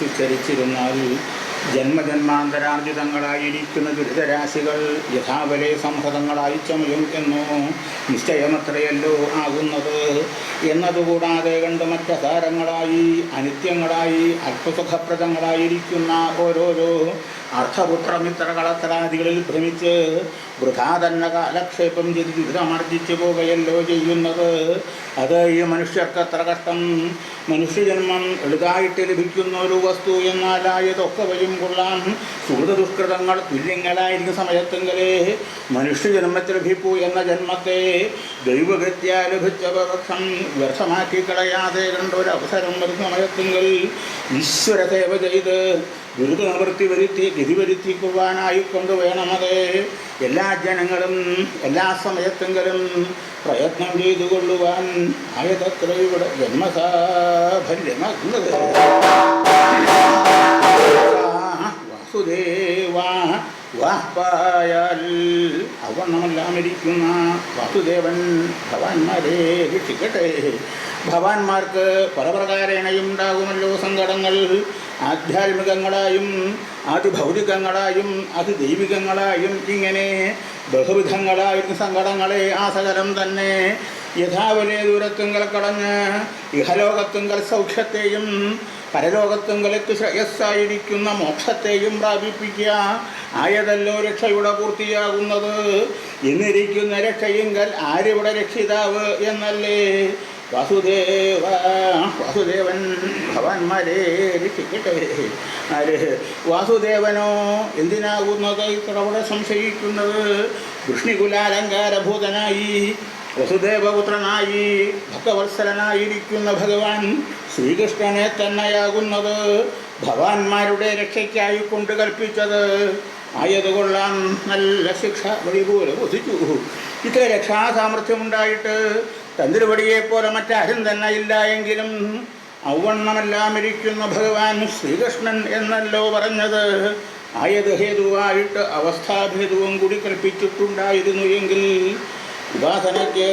ഉച്ചരിച്ചിരുന്നാൽ ജന്മജന്മാന്തരാർജിതങ്ങളായിരിക്കുന്ന ദുരിതരാശികൾ യഥാവലെ സംഹൃതങ്ങളായി ചമയും എന്നോ നിശ്ചയമത്രയല്ലോ ആകുന്നത്. എന്നതുകൂടാതെ കണ്ട് മറ്റസാരങ്ങളായി അനിത്യങ്ങളായി അല്പസുഖപ്രദങ്ങളായിരിക്കുന്ന ഓരോരോ അർത്ഥപുത്രമിത്രകളത്രാദികളിൽ ഭ്രമിച്ച് വൃഥാ തന്നെ കാലക്ഷേപം ചെയ്ത് ദുരിതമർജിച്ചു പോകുകയല്ലോ ചെയ്യുന്നത്. അത് ഈ മനുഷ്യർക്കത്ര കഷ്ടം. മനുഷ്യജന്മം എളുതായിട്ട് ലഭിക്കുന്ന ഒരു വസ്തു എന്നാലായതൊക്കെ വരും കൊള്ളാം. സുഹൃതദുഷ്കൃതങ്ങൾ തുല്യങ്ങളായിരിക്കും സമയത്തെങ്കിലേ മനുഷ്യജന്മത്തിൽ ലഭിപ്പൂ എന്ന ജന്മത്തെ ദൈവഗത്യാ ലഭിച്ച പക്ഷം വ്യർത്ഥമാക്കി കളയാതെ കണ്ടൊരവസരം വരുന്ന സമയത്തെങ്കിൽ ഈശ്വര സേവ ചെയ്ത് ദുരിത നിവൃത്തി ഗതി വരുത്തിക്കുവാനായി കൊണ്ടുവേണമത് എല്ലാ ജനങ്ങളും എല്ലാ സമയത്തെങ്കിലും പ്രയത്നം ചെയ്തു കൊള്ളുവാൻ ആയതത്ര ഇവിടെ ജന്മസാഫല്യമാകുന്നത്. വാസുദേവ വാഹ്പായാൽ അവണ്ണമെല്ലാം ഇരിക്കുന്ന വാസുദേവൻ ഭവാന്മാരെ രക്ഷിക്കട്ടെ. ഭവാന്മാർക്ക് പല പ്രകാരേണയും ഉണ്ടാകുമല്ലോ സങ്കടങ്ങൾ. ആധ്യാത്മികങ്ങളായും അതിഭൗതികങ്ങളായും അതിദൈവികങ്ങളായും ഇങ്ങനെ ബഹുവിധങ്ങളായിരുന്ന സങ്കടങ്ങളെ ആ സകലം തന്നെ യഥാവലെ ദൂരത്തുങ്കൽ കടഞ്ഞ് ഇഹലോകത്തുങ്കൽ സൗഖ്യത്തെയും പരലോകത്തുങ്കലേക്ക് ശ്രേയസ്സായിരിക്കുന്ന മോക്ഷത്തെയും പ്രാപിപ്പിക്കുക ആയതല്ലോ രക്ഷയുടെ പൂർത്തിയാകുന്നത്. എന്നിരിക്കുന്ന രക്ഷയെങ്കിൽ ആരിവിടെ രക്ഷിതാവ് എന്നല്ലേ? വാസുദേവൻ ഭവാന്മാരെ രക്ഷിക്കട്ടെ. വാസുദേവനോ എന്തിനാകുന്നത് ഇത്രവിടെ സംശയിക്കുന്നത്? വൃഷ്ണികുലാലങ്കാരഭൂതനായി വസുദേവപുത്രനായി ഭക്തവത്സലനായിരിക്കുന്ന ഭഗവാൻ ശ്രീകൃഷ്ണനെ തന്നെയാകുന്നത് ഭവാന്മാരുടെ രക്ഷയ്ക്കായി കൊണ്ട് കൽപ്പിച്ചത് ആയതുകൊള്ളാം. നല്ല ശിക്ഷ വഴിപോലെ ബോധിച്ചു. ഇത്ര രക്ഷാസാമർഥ്യമുണ്ടായിട്ട് തന്ത്രിപടിയെപ്പോലെ മറ്റാരും തന്നെ ഇല്ല എങ്കിലും ഔവണ്ണമെല്ലാം ഇരിക്കുന്ന ഭഗവാൻ ശ്രീകൃഷ്ണൻ എന്നല്ലോ പറഞ്ഞത്. ആയത് ഹേതുവായിട്ട് അവസ്ഥാഭേദവും കൂടി കൽപ്പിച്ചിട്ടുണ്ടായിരുന്നു എങ്കിൽ ഉപാസനയ്ക്ക്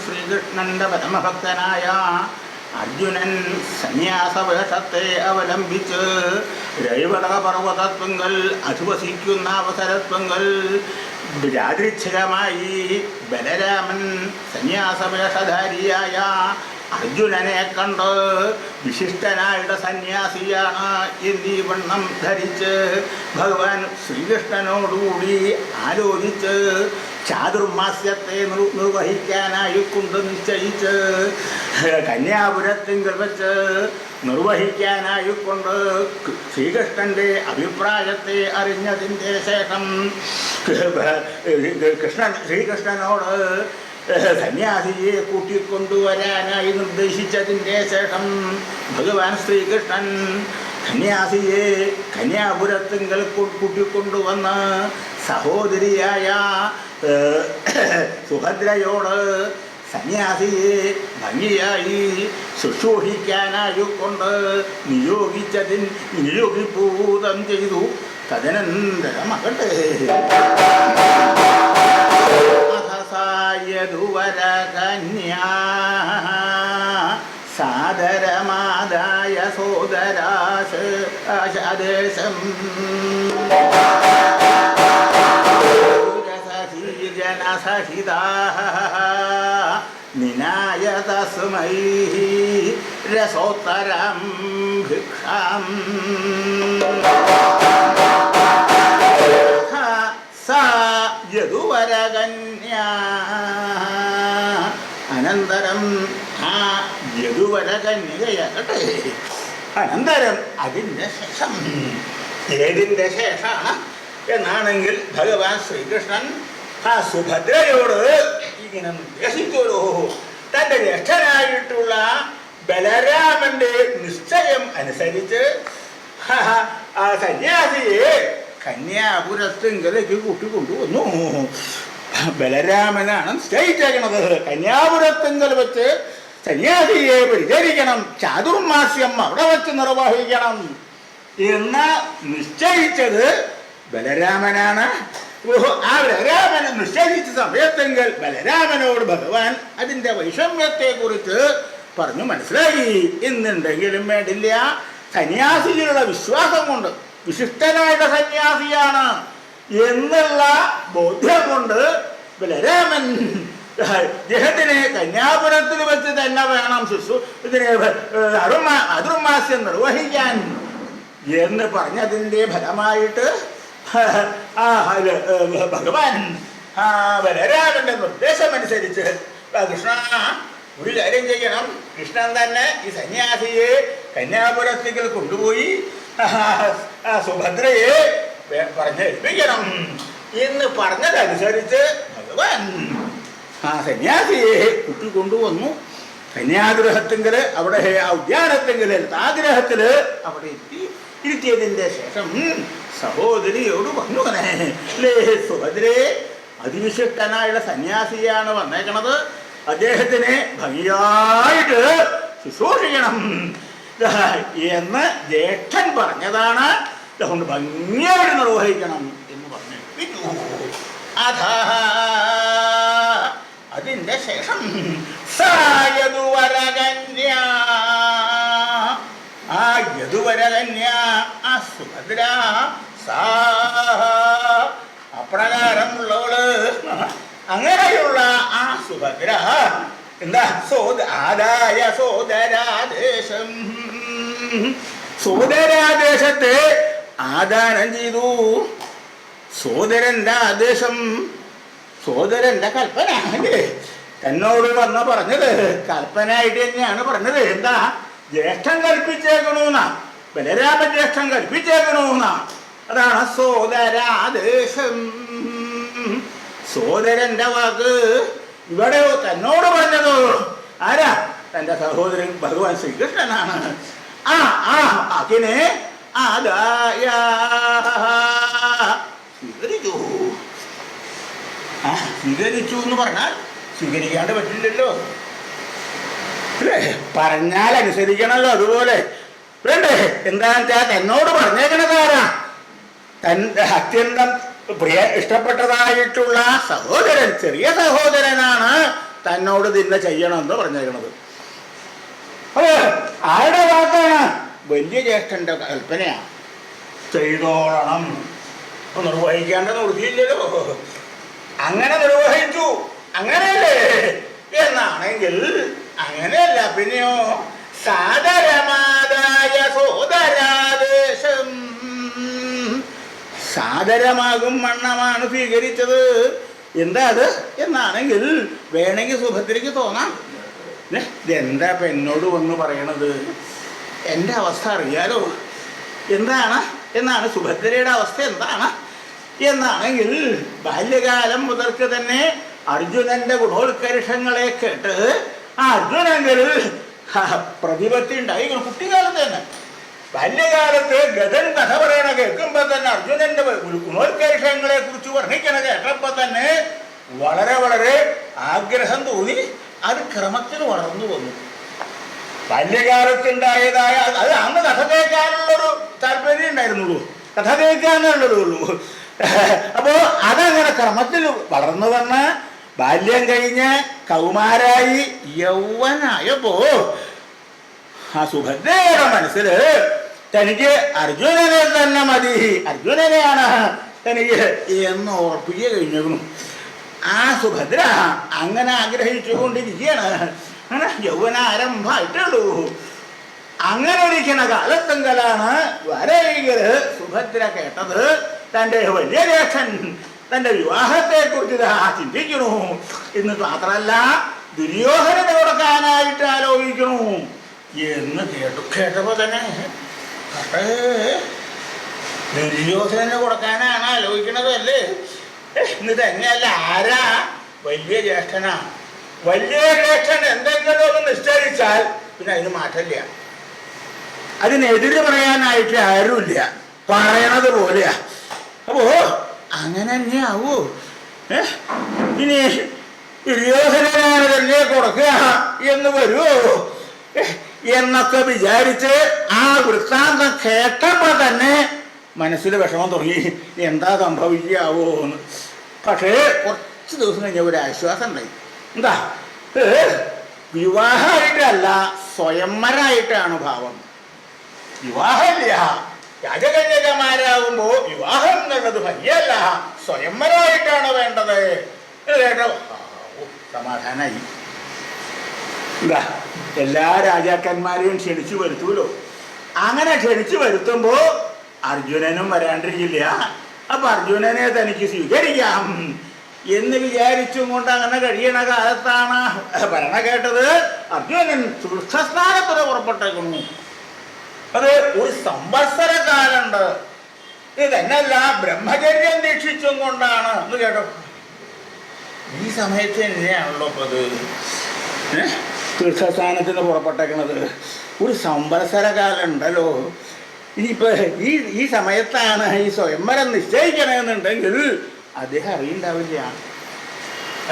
ശ്രീകൃഷ്ണന്റെ പരമഭക്തനായ അർജുനൻ സന്യാസവേഷത്തെ അവലംബിച്ച് രൈവതക പർവ്വതത്വങ്ങൾ അധിവസിക്കുന്ന അവസരത്വങ്ങൾ യാദൃച്ഛികമായി ബലരാമൻ സന്യാസവേഷധാരിയായ അർജുനനെ കണ്ട് വിശിഷ്ടനായുടെ സന്യാസിയാണ് എന്നീ വണ്ണം ധരിച്ച് ഭഗവാൻ ശ്രീകൃഷ്ണനോടുകൂടി ആലോചിച്ച് ചാതുർമാസ്യത്തെ നിർവഹിക്കാനായിക്കൊണ്ട് നിശ്ചയിച്ച് കന്യാപുരത്തിങ്കൽ വെച്ച് നിർവഹിക്കാനായിക്കൊണ്ട് ശ്രീകൃഷ്ണൻ്റെ അഭിപ്രായത്തെ അറിഞ്ഞതിൻ്റെ ശേഷം ശ്രീകൃഷ്ണനോട് സന്യാസിയെ കൂട്ടിക്കൊണ്ടുവരാനായി നിർദ്ദേശിച്ചതിൻ്റെ ശേഷം ഭഗവാൻ ശ്രീകൃഷ്ണൻ സന്യാസിയെ കന്യാപുരത്തിങ്കൽ കൂട്ടിക്കൊണ്ടുവന്ന് സഹോദരിയായ സുഭദ്രയോട് സന്യാസിയെ ഭംഗിയായി ശുശ്രൂഷിക്കാനായിക്കൊണ്ട് നിയോഗിപ്പൂതം ചെയ്തു. തദനന്തരമാകട്ടെ യദുവരകന്യാ സാദരമാദായ സോദരാശദേശം ജനസഹിതാഃ നിനായ തസ്മൈ രസോത്തരം ഭിക്ഷാം യദുവരകന്യാ. അനന്തരം ആ യദുവരകന്യകയാകട്ടെ അനന്തരം അതിൻ്റെ ശേഷം ഏതിൻ്റെ ശേഷമാണ് എന്നാണെങ്കിൽ ഭഗവാൻ ശ്രീകൃഷ്ണൻ ആ സുഭദ്രയോട് ഇങ്ങനെ നിർദ്ദേശിച്ചോളൂ. തൻ്റെ ജ്യേഷ്ഠനായിട്ടുള്ള ബലരാമന്റെ നിശ്ചയം അനുസരിച്ച് ആ സന്യാസിയെ കന്യാപുരത്തിങ്കലേക്ക് കൂട്ടിക്കൊണ്ടുവന്നു. ബലരാമനാണ് നിശ്ചയിച്ചേക്കണത്. കന്യാപുരത്തിങ്കൽ വെച്ച് സന്യാസിയെ പരിചരിക്കണം, ചാതുർമാസ്യം അവിടെ വെച്ച് നിർവഹിക്കണം എന്ന് നിശ്ചയിച്ചത് ബലരാമനാണ്. ആ ബലരാമനെ നിശ്ചയിച്ച സമയത്തെങ്കിൽ ബലരാമനോട് ഭഗവാൻ അതിൻ്റെ വൈഷമ്യത്തെക്കുറിച്ച് പറഞ്ഞു മനസ്സിലായി. എന്നുണ്ടെങ്കിലും വേണ്ടില്ല, സന്യാസികളുടെ വിശ്വാസം കൊണ്ട് വിശിഷ്ടനായിട്ട് സന്യാസിയാണ് എന്നുള്ള ബോധ്യം കൊണ്ട് ബലരാമൻ ജഹത്തിനെ കന്യാപുരത്തിൽ വെച്ച് തന്നെ വേണം ഇതിനെ ചാതുർമാസ്യം നിർവഹിക്കാൻ എന്ന് പറഞ്ഞതിൻ്റെ ഫലമായിട്ട് ഭഗവാൻ ബലരാമന്റെ നിർദ്ദേശമനുസരിച്ച് കൃഷ്ണ ഒരു കാര്യം ചെയ്യണം, കൃഷ്ണൻ തന്നെ ഈ സന്യാസിയെ കന്യാപുരത്തിൽ കൊണ്ടുപോയി സുഭദ്രയെ പറഞ്ഞേൽപ്പിക്കണം എന്ന് പറഞ്ഞതനുസരിച്ച് ഭഗവാൻ ആ സന്യാസിയെ കൂട്ടിക്കൊണ്ടുവന്നു. കന്യാഗ്രഹത്തിങ്കൽ അവിടെ ഉദ്യാനത്തിങ്കൽ ആഗ്രഹത്തിൽ അവിടെ ഇരുത്തിയതിൻ്റെ ശേഷം സഹോദരിയോട് പറഞ്ഞു, ലേ സുഭദ്രേ, അതിവിശിഷ്ടനായുള്ള സന്യാസിയാണ് വന്നേക്കണത്, അദ്ദേഹത്തിനെ ഭംഗിയായിട്ട് ശുശ്രൂഷിക്കണം എന്ന് ജ്യേഷ്ഠൻ പറഞ്ഞതാണ്. അതുകൊണ്ട് ഭംഗിയായിട്ട് നിർവഹിക്കണം എന്ന് പറഞ്ഞു. അതിൻ്റെ ശേഷം ആ യദുവരകന്യ ആ സുഭദ്ര അപ്രകാരമുള്ളവള്, അങ്ങനെയുള്ള ആ സുഭദ്ര എന്താ ആദായ സോദരാദേശം, സോദരാദേശത്തെ ആദാനം ചെയ്തു. സോദരന്റെ ആദേശം, സോദരന്റെ കൽപ്പന തന്നോട് പറഞ്ഞത് കൽപ്പനയായിട്ട് തന്നെയാണ് പറഞ്ഞത്. എന്താ, ജ്യേഷ്ഠൻ കൽപ്പിച്ചേക്കണൂന്നാ, ബലരാമൻ ജ്യേഷ്ഠൻ കൽപ്പിച്ചേക്കണൂന്നാ. അതാണ് സോദരാദേശം. സോദരന്റെ വാക്ക് ഇവിടെ തന്നോട് പറഞ്ഞത് ആരാ? തൻ്റെ സഹോദരൻ ഭഗവാൻ ശ്രീകൃഷ്ണനാണ്. ആ വാക്കിനെ ആദായ സ്വീകരിച്ചു. സ്വീകരിച്ചു എന്ന് പറഞ്ഞാൽ സ്വീകരിക്കാണ്ട് പറ്റില്ലല്ലോ അല്ലേ? പറഞ്ഞാൽ അനുസരിക്കണമല്ലോ. അതുപോലെ വേണ്ടേ? എന്താണെന്ന് വെച്ചാൽ തന്നോട് പറഞ്ഞേക്കണതാരാ? തൻ്റെ അത്യന്തം ഇഷ്ടപ്പെട്ടതായിട്ടുള്ള സഹോദരൻ, ചെറിയ സഹോദരനാണ് തന്നോട് ഇതിനെ ചെയ്യണമെന്ന് പറഞ്ഞേക്കണത്. അത് ആരുടെ വാക്കാണ്? വലിയ ജ്യേഷ്ഠന്റെ കൽപ്പനയാണ്. ചെയ്തോളണം. നിർവഹിക്കേണ്ട നിർത്തിയില്ലല്ലോ, അങ്ങനെ നിർവഹിച്ചു, അങ്ങനെയല്ലേ എന്നാണെങ്കിൽ അങ്ങനെയല്ല. പിന്നെയോ സാദരമാതായ സോദരാദേശം, സാദരമാകും വണ്ണമാണ് സ്വീകരിച്ചത്. എന്താ അത് എന്നാണെങ്കിൽ വേണമെങ്കിൽ സുഭദ്രയ്ക്ക് തോന്നാം, ഇതെന്താ ഇപ്പം എന്നോട് വന്ന് പറയണത്, എൻ്റെ അവസ്ഥ അറിയാലോ എന്താണ് എന്നാണ്, സുഭദ്രയുടെ അവസ്ഥ എന്താണ് എന്നാണെങ്കിൽ ബാല്യകാലം മുതൽക്ക് തന്നെ അർജുനന്റെ ഗുണോത്കർഷങ്ങളെ കേട്ട് ആ അർജുനങ്ങളിൽ പ്രതിപത്തി ഉണ്ടായി. കുട്ടിക്കാലത്ത് തന്നെ ബാല്യകാലത്ത് ഗതൻ കഥ പറയണ കേൾക്കുമ്പോൾ തന്നെ അർജുനന്റെ ഗുണോത്കർഷങ്ങളെ കുറിച്ച് വർണ്ണിക്കണ കേട്ടപ്പോൾ തന്നെ വളരെ വളരെ ആഗ്രഹം തോന്നി. അത് ക്രമത്തിൽ വളർന്നു വന്നു. ബാല്യകാലത്തുണ്ടായതായ അത് അന്ന് കഥ കേൾക്കാനുള്ളൊരു താല്പര്യം ഉണ്ടായിരുന്നുള്ളൂ, കഥ കേൾക്കാനുള്ളതുള്ളൂ. അപ്പോൾ അതങ്ങനെ ക്രമത്തിൽ വളർന്നു വന്ന് ബാല്യം കഴിഞ്ഞ് കൗമാരായി യൗവനായപ്പോ ആ സുഭദ്രയുടെ മനസ്സിൽ തനിക്ക് അർജുനനെ തന്നെ മതി, അർജുനനെയാണ് തനിക്ക് എന്ന് ഉറപ്പിക്കുക കഴിഞ്ഞു. ആ സുഭദ്ര അങ്ങനെ ആഗ്രഹിച്ചു കൊണ്ടിരിക്കുകയാണ്. അങ്ങനെ യൗവനാരംഭമായിട്ടുള്ളൂ. അങ്ങനെ ഇരിക്കുന്ന കാലത്തെങ്കലാണ് വരയില് സുഭദ്ര കേട്ടത് തൻ്റെ വലിയ ജ്യേഷ്ഠൻ തൻ്റെ വിവാഹത്തെ കുറിച്ച് ചിന്തിക്കണു. ഇന്ന് മാത്രമല്ല ദുര്യോധനന് കൊടുക്കാനായിട്ട് ആലോചിക്കണു എന്ന് കേട്ടപ്പോ തന്നെ ദുര്യോധനന് കൊടുക്കാനാണ് ആലോചിക്കണത് അല്ലേ? ഇന്ന് തന്നെയല്ല, ആരാ? വലിയ ജ്യേഷ്ഠനാ. വലിയ ജ്യേഷ്ഠൻ എന്തെങ്കിലും ഒന്ന് നിശ്ചയിച്ചാൽ പിന്നെ അതിന് മാറ്റമില്ല, അതിനെതിര് പറയാനായിട്ട് ആരുമില്ല, പറയണത് പോലെയാ. അപ്പോ അങ്ങനെ തന്നെയാവൂ. ഇനി ദുര്യോധനനാണ് തന്നെ കൊടുക്കുക എന്ന് വരുമോ എന്നൊക്കെ വിചാരിച്ച് ആ വൃത്താന്തം കേട്ടപ്പോ തന്നെ മനസ്സിൽ വിഷമം തുടങ്ങി, എന്താ സംഭവിക്കാവോ എന്ന്. പക്ഷേ കുറച്ച് ദിവസം കഴിഞ്ഞ ഒരു ആശ്വാസം ഉണ്ടായി. എന്താ, വിവാഹമായിട്ടല്ല സ്വയംവരായിട്ടാണ് ഭാവം. വിവാഹമില്ല, രാജകന്യകമാരാകുമ്പോ വിവാഹം എന്നുള്ളത് ഭംഗിയല്ല, സ്വയംവരമായിട്ടാണ് വേണ്ടത്. സമാധാനായി. എന്താ, എല്ലാ രാജാക്കന്മാരെയും ക്ഷണിച്ചു വരുത്തൂലോ. അങ്ങനെ ക്ഷണിച്ചു വരുത്തുമ്പോ അർജുനനും വരാണ്ടിരിക്കില്ല. അപ്പൊ അർജുനനെ തനിക്ക് സ്വീകരിക്കാം എന്ന് വിചാരിച്ചും കൊണ്ട് അങ്ങനെ കഴിയണ കാലത്താണ് ഭരണ കേട്ടത് അർജുനൻ തീർത്ഥസ്നാനത്തിന് പുറപ്പെട്ടേക്കുന്നു. അത് ഒരു സംവത്സരകാലുണ്ട്. ഇതെന്നല്ല, ബ്രഹ്മചര്യം ദീക്ഷിച്ചും കൊണ്ടാണ് എന്ന് കേട്ടോ. ഈ സമയത്ത് തന്നെയാണല്ലോ ഇപ്പൊ അത് തീർത്ഥസ്ഥാനത്തിന് പുറപ്പെട്ടേക്കണത്. ഒരു സംവത്സരകാലം ഉണ്ടല്ലോ. ഇനിയിപ്പോ ഈ സമയത്താണ് ഈ സ്വയംവരം നിശ്ചയിക്കണമെന്നുണ്ടെങ്കിൽ അദ്ദേഹം അറിയണ്ടാവില്ല.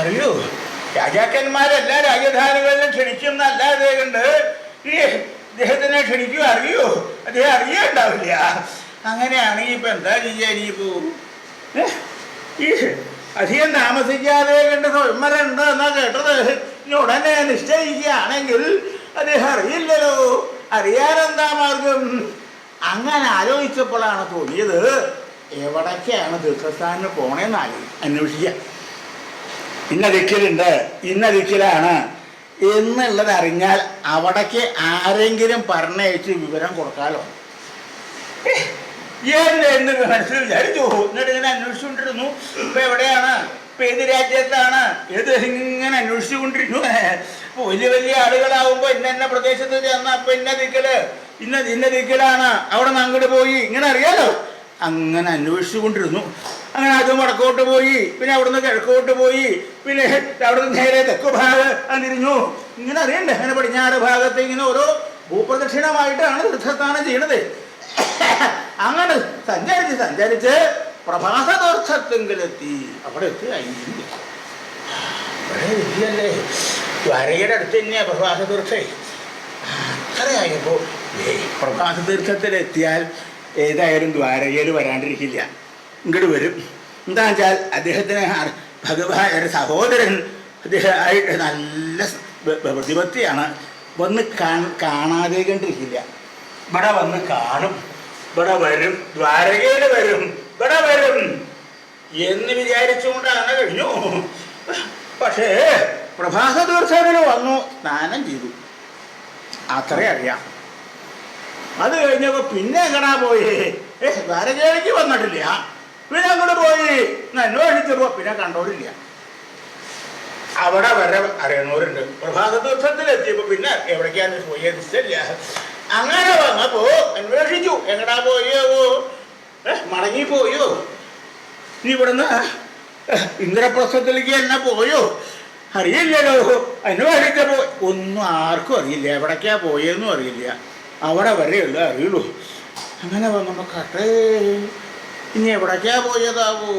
അറിയോ, രാജാക്കന്മാരെല്ലാ രാജധാനികളിലും ക്ഷണിക്കുന്നല്ലാതെ കണ്ട് ഈ അദ്ദേഹത്തിനെ ക്ഷണിക്കുക അറിയോ? അദ്ദേഹം അറിയണ്ടാവില്ല. അങ്ങനെയാണെങ്കിൽ ഇപ്പൊ എന്താ ചെയ്യാൻ? ഇനിയിപ്പോ ഈ അധികം താമസിക്കാതെ കണ്ട് സ്വയംവരം ഉണ്ട് എന്നാ കേട്ടത്. ഇനി ഉടനെ നിശ്ചയിക്കുകയാണെങ്കിൽ അദ്ദേഹം അറിയില്ലല്ലോ. അറിയാനെന്താ മാർഗം? അങ്ങനെ ആലോചിച്ചപ്പോഴാണ് തോന്നിയത്, എവിടേക്കാണ് തീർത്ഥസ്ഥാനിന് പോണേന്ന് അന്വേഷിക്കുക. ഇന്ന ദിക്കിലുണ്ട്, ഇന്ന ദിക്കിലാണ് എന്നുള്ളത് അറിഞ്ഞാൽ അവിടേക്ക് ആരെങ്കിലും പറഞ്ഞയച്ച് വിവരം കൊടുക്കാലോ എന്ന് മനസ്സിൽ വിചാരിച്ചു. എന്നിട്ട് ഇങ്ങനെ അന്വേഷിച്ചുകൊണ്ടിരുന്നു. ഇപ്പൊ എവിടെയാണ്, ഇപ്പൊ ഏത് രാജ്യത്താണ്, ഏത് ഇങ്ങനെ അന്വേഷിച്ചു കൊണ്ടിരുന്നു. വലിയ വലിയ ആളുകളാവുമ്പോ ഇന്ന പ്രദേശത്ത് ചെന്ന അപ്പൊ ഇന്ന ദിക്കിലാണ്, അവിടെ നിന്ന് അങ്ങോട്ട് പോയി ഇങ്ങനെ അറിയാലോ. അങ്ങനെ അന്വേഷിച്ചു കൊണ്ടിരുന്നു. അങ്ങനെ അത് വടക്കോട്ട് പോയി, പിന്നെ അവിടുന്ന് കിഴക്കോട്ട് പോയി, പിന്നെ അവിടുന്ന് നേരെ തെക്കു ഭാഗം തിരിഞ്ഞു. ഇങ്ങനെ അറിയണ്ടേ? അങ്ങനെ പടിഞ്ഞാറ് ഭാഗത്ത് ഇങ്ങനെ ഓരോ ഭൂപ്രദക്ഷിണമായിട്ടാണ് തീർത്ഥസ്ഥാനം ചെയ്യണത്. അങ്ങനെ സഞ്ചരിച്ച് പ്രഭാസതീർത്ഥത്തെങ്കിലെത്തി. അവിടെ എത്തി കഴിഞ്ഞു. വളരെ വലിയല്ലേ, ദ്വാരകയുടെ അടുത്ത് തന്നെയാ പ്രഭാസതീർത്ഥേ. അത്രയായപ്പോ പ്രഭാസതീർത്ഥത്തിലെത്തിയാൽ ഏതായാലും ദ്വാരകയിൽ വരാണ്ടിരിക്കില്ല, ഇങ്ങോട്ട് വരും. എന്താ വെച്ചാൽ അദ്ദേഹത്തിന് ഭഗവാൻ സഹോദരൻ അദ്ദേഹമായിട്ട് നല്ല പ്രതിപത്തിയാണ്. വന്ന് കാണാതെ കണ്ടിരിക്കില്ല. ഇവിടെ വന്ന് കാണും. ഇവിടെ വരും, ദ്വാരകയിൽ വരും, ഇവിടെ വരും എന്ന് വിചാരിച്ചുകൊണ്ട് അങ്ങനെ കഴിഞ്ഞു. പക്ഷേ പ്രഭാത തീർത്ഥത്തിൽ വന്നു, സ്നാനം ചെയ്തു, അത്രേ അറിയാം. അത് കഴിഞ്ഞപ്പോ പിന്നെ എങ്ങടാ പോയി? ദ്വാരകയിലേക്ക് വന്നിട്ടില്ല. പിന്നെ അങ്ങോട്ട് പോയി അന്വേഷിച്ചപ്പോ പിന്നെ കണ്ടോരില്ല. അവിടെ വരെ അറിയണവരുണ്ട്. പ്രഭാത തീർത്ഥത്തിലെത്തിയപ്പോ പിന്നെ എവിടേക്കാണ് പോയത് ഇഷ്ടമില്ല. അങ്ങനെ വന്നപ്പോ അന്വേഷിച്ചു, എങ്ങടാ പോയോ? മടങ്ങിപ്പോയോ? നീ ഇവിടുന്ന് ഇന്ദ്രപ്രസ്ഥത്തിലേക്ക് എന്നെ പോയോ? അറിയില്ലല്ലോ. അന്വേഷിച്ചപ്പോ ഒന്നും ആർക്കും അറിയില്ല, എവിടേക്കാ പോയെന്നും അറിയില്ല. അവിടെ വരെയല്ല അറിയുള്ളൂ. അങ്ങനെ വന്നപ്പോ കട്ടേ ഇനി എവിടേക്കാ പോയതാവോ,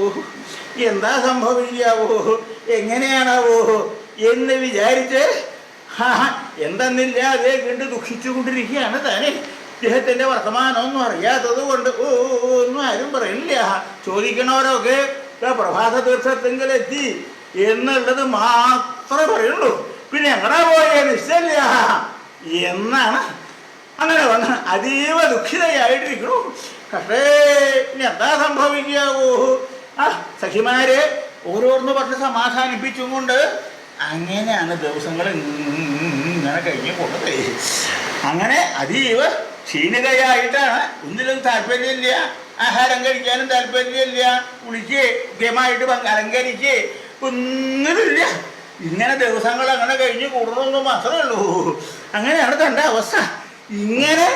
എന്താ സംഭവിക്കാവോ, എങ്ങനെയാണാവോ എന്ന് വിചാരിച്ച് എന്തെന്നില്ലാതെ കണ്ട് ദുഃഖിച്ചുകൊണ്ടിരിക്കുകയാണ് താനെ. ഇദ്ദേഹത്തിന്റെ വർത്തമാനമൊന്നും അറിയാത്തത് കൊണ്ട് ഒന്നും ആരും പറയില്ല. ചോദിക്കണവരൊക്കെ പ്രഭാത തീർത്ഥത്തെങ്കിലെത്തി എന്നുള്ളത് മാത്രമേ പറയുള്ളൂ. പിന്നെ എങ്ങടാ പോയ നിശ്ചയില്ല എന്നാണ്. അങ്ങനെ വന്ന് അതീവ ദുഃഖിതയായിട്ടിരിക്കണു. പക്ഷേ ഇനി എന്താ സംഭവിക്കാവോ? സഖിമാരെ ഓരോന്ന് പറഞ്ഞ് സമാധാനിപ്പിച്ചും കൊണ്ട് അങ്ങനെയാണ് ദിവസങ്ങൾ ഇങ്ങനെ കഴിഞ്ഞു പോണത്. അങ്ങനെ അതീവ ക്ഷീണിതയായിട്ടാണ്. ഒന്നിലും താല്പര്യമില്ല, ആഹാരം കഴിക്കാനും താല്പര്യമില്ല, കുളിക്ക് കൃത്യമായിട്ട് അലങ്കരിക്ക് ഒന്നിനുമില്ല. ഇങ്ങനെ ദിവസങ്ങൾ അങ്ങനെ കഴിഞ്ഞ് കൂടണമെന്ന് മാത്രമേ ഉള്ളൂ. അങ്ങനെയാണ് തൻ്റെ അവസ്ഥ. ഇങ്ങനെ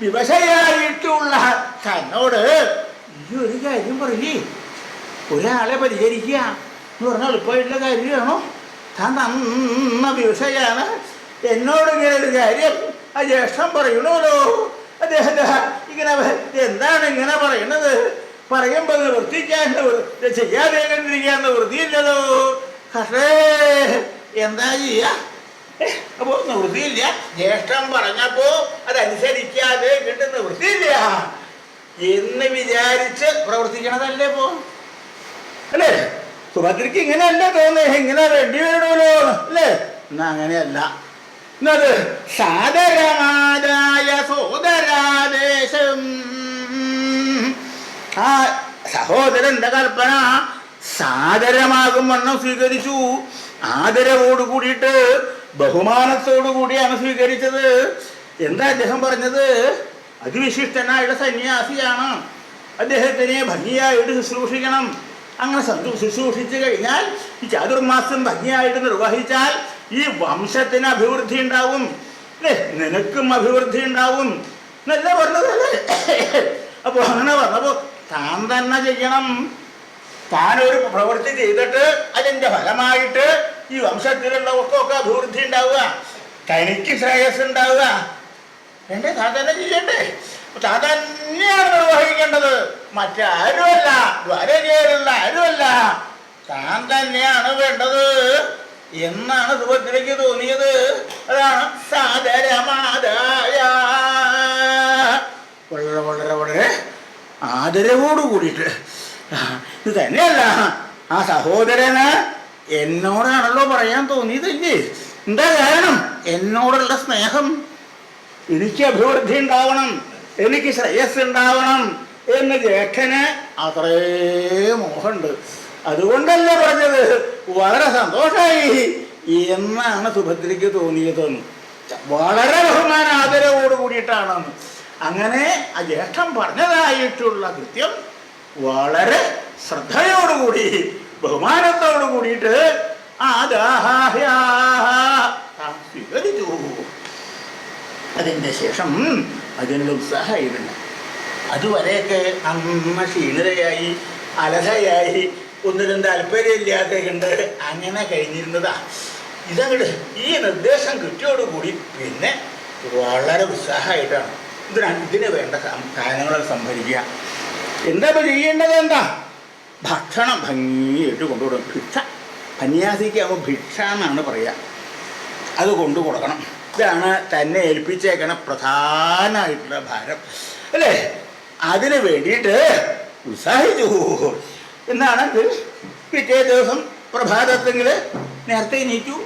വിവശയായിട്ടുള്ള തന്നോട് ഈ ഒരു കാര്യം പറയേ, ഒരാളെ പരിചരിക്കുക എന്ന് പറഞ്ഞാൽ എളുപ്പമായിട്ടുള്ള കാര്യമാണോ? താൻ തന്ന വിവശയാണ്, എന്നോട് ഇങ്ങനെ ഒരു കാര്യം ആ ജ്യേഷ്ഠം പറയണമല്ലോ. അദ്ദേഹത്തെ ഇങ്ങനെ എന്താണ് ഇങ്ങനെ പറയണത്? പറയുമ്പോൾ നിവൃത്തിക്കാൻ ചെയ്യാതെ കണ്ടിരിക്കാൻ നിവൃത്തിയില്ലതോ. പക്ഷേ എന്താ ചെയ്യാ? അപ്പോ നിവൃത്തിയില്ല. ജ്യേഷ്ഠം പറഞ്ഞപ്പോ അതനുസരിക്കാതെ കണ്ട് നിവൃത്തിയില്ല എന്ന് വിചാരിച്ച് പ്രവർത്തിക്കണതല്ലേ പോ, അല്ലേ? സുഭദ്രയ്ക്ക് ഇങ്ങനെയല്ല തോന്നേ, ഇങ്ങനെ വേണ്ടി വരണമല്ലോ അല്ലേ? എന്നാ അങ്ങനെയല്ല. എന്നത് സാദരമാതായ സോദരാദേശം. ആ സഹോദരന്റെ കൽപ്പന സാദരമാകും വണ്ണം സ്വീകരിച്ചു. ആദരവോട് കൂടിയിട്ട് ബഹുമാനത്തോടു കൂടിയാണ് സ്വീകരിച്ചത്. എന്താ അദ്ദേഹം പറഞ്ഞത്? അതിവിശിഷ്ടനായുള്ള സന്യാസിയാണ്, അദ്ദേഹത്തിനെ ഭംഗിയായിട്ട് ശുശ്രൂഷിക്കണം. അങ്ങനെ ശുശ്രൂഷിച്ചു കഴിഞ്ഞാൽ ഈ ചാതുർമാസം ഭംഗിയായിട്ട് നിർവഹിച്ചാൽ ഈ വംശത്തിന് അഭിവൃദ്ധി ഉണ്ടാവും, അല്ലേ? നിനക്കും അഭിവൃദ്ധി ഉണ്ടാവും എന്നല്ല പറഞ്ഞതല്ലേ? അപ്പോൾ അങ്ങനെ പറഞ്ഞപ്പോ താൻ തന്നെ ചെയ്യണം. താനൊരു പ്രവൃത്തി ചെയ്തിട്ട് അതിൻ്റെ ഫലമായിട്ട് ഈ വംശത്തിലുള്ളവർക്കൊക്കെ അഭിവൃദ്ധി ഉണ്ടാവുക, തനിക്ക് ശ്രേയസ് ഉണ്ടാവുക. വേണ്ടേ? താൻ തന്നെ ചെയ്യണ്ടേ? താൻ തന്നെയാണ് നിർവഹിക്കേണ്ടത്, മറ്റാരുമല്ല, ദ്വാരകയിലുള്ള ആരുമല്ല, താൻ തന്നെയാണ് വേണ്ടത് എന്നാണ് സുഭദ്രയ്ക്ക് തോന്നിയത്. അതാണ് സാദരമാതായ. വളരെ വളരെ വളരെ ആദരവോട് കൂടിയിട്ട്. ഇത് തന്നെയല്ല, ആ സഹോദരന് എന്നോടാണല്ലോ പറയാൻ തോന്നിയതല്ലേ? എന്താ കാരണം? എന്നോടുള്ള സ്നേഹം, എനിക്ക് അഭിവൃദ്ധി ഉണ്ടാവണം, എനിക്ക് ശ്രേയസ് ഉണ്ടാവണം എന്ന് ജ്യേഷ്ഠന് അത്രേ മോഹമുണ്ട്. അതുകൊണ്ടല്ല പറഞ്ഞത്, വളരെ സന്തോഷമായി എന്നാണ് സുഭദ്രയ്ക്ക് തോന്നിയതെന്ന്. വളരെ ബഹുമാന ആദരവോട് കൂടിയിട്ടാണെന്ന്. അങ്ങനെ ആ ജ്യേഷ്ഠൻ പറഞ്ഞതായിട്ടുള്ള കൃത്യം വളരെ ശ്രദ്ധയോടുകൂടി ബഹുമാനത്തോടു കൂടിയിട്ട് സ്വീകരിച്ചു. അതിൻ്റെ ശേഷം അതിനുള്ള ഉത്സാഹമായിരുന്നു. അതുവരെയൊക്കെ അമ്മ ക്ഷീണിതയായി അലസയായി ഒന്നിനും താല്പര്യമില്ലാതെ കണ്ട് അങ്ങനെ കഴിഞ്ഞിരുന്നതാ. ഇതങ്ങോട്ട് ഈ നിർദ്ദേശം കിട്ടിയോടുകൂടി പിന്നെ വളരെ ഉത്സാഹമായിട്ടാണ് ഇതിന് വേണ്ട സാധനങ്ങൾ സംഭരിക്കുക. എന്താ ഇപ്പം ചെയ്യേണ്ടത്? എന്താ? ഭക്ഷണം ഭംഗിയായിട്ട് കൊണ്ടുകൊടുക്കും. ഭിക്ഷ, സന്യാസിക്കാകുമ്പോൾ ഭിക്ഷ എന്നാണ് പറയുക. അത് കൊണ്ടു കൊടുക്കണം. ഇതാണ് തന്നെ ഏൽപ്പിച്ചേക്കണ പ്രധാനമായിട്ടുള്ള ഭാരം, അല്ലേ? അതിന് വേണ്ടിയിട്ട് ഉത്സാഹിച്ചു. എന്നാണെങ്കിൽ പിറ്റേ ദിവസം പ്രഭാതത്തെങ്കിൽ നേരത്തെ എണീറ്റു,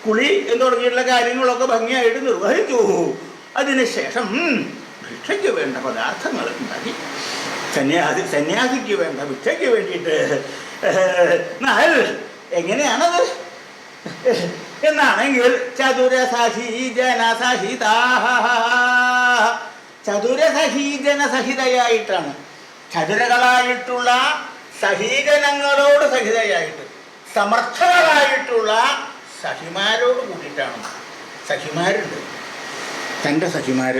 കുളി എന്ന് തുടങ്ങിയിട്ടുള്ള കാര്യങ്ങളൊക്കെ ഭംഗിയായിട്ട് നിർവഹിച്ചു. അതിനുശേഷം ഭിക്ഷയ്ക്ക് വേണ്ട പദാർത്ഥങ്ങൾ ഉണ്ടാക്കി സന്യാസിക്ക് വേണ്ട ഭിക്ഷയ്ക്ക് വേണ്ടിയിട്ട് എന്നാൽ എങ്ങനെയാണത് എന്നാണെങ്കിൽ ചതുരസഹീജനസഹിതയായിട്ടാണ്, ചതുരകളായിട്ടുള്ള സഹീജനങ്ങളോട് സഹിതയായിട്ട് സമർത്ഥകളായിട്ടുള്ള സഖിമാരോട് കൂട്ടിയിട്ടാണ്. സഖിമാരുണ്ട്, തൻ്റെ സഖിമാർ,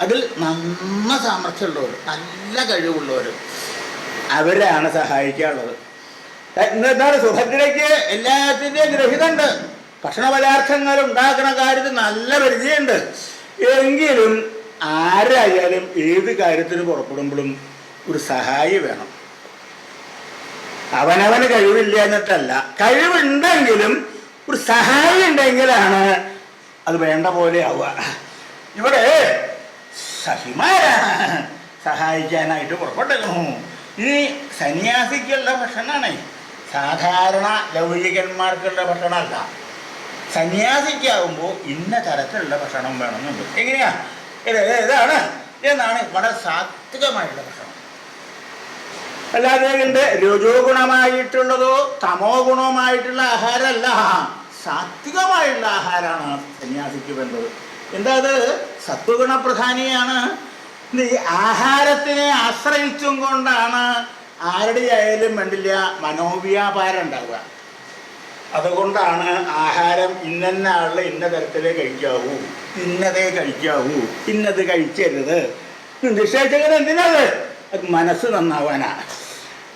അതിൽ നന്ന സാമർഥ്യമുള്ളവർ, നല്ല കഴിവുള്ളവർ, അവരാണ് സഹായിക്കാനുള്ളത്. എന്താണ് സുഭദ്രയ്ക്ക് എല്ലാത്തിൻ്റെയും ഗ്രഹിതമുണ്ട്, ഭക്ഷണ പദാർത്ഥങ്ങൾ ഉണ്ടാക്കുന്ന കാര്യത്തിൽ നല്ല പരിചയമുണ്ട്. എങ്കിലും ആരായാലും ഏത് കാര്യത്തിന് പുറപ്പെടുമ്പോഴും ഒരു സഹായി വേണം. അവനവന് കഴിവില്ല എന്നിട്ടല്ല, കഴിവുണ്ടെങ്കിലും ഒരു സഹായി ഉണ്ടെങ്കിലാണ് അത് വേണ്ട പോലെ ആവുക. ഇവിടെ സഖിമാരാണ് സഹായിക്കാനായിട്ട് പുറപ്പെട്ടേക്കണു. ഈ സന്യാസിക്കുള്ള ഭക്ഷണമാണ്, സാധാരണ ലൗകികന്മാർക്കുള്ള ഭക്ഷണമല്ല. സന്യാസിക്കാവുമ്പോൾ ഇന്ന തരത്തിലുള്ള ഭക്ഷണം വേണമെന്നുണ്ട്. എങ്ങനെയാ ഇതാണ് എന്നാണ് വളരെ സാത്വികമായിട്ടുള്ള ഭക്ഷണം. അല്ലാതെ കണ്ട് രജോ ഗുണമായിട്ടുള്ളതോ തമോ ഗുണമായിട്ടുള്ള ആഹാരമല്ല, സാത്വികമായിട്ടുള്ള ആഹാരമാണ് സന്യാസിക്ക് വേണ്ടത്. എന്താ അത്? സത്വഗുണപ്രധാനിയാണ്. ഈ ആഹാരത്തിനെ ആശ്രയിച്ചും കൊണ്ടാണ് ആരുടെ ആയാലും വേണ്ടില്ല മനോവ്യാപാരം ഉണ്ടാവുക. അതുകൊണ്ടാണ് ആഹാരം ഇന്ന ആളിൽ ഇന്ന തരത്തിലേ കഴിക്കാവൂ, ഇന്നതേ കഴിക്കാവൂ, ഇന്നത് കഴിക്കരുത് നിശ്ചയിച്ചത്. എന്തിനാണ്? അത് മനസ്സ് നന്നാവാനാ.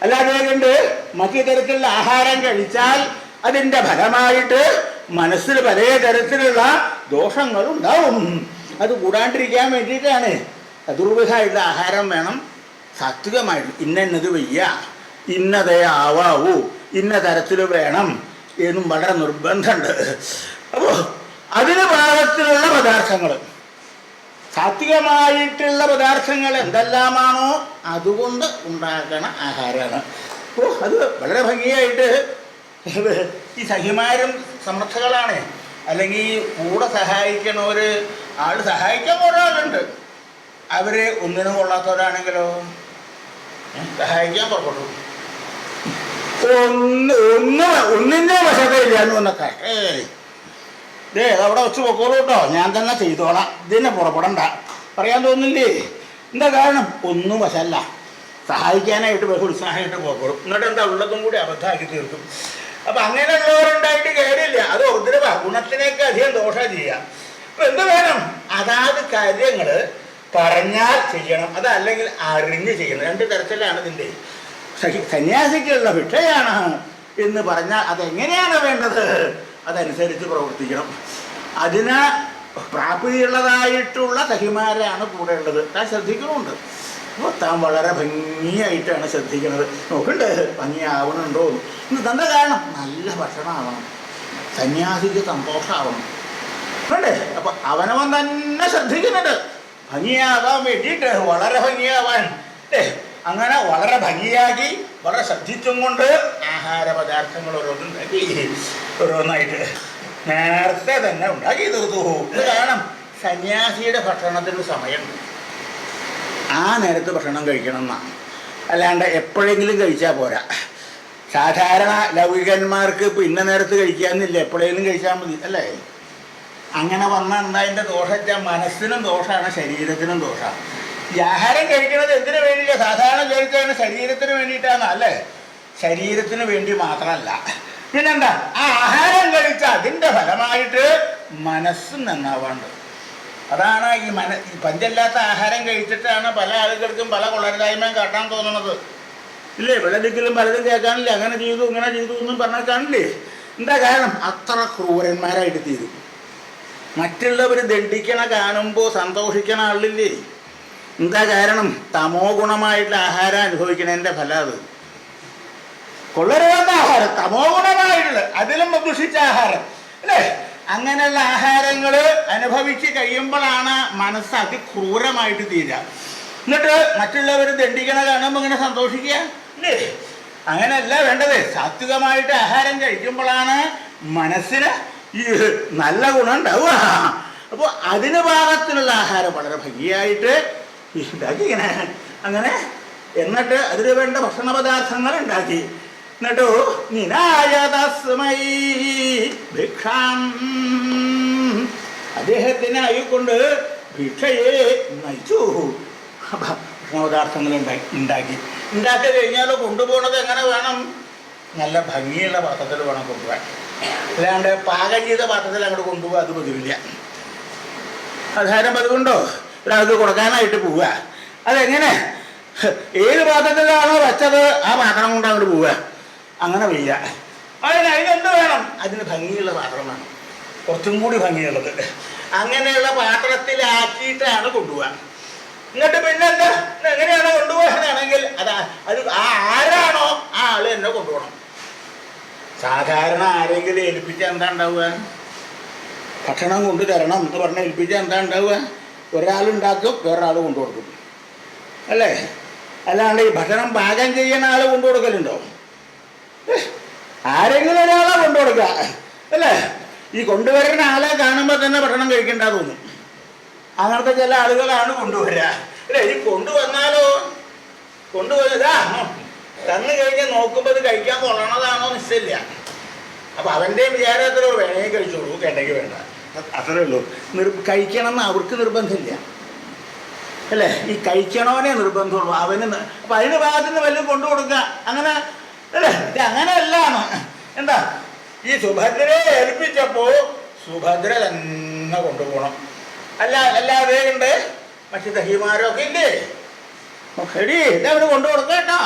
അല്ലാതെ കണ്ട് മറ്റു തരത്തിലുള്ള ആഹാരം കഴിച്ചാൽ അതിൻ്റെ ഫലമായിട്ട് മനസ്സിൽ പല തരത്തിലുള്ള ദോഷങ്ങളുണ്ടാവും. അത് കൂടാണ്ടിരിക്കാൻ വേണ്ടിയിട്ടാണ് ചതുർവിധമായിട്ടുള്ള ആഹാരം വേണം. സാത്വികമായിട്ട് ഇന്നത് വയ്യ, ഇന്നതേ ആവാവൂ, ഇന്ന തരത്തിൽ വേണം എന്നും വളരെ നിർബന്ധമുണ്ട്. അപ്പോൾ അതിന് പാകത്തിലുള്ള പദാർത്ഥങ്ങൾ, സാത്വികമായിട്ടുള്ള പദാർത്ഥങ്ങൾ എന്തെല്ലാമാണോ അതുകൊണ്ട് ഉണ്ടാക്കണ ആഹാരമാണ്. അപ്പോൾ അത് വളരെ ഭംഗിയായിട്ട് ഈ സഖിമാരും സമർത്ഥകളാണ്. അല്ലെങ്കിൽ കൂടെ സഹായിക്കണവർ, ആൾ സഹായിക്കാൻ ഒരാളുണ്ട്, അവർ ഒന്നിനും കൊള്ളാത്തവരാണെങ്കിലോ സഹായിക്കാൻ പുറപ്പെട്ടു. ഒന്നിൻ്റെ വശത്തില്ല എന്ന് വന്നൊക്കെ അതവിടെ വെച്ച് പൊക്കോളൂ കേട്ടോ, ഞാൻ തന്നെ ചെയ്തോളാം, ഇതിനെ പുറപ്പെടണ്ട പറയാൻ തോന്നില്ലേ? എന്താ കാരണം? ഒന്നും വശമല്ല, സഹായിക്കാനായിട്ട് ബഹു ഉത്സാഹമായിട്ട് പുറപ്പെടും. എന്നിട്ട് എന്താ ഉള്ളതും കൂടി അബദ്ധമാക്കി തീർക്കും. അപ്പം അങ്ങനെയുള്ളവരുണ്ടായിട്ട് കാര്യമില്ല. അത് ഒത്തിരി ഗുണത്തിനേക്ക് അധികം ദോഷം ചെയ്യാം. അപ്പം എന്ത് വേണം? അതാത് കാര്യങ്ങൾ പറഞ്ഞാൽ ചെയ്യണം, അതല്ലെങ്കിൽ അറിഞ്ഞ് ചെയ്യണം. രണ്ട് തരത്തിലാണ് ഇതിൻ്റെ. സന്യാസിക്കുള്ള ഭിക്ഷയാണ് എന്ന് പറഞ്ഞാൽ അതെങ്ങനെയാണ് വേണ്ടത് അതനുസരിച്ച് പ്രവർത്തിക്കണം. അതിന് പ്രാപ്തിയുള്ളതായിട്ടുള്ള സഖിമാരാണ് കൂടെ ഉള്ളത്. താൻ ശ്രദ്ധിക്കണമുണ്ട്. അപ്പോൾ താൻ വളരെ ഭംഗിയായിട്ടാണ് ശ്രദ്ധിക്കുന്നത്. നോക്കണ്ട് ഭംഗിയാവണുണ്ടോ എന്ന്. തൻ്റെ കാരണം നല്ല ഭക്ഷണമാവണം, സന്യാസിക്ക് സന്തോഷമാവണം വേണ്ടേ? അപ്പം അവനവൻ തന്നെ ശ്രദ്ധിക്കുന്നുണ്ട് ഭംഗിയാവാൻ വേണ്ടിയിട്ട്, വളരെ ഭംഗിയാവാൻ. അങ്ങനെ വളരെ ഭംഗിയാക്കി വളരെ ശ്രദ്ധിച്ചും കൊണ്ട് ആഹാര പദാർത്ഥങ്ങൾ ഓരോന്നുണ്ടാക്കി ഓരോന്നായിട്ട് നേരത്തെ തന്നെ ഉണ്ടാക്കി തീർത്തു. ഇത് കാരണം സന്യാസിയുടെ ഭക്ഷണത്തിന് സമയമുണ്ട്. ആ നേരത്ത് ഭക്ഷണം കഴിക്കണം എന്നാണ്, അല്ലാണ്ട് എപ്പോഴെങ്കിലും കഴിച്ചാൽ പോരാ. സാധാരണ ലൗകികന്മാർക്ക് ഇപ്പോൾ ഇന്ന നേരത്ത് കഴിക്കാമെന്നില്ല, എപ്പോഴെങ്കിലും കഴിച്ചാൽ മതി അല്ലേ? അങ്ങനെ വന്നാൽ എന്താ അതിൻ്റെ ദോഷം? മനസ്സിനും ദോഷമാണ്, ശരീരത്തിനും ദോഷമാണ്. ഈ ആഹാരം കഴിക്കുന്നത് എന്തിനു വേണ്ടിയില്ല? സാധാരണ കഴിച്ചാൽ ശരീരത്തിന് വേണ്ടിയിട്ടാണ് അല്ലേ? ശരീരത്തിന് വേണ്ടി മാത്രമല്ല, പിന്നെന്താ? ആ ആഹാരം കഴിച്ചാൽ അതിൻ്റെ ഫലമായിട്ട് മനസ്സും നന്നാവാണ്ട്. അതാണ് ഈ പഞ്ചല്ലാത്ത ആഹാരം കഴിച്ചിട്ടാണ് പല ആളുകൾക്കും പല കൊള്ളരുതായ്മയും കാട്ടാൻ തോന്നുന്നത് ഇല്ലേ? വെള്ളദിക്കലും പലതും കേൾക്കാനില്ലേ? അങ്ങനെ ചെയ്തു ഇങ്ങനെ ചെയ്തു എന്നും പറഞ്ഞാൽ കാണില്ലേ? എന്താ കാരണം? അത്ര ക്രൂരന്മാരായിട്ട് തീരും. മറ്റുള്ളവർ ദണ്ഡിക്കണ കാണുമ്പോൾ സന്തോഷിക്കണ ആളില്ലേ? എന്താ കാരണം? തമോ ഗുണമായിട്ടുള്ള ആഹാരം അനുഭവിക്കണതിൻ്റെ ഫലം അത്. കൊള്ളരുതാത്ത ആഹാരം, തമോ ഗുണമായിട്ടുള്ള അതിലും ദുഷിച്ച ആഹാരം അല്ലേ? അങ്ങനെയുള്ള ആഹാരങ്ങൾ അനുഭവിച്ച് കഴിയുമ്പോഴാണ് മനസ്സ് അതിക്രൂരമായിട്ട് തീരുക. എന്നിട്ട് മറ്റുള്ളവർ ദണ്ഡിക്കണ കാണുമ്പോൾ ഇങ്ങനെ സന്തോഷിക്കുക ഇല്ലേ? അങ്ങനെയല്ല വേണ്ടത്. സാത്വികമായിട്ട് ആഹാരം കഴിക്കുമ്പോഴാണ് മനസ്സിന് ഈ നല്ല ഗുണം ഉണ്ടാവുക. അപ്പോൾ അതിന് പാകത്തിനുള്ള ആഹാരം വളരെ ഭംഗിയായിട്ട് ഉണ്ടാക്കി ഇങ്ങനെ അങ്ങനെ. എന്നിട്ട് അതിന് വേണ്ട ഭക്ഷണ പദാർത്ഥങ്ങൾ ഉണ്ടാക്കി. എന്നിട്ടോ നിനായ തസ്മൈ ഭിക്ഷാം, അദ്ദേഹത്തിനായിക്കൊണ്ട് ഭിക്ഷയെ നയിച്ചു. ഭക്ഷണപദാർത്ഥങ്ങൾ ഉണ്ടാക്കി കഴിഞ്ഞാൽ കൊണ്ടുപോകണത് എങ്ങനെ വേണം? നല്ല ഭംഗിയുള്ള പാത്രത്തിൽ വേണം കൊണ്ടുപോകാൻ. അല്ലാണ്ട് പാകം ചെയ്ത പാത്രത്തിൽ അങ്ങോട്ട് കൊണ്ടുപോകുക അത് പതിവില്ല. അധാരം അതുകൊണ്ടോ ഒരാൾക്ക് കൊടുക്കാനായിട്ട് പോവുക. അതെങ്ങനെ? ഏത് പാത്രത്തിലാണോ വെച്ചത് ആ പാത്രം കൊണ്ട് അങ്ങോട്ട് പോവുക. അങ്ങനെ വയ്യ. അതിനെന്ത് വേണം? അതിന് ഭംഗിയുള്ള പാത്രം വേണം, കുറച്ചും കൂടി ഭംഗിയുള്ളത്. അങ്ങനെയുള്ള പാത്രത്തിലാക്കിയിട്ടാണ് കൊണ്ടുപോവുക. എന്നിട്ട് പിന്നെ എന്താ എങ്ങനെയാണോ കൊണ്ടുപോകാനാണെങ്കിൽ അത് ആരാണോ ആ ആള് തന്നെ കൊണ്ടുപോകണം. സാധാരണ ആരെങ്കിലും ഏൽപ്പിച്ചാൽ എന്താ ഉണ്ടാവുക? ഭക്ഷണം കൊണ്ടുതരണം എന്ന് പറഞ്ഞാൽ ഏൽപ്പിച്ചാൽ എന്താ ഉണ്ടാവുക? ഒരാളുണ്ടാക്കും, വേറൊരാൾ കൊണ്ടു കൊടുക്കും, അല്ലേ? അല്ലാണ്ട് ഈ ഭക്ഷണം പാകം ചെയ്യുന്ന ആൾ കൊണ്ടു കൊടുക്കലുണ്ടോ? ആരെങ്കിലും ഒരാളെ കൊണ്ടു കൊടുക്കുക, അല്ലേ? ഈ കൊണ്ടുവരുന്ന ആളെ കാണുമ്പോൾ തന്നെ ഭക്ഷണം കഴിക്കേണ്ട തോന്നും. അങ്ങനത്തെ ചില ആളുകളാണ് കൊണ്ടുവരിക, അല്ലേ? ഈ കൊണ്ടുവന്നാലോ കൊണ്ടുവന്നതാ തന്നു കഴിഞ്ഞ് നോക്കുമ്പോൾ ഇത് കഴിക്കാൻ കൊള്ളണതാണോ നിശ്ചയില്ല. അപ്പം അവൻ്റെയും വിചാരത്തിലോ വേണമെങ്കിൽ കഴിച്ചോളൂ, കേട്ടെങ്കിൽ വേണ്ട, അത്രേ ഉള്ളൂ. കഴിക്കണം എന്ന് അവർക്ക് നിർബന്ധമില്ല, അല്ലേ? ഈ കഴിക്കണവനെ നിർബന്ധമുള്ളൂ അവന്. അപ്പം അതിന് ഭാഗത്ത് നിന്ന് വല്ലതും കൊണ്ടു കൊടുക്കുക, അങ്ങനെ അല്ലേ? ഇത് അങ്ങനെയല്ലാണ്. എന്താ ഈ സുഭദ്രയെ ഏൽപ്പിച്ചപ്പോൾ സുഭദ്ര തന്നെ കൊണ്ടുപോകണം. അല്ലാതെ ഉണ്ട് മറ്റു ദഹിമാരൊക്കെ ഇല്ലേ, എടി ഇതവന് കൊണ്ടു കൊടുക്കുക കേട്ടോ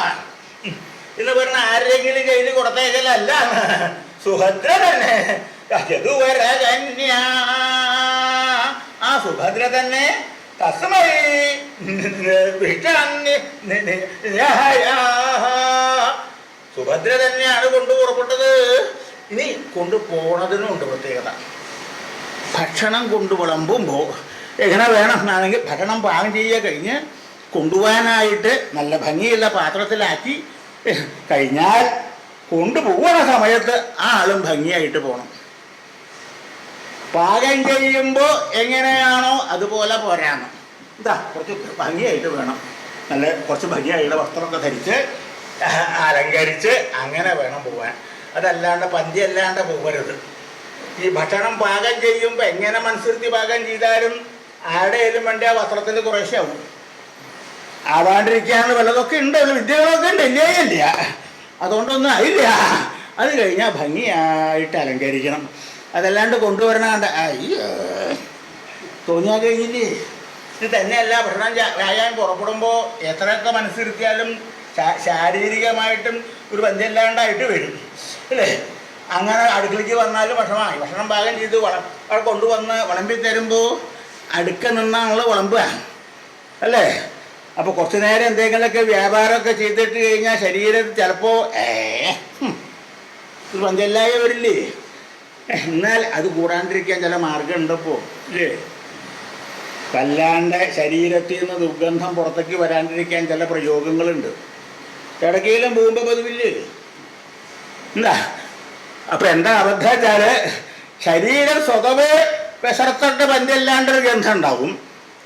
എന്ന് പറഞ്ഞ ആരെങ്കിലും കയ്യിൽ കൊടുത്തേക്കലല്ല, സുഭദ്ര തന്നെ. ആ സുഭദ്ര തന്നെ തസ്മൈ സുഭദ്ര തന്നെയാണ് കൊണ്ടു പുറപ്പെട്ടത്. ഇനി കൊണ്ടുപോണതിനുണ്ട് പ്രത്യേകത. ഭക്ഷണം കൊണ്ടു വിളമ്പുമ്പോൾ എങ്ങനെ വേണം എന്നാണെങ്കിൽ ഭക്ഷണം പാകം ചെയ്യുക കഴിഞ്ഞ് കൊണ്ടുപോകാനായിട്ട് നല്ല ഭംഗിയുള്ള പാത്രത്തിലാക്കി കഴിഞ്ഞാൽ കൊണ്ടുപോകുന്ന സമയത്ത് ആ ആളും ഭംഗിയായിട്ട് പോകണം. പാകം ചെയ്യുമ്പോൾ എങ്ങനെയാണോ അതുപോലെ പോരാണ്. എന്താ കുറച്ച് ഭംഗിയായിട്ട് വേണം, നല്ല കുറച്ച് ഭംഗിയായുള്ള വസ്ത്രമൊക്കെ ധരിച്ച് അലങ്കരിച്ച് അങ്ങനെ വേണം പോകാൻ. അതല്ലാണ്ട് പന്തി അല്ലാണ്ട് പോകരുത്. ഈ ഭക്ഷണം പാകം ചെയ്യുമ്പോൾ എങ്ങനെ മനസ്സിരുത്തി പാകം ചെയ്താലും ആരുടെയും വേണ്ടി ആ വസ്ത്രത്തിൽ കുറേശ്ശെ ആവും. ആവാണ്ടിരിക്കാനുള്ള വല്ലതൊക്കെ ഉണ്ട്, വിദ്യകളൊക്കെ ഉണ്ട്, ഇല്ല. അതുകൊണ്ടൊന്നും ആയില്ല. അത് കഴിഞ്ഞാൽ ഭംഗിയായിട്ട് അലങ്കരിക്കണം. അതല്ലാണ്ട് കൊണ്ടുവരണ കണ്ട തോന്നിയാൽ കഴിഞ്ഞില്ലേ. ഇത് തന്നെയല്ല, ഭക്ഷണം വ്യായാമം പുറപ്പെടുമ്പോൾ എത്രയൊക്കെ മനസ്സിരുത്തിയാലും ശാരീരികമായിട്ടും ഒരു ബന്ധമില്ലാണ്ടായിട്ട് വരും, അല്ലേ? അങ്ങനെ അടുക്കളയ്ക്ക് വന്നാലും ഭക്ഷണം പാകം ചെയ്ത് അവിടെ കൊണ്ടുവന്ന് വിളമ്പി തരുമ്പോൾ അടുക്ക നിന്നാണല്ലോ വിളമ്പുക, അല്ലേ? അപ്പോൾ കുറച്ച് നേരം എന്തെങ്കിലുമൊക്കെ വ്യാപാരമൊക്കെ ചെയ്തിട്ട് കഴിഞ്ഞാൽ ശരീരത്തിൽ ചിലപ്പോൾ ഒരു പഞ്ചല്ലായ വരില്ലേ. എന്നാൽ അത് കൂടാണ്ടിരിക്കാൻ ചില മാർഗമുണ്ടപ്പോൾ, ഇല്ലേ? വല്ലാണ്ട് ശരീരത്തിൽ നിന്ന് ദുർഗന്ധം പുറത്തേക്ക് വരാണ്ടിരിക്കാൻ ചില പ്രയോഗങ്ങളുണ്ട്. ഇടയ്ക്കെങ്കിലും പോകുമ്പോൾ പതിവില്ലേ. എന്താ അപ്പം എന്താ അബദ്ധം വെച്ചാൽ ശരീരം സ്വതവേ വിശർത്തിട്ട് പഞ്ചല്ലാണ്ടൊരു ഗന്ധം ഉണ്ടാവും.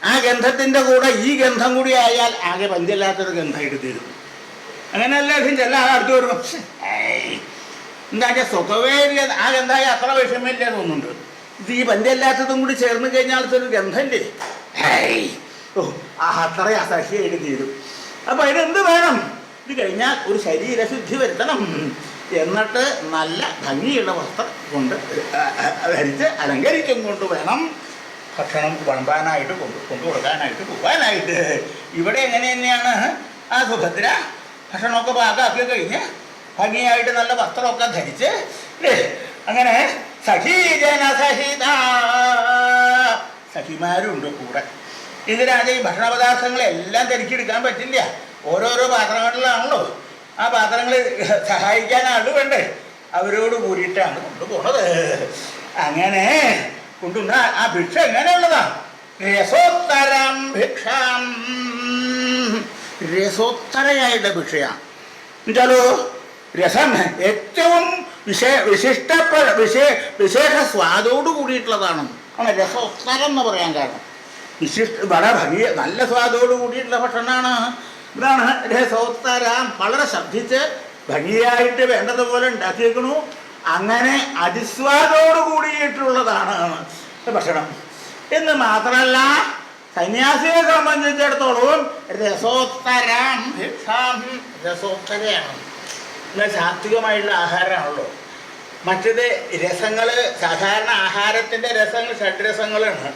ആ ഗന്ധത്തിൻ്റെ കൂടെ ഈ ഗന്ധം കൂടി ആയാൽ ആകെ പഞ്ചല്ലാത്തൊരു ഗന്ധമായിട്ട് തീരും. അങ്ങനെയല്ല ചില അടുത്ത് വരുമ്പോൾ എന്താ വെച്ചാൽ സ്വതവേ ആ ഗന്ധമായി അത്ര വിഷമില്ല തോന്നുന്നുണ്ട്. ഇത് ഈ പഞ്ചല്ലാത്തതും കൂടി ചേർന്ന് കഴിഞ്ഞാൽ ഒരു ഗന്ധമില്ലേ, അത്ര അസഹ്യമായിട്ട് തീരും. അപ്പം അതിനെന്ത് വേണം? ഇത് കഴിഞ്ഞാൽ ഒരു ശരീരശുദ്ധി വരുത്തണം. എന്നിട്ട് നല്ല ഭംഗിയുള്ള വസ്ത്രം കൊണ്ട് ധരിച്ച് അലങ്കരിച്ചും കൊണ്ട് വേണം ഭക്ഷണം വിളമ്പാനായിട്ട് കൊണ്ടു കൊടുക്കാനായിട്ട് പോകാനായിട്ട്. ഇവിടെ എങ്ങനെ തന്നെയാണ് ആ സുഭദ്ര ഭക്ഷണമൊക്കെ പാകമാക്കി കഴിഞ്ഞ് ഭംഗിയായിട്ട് നല്ല വസ്ത്രമൊക്കെ ധരിച്ച് അങ്ങനെ സഖീജനസഹിത സഖിമാരുണ്ട് കൂടെ. ഇതിനാണ് ഈ ഭക്ഷണ പദാർത്ഥങ്ങളെല്ലാം ധരിച്ചെടുക്കാൻ പറ്റില്ല, ഓരോരോ പാത്രങ്ങളിലാണല്ലോ. ആ പാത്രങ്ങൾ സഹായിക്കാൻ ആള് വേണ്ടേ, അവരോട് കൂടിയിട്ടാണ് കൊണ്ടുപോണത്. അങ്ങനെ കൊണ്ടുവന്ന ആ ഭിക്ഷ എങ്ങനെയുള്ളതാ? രസോത്തരം ഭിക്ഷാം, രസോത്തരയായിട്ട് ഭിക്ഷയാണ്. എന്നുവെച്ചാലോ രസം ഏറ്റവും വിശേഷ സ്വാദോട് കൂടിയിട്ടുള്ളതാണ്. അങ്ങനെ രസോത്തരം എന്ന് പറയാൻ കാരണം വളരെ ഭംഗി നല്ല സ്വാദോട് കൂടിയിട്ടുള്ള ഭക്ഷണമാണ്. ഇതാണ് രസോത്തരം. വളരെ ശ്രദ്ധിച്ച് ഭംഗിയായിട്ട് വേണ്ടതുപോലെ ഉണ്ടാക്കിയേക്കണു. അങ്ങനെ അതിസ്വാദോട് കൂടിയിട്ടുള്ളതാണ് ഭക്ഷണം എന്ന് മാത്രമല്ല, സന്യാസിയെ സംബന്ധിച്ചിടത്തോളം രസോത്തരം രസോത്തരയാണ്. എന്നാൽ സാത്വികമായിട്ടുള്ള ആഹാരമാണല്ലോ. മറ്റത് രസങ്ങൾ, സാധാരണ ആഹാരത്തിൻ്റെ രസങ്ങൾ ഷഡ്രസങ്ങളാണ്.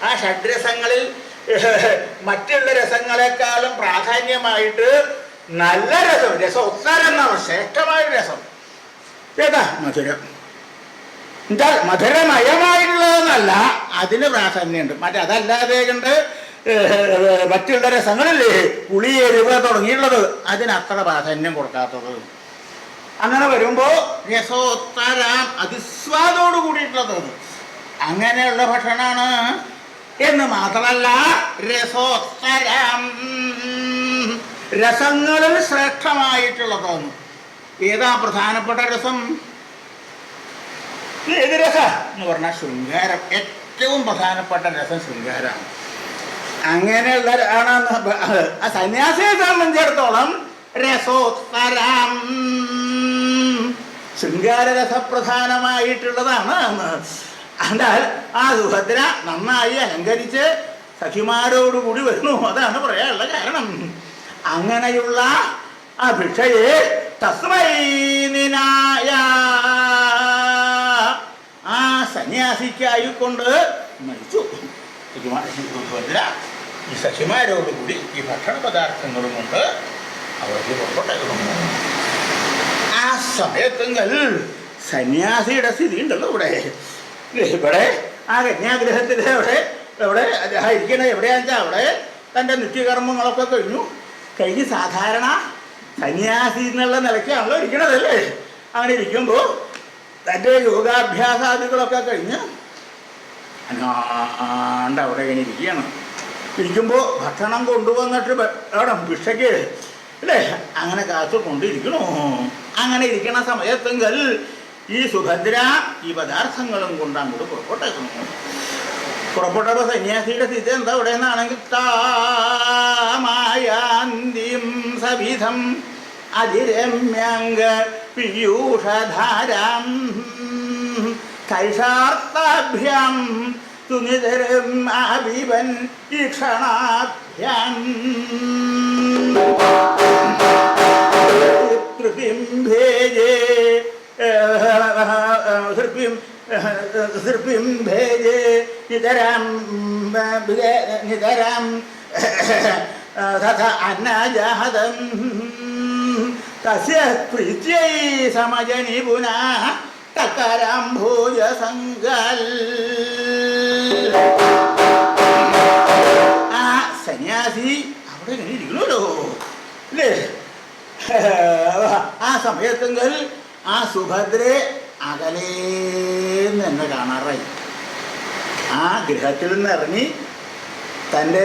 ആ ഷഡ്രസങ്ങളിൽ മറ്റുള്ള രസങ്ങളെക്കാളും പ്രാധാന്യമായിട്ട് നല്ല രസം, രസോത്തരം എന്നാണ് ശ്രേഷ്ഠമായ രസം. ഏതാ? മധുരം. എന്താ മധുരമയമായിട്ടുള്ളതെന്നല്ല, അതിന് പ്രാധാന്യമുണ്ട്. അതല്ലാതെ കണ്ട് മറ്റുള്ള രസങ്ങളില്ലേ, പുളി, എരിവ് തുടങ്ങിയിട്ടുള്ളത്, അതിനത്ര പ്രാധാന്യം കൊടുക്കാത്തത്. അങ്ങനെ വരുമ്പോൾ രസോത്തരം അതിസ്വാദോട് കൂടിയിട്ടുള്ളത് അങ്ങനെയുള്ള ഭക്ഷണമാണ് എന്ന് മാത്രമല്ല, രസോത്തരം രസങ്ങളിൽ ശ്രേഷ്ഠമായിട്ടുള്ളതാണ്. ഏതാ പ്രധാനപ്പെട്ട രസം? ഏത് രസ എന്ന് പറഞ്ഞാൽ ശൃംഗാരം. ഏറ്റവും പ്രധാനപ്പെട്ട രസം ശൃംഗാരമാണ്. അങ്ങനെയുള്ള ആണ് ആ സന്യാസിയെ സംബന്ധിച്ചിടത്തോളം രസോത്തരം ശൃംഗാരരസപ്രധാനമായിട്ടുള്ളതാണ്. എന്നാൽ ആ സുഭദ്ര നന്നായി അലങ്കരിച്ച് സഖിമാരോടുകൂടി വരുന്നു. അതാണ് പറയാനുള്ള കാരണം. അങ്ങനെയുള്ള ആ ഭിക്ഷയെ തസ്മൈ നിനായ ആ സന്യാസിക്കായിക്കൊണ്ട് മരിച്ചു. സുഭദ്ര ഈ സഖിമാരോടുകൂടി ഈ ഭക്ഷണ പദാർത്ഥങ്ങളും കൊണ്ട് അവർക്ക് പുറപ്പെട്ടു. ആ സമയത്തെങ്കിൽ സന്യാസിയുടെ സ്ഥിതി ഉണ്ടല്ലോ ഇവിടെ ആ കന്യാഗ്രഹത്തിൽ എവിടെ ഇരിക്കണേ എവിടെയാണെന്ന് വെച്ചാൽ അവിടെ തൻ്റെ നിത്യകർമ്മങ്ങളൊക്കെ കഴിഞ്ഞ് സാധാരണ സന്യാസി എന്നുള്ള നിലയ്ക്കാണല്ലോ ഇരിക്കണതല്ലേ. അങ്ങനെ ഇരിക്കുമ്പോൾ തൻ്റെ യോഗാഭ്യാസാദികളൊക്കെ കഴിഞ്ഞ് അല്ലാണ്ട് അവിടെ ഇങ്ങനെ ഇരിക്കുമ്പോൾ ഭക്ഷണം കൊണ്ടുവന്നിട്ട് വേണം ഭിക്ഷയ്ക്ക് അല്ലേ, അങ്ങനെ കാത്തു കൊണ്ടിരിക്കണോ. അങ്ങനെ ഇരിക്കണ സമയത്തെങ്കിൽ ഈ സുഭദ്ര ഈ പദാർത്ഥങ്ങളും കൊണ്ട് അങ്ങോട്ട് പുറപ്പെട്ടപ്പോൾ സന്യാസിയുടെ സ്ഥിതി എന്താ ഇവിടെ നിന്നാണെങ്കിൽ താമായാന്തിം സവിധം അതിരമ്യംഗ പീയൂഷധാരാം കൈഷാർത്താഭ്യാം തുനിതരം അഭിവൻ ഈക്ഷണാഭ്യാം തൃപിംഭേജേ ഭേജേ നിതരാം തഥ അന്നജാതം തസ്യ പ്രീത്യൈ സമജനി പുനഃ തകരാംഭോജ സംഗൽ. ആ സന്യാസി അവിടെ ഇങ്ങനെ ഇരിക്കണല്ലോ അല്ലേ. ആ സമയത്തെങ്കിൽ ആ സുഭദ്രയെ അകലേന്ന് തന്നെ കാണാറായി. ആ ഗൃഹത്തിൽ നിന്ന് ഇറങ്ങി തൻ്റെ